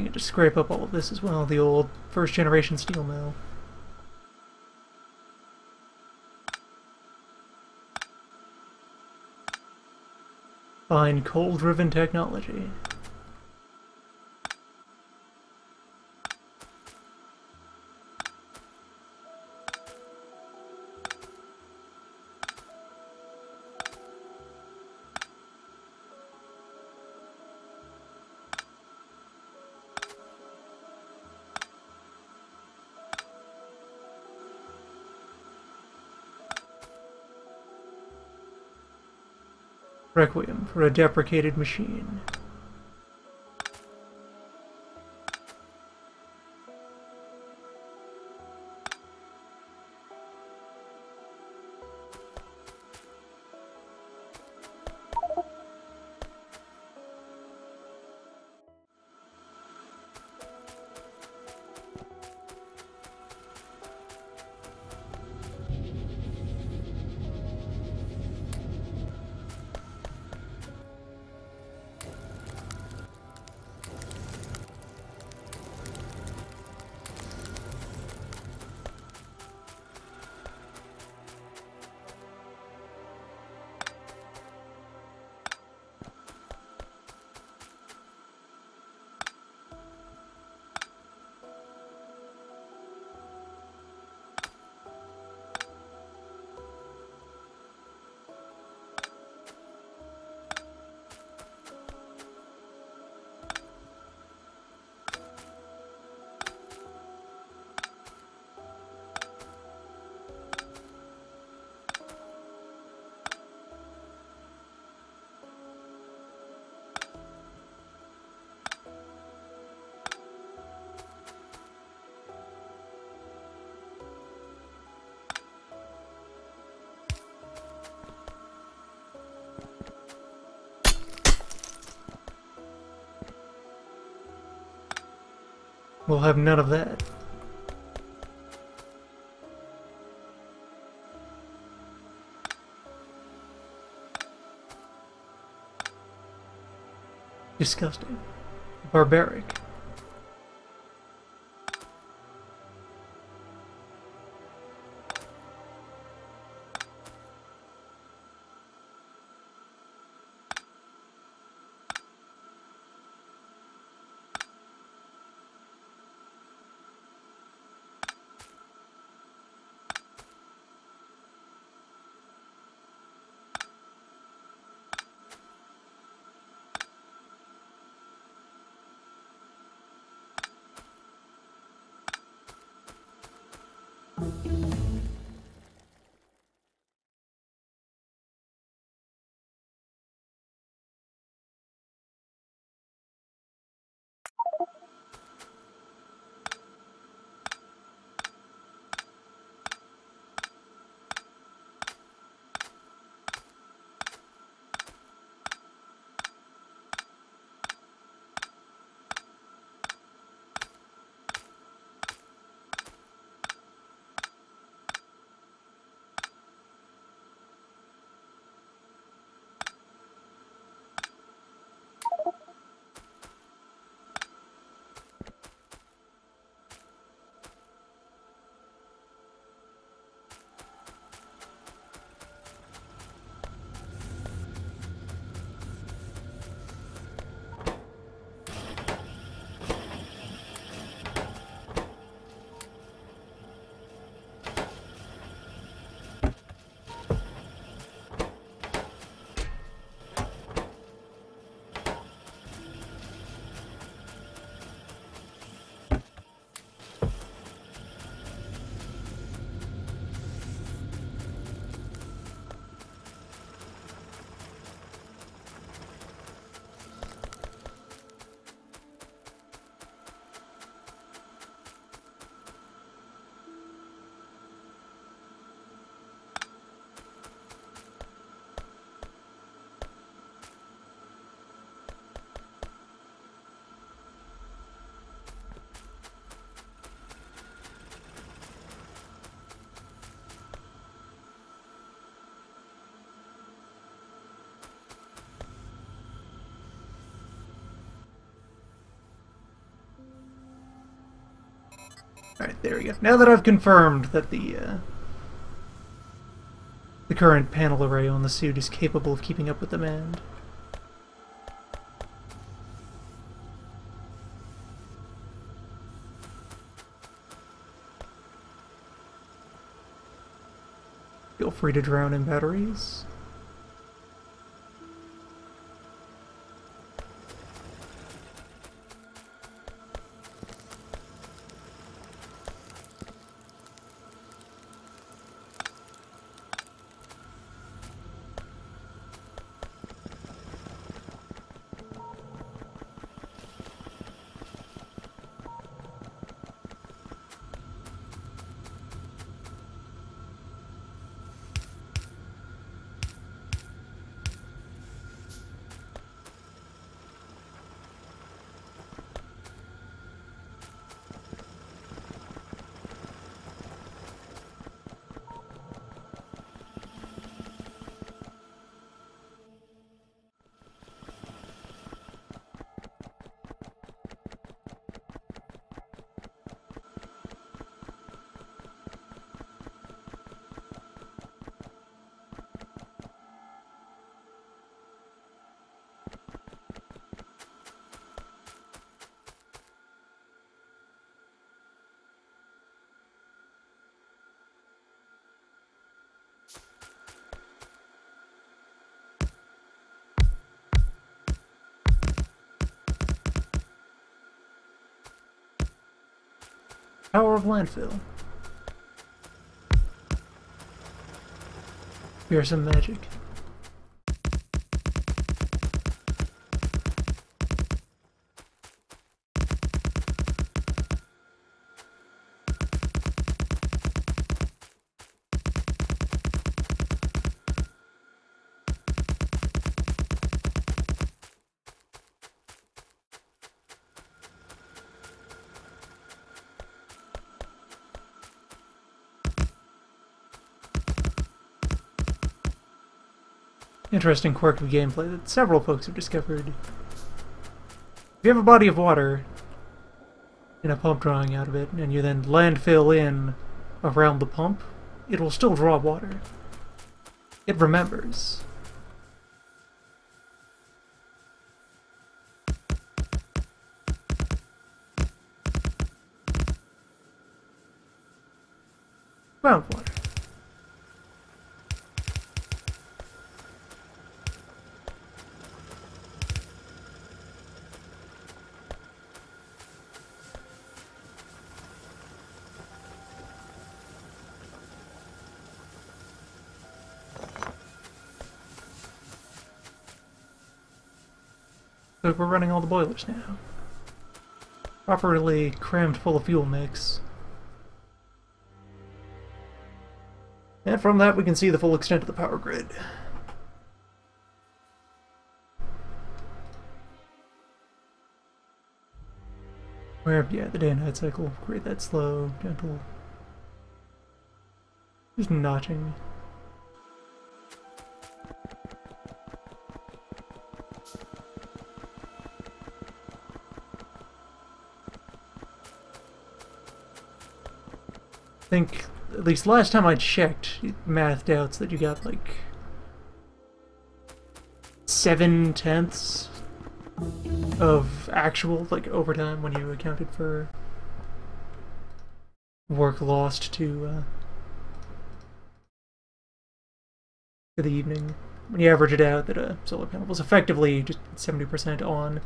I can just scrape up all of this as well, the old first generation steel mill. Fine coal-driven technology. Requiem for a deprecated machine. We'll have none of that. Disgusting. Barbaric. Alright, there we go. Now that I've confirmed that the current panel array on the suit is capable of keeping up with demand. Feel free to drown in batteries. Power of landfill. Here's some magic. Interesting quirk of gameplay that several folks have discovered. If you have a body of water and a pump drawing out of it, and you then landfill in around the pump, it will still draw water. It remembers. Groundwater. So we're running all the boilers now. Properly crammed full of fuel mix. And from that we can see the full extent of the power grid. Where, yeah, the day and night cycle, create that slow, gentle, just notching. I think, at least last time I checked, math doubts that you got like 7/10 of actual, like, overtime when you accounted for work lost to the evening. When you average it out, that a solar panel was effectively just 70% on.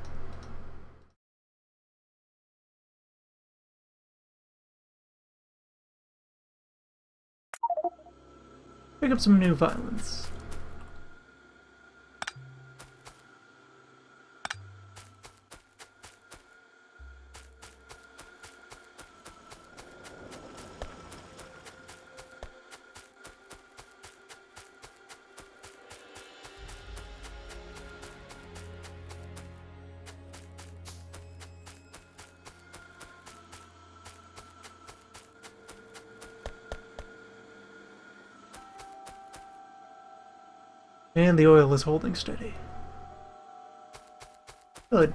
Pick up some new violence. And the oil is holding steady. Good.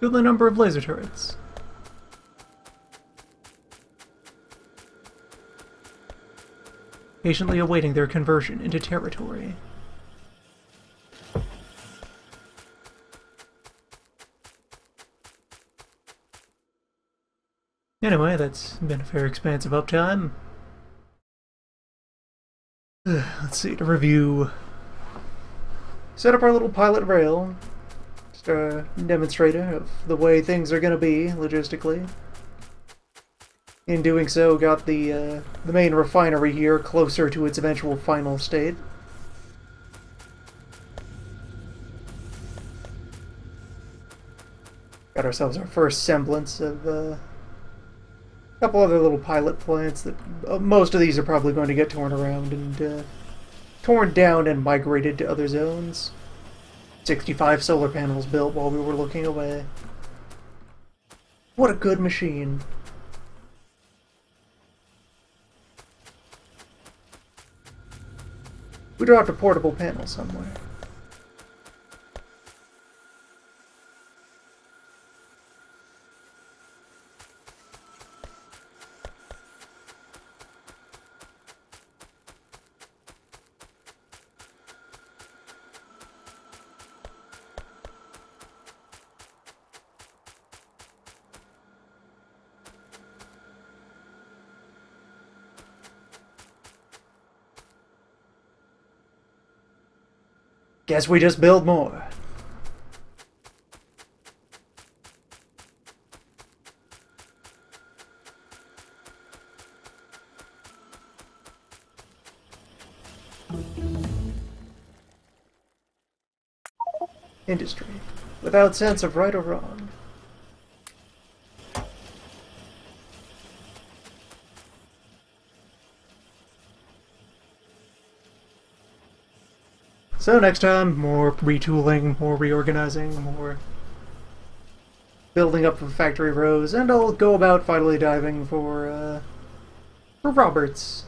Goodly number of laser turrets. Patiently awaiting their conversion into territory. Anyway, that's been a fair expansive uptime. Let's see, to review. Set up our little pilot rail. Just a demonstrator of the way things are going to be, logistically. In doing so, got the main refinery here closer to its eventual final state. Got ourselves our first semblance of a couple other little pilot plants that most of these are probably going to get torn around and torn down and migrated to other zones. 65 solar panels built while we were looking away. What a good machine. We dropped a portable panel somewhere. Guess we just build more. Industry, without sense of right or wrong. So next time, more retooling, more reorganizing, more building up of factory rows, and I'll go about finally diving for Roberts.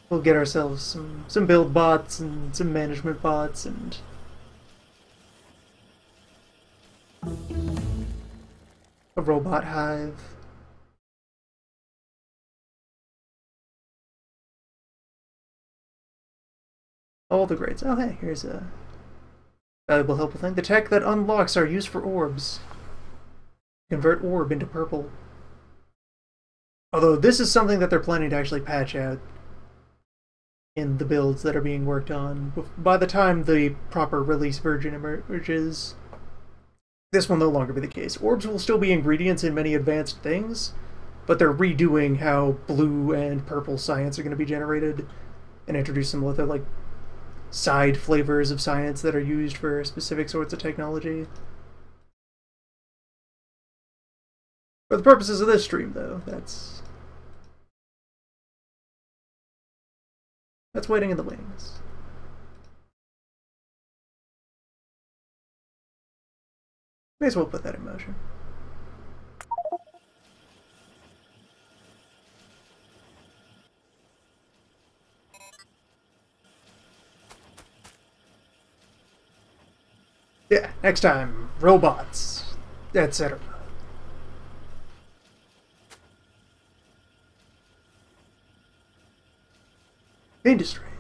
We'll get ourselves some build bots and some management bots and a robot hive. All the grades. Oh hey, here's a valuable helpful thing. The tech that unlocks are used for orbs. Convert orb into purple. Although this is something that they're planning to actually patch out in the builds that are being worked on. By the time the proper release version emerges, this will no longer be the case. Orbs will still be ingredients in many advanced things, but they're redoing how blue and purple science are going to be generated and introduce some other, like, side flavors of science that are used for specific sorts of technology. For the purposes of this stream, though, that's waiting in the wings. May as well put that in motion. Yeah, next time, robots, etc. Industry.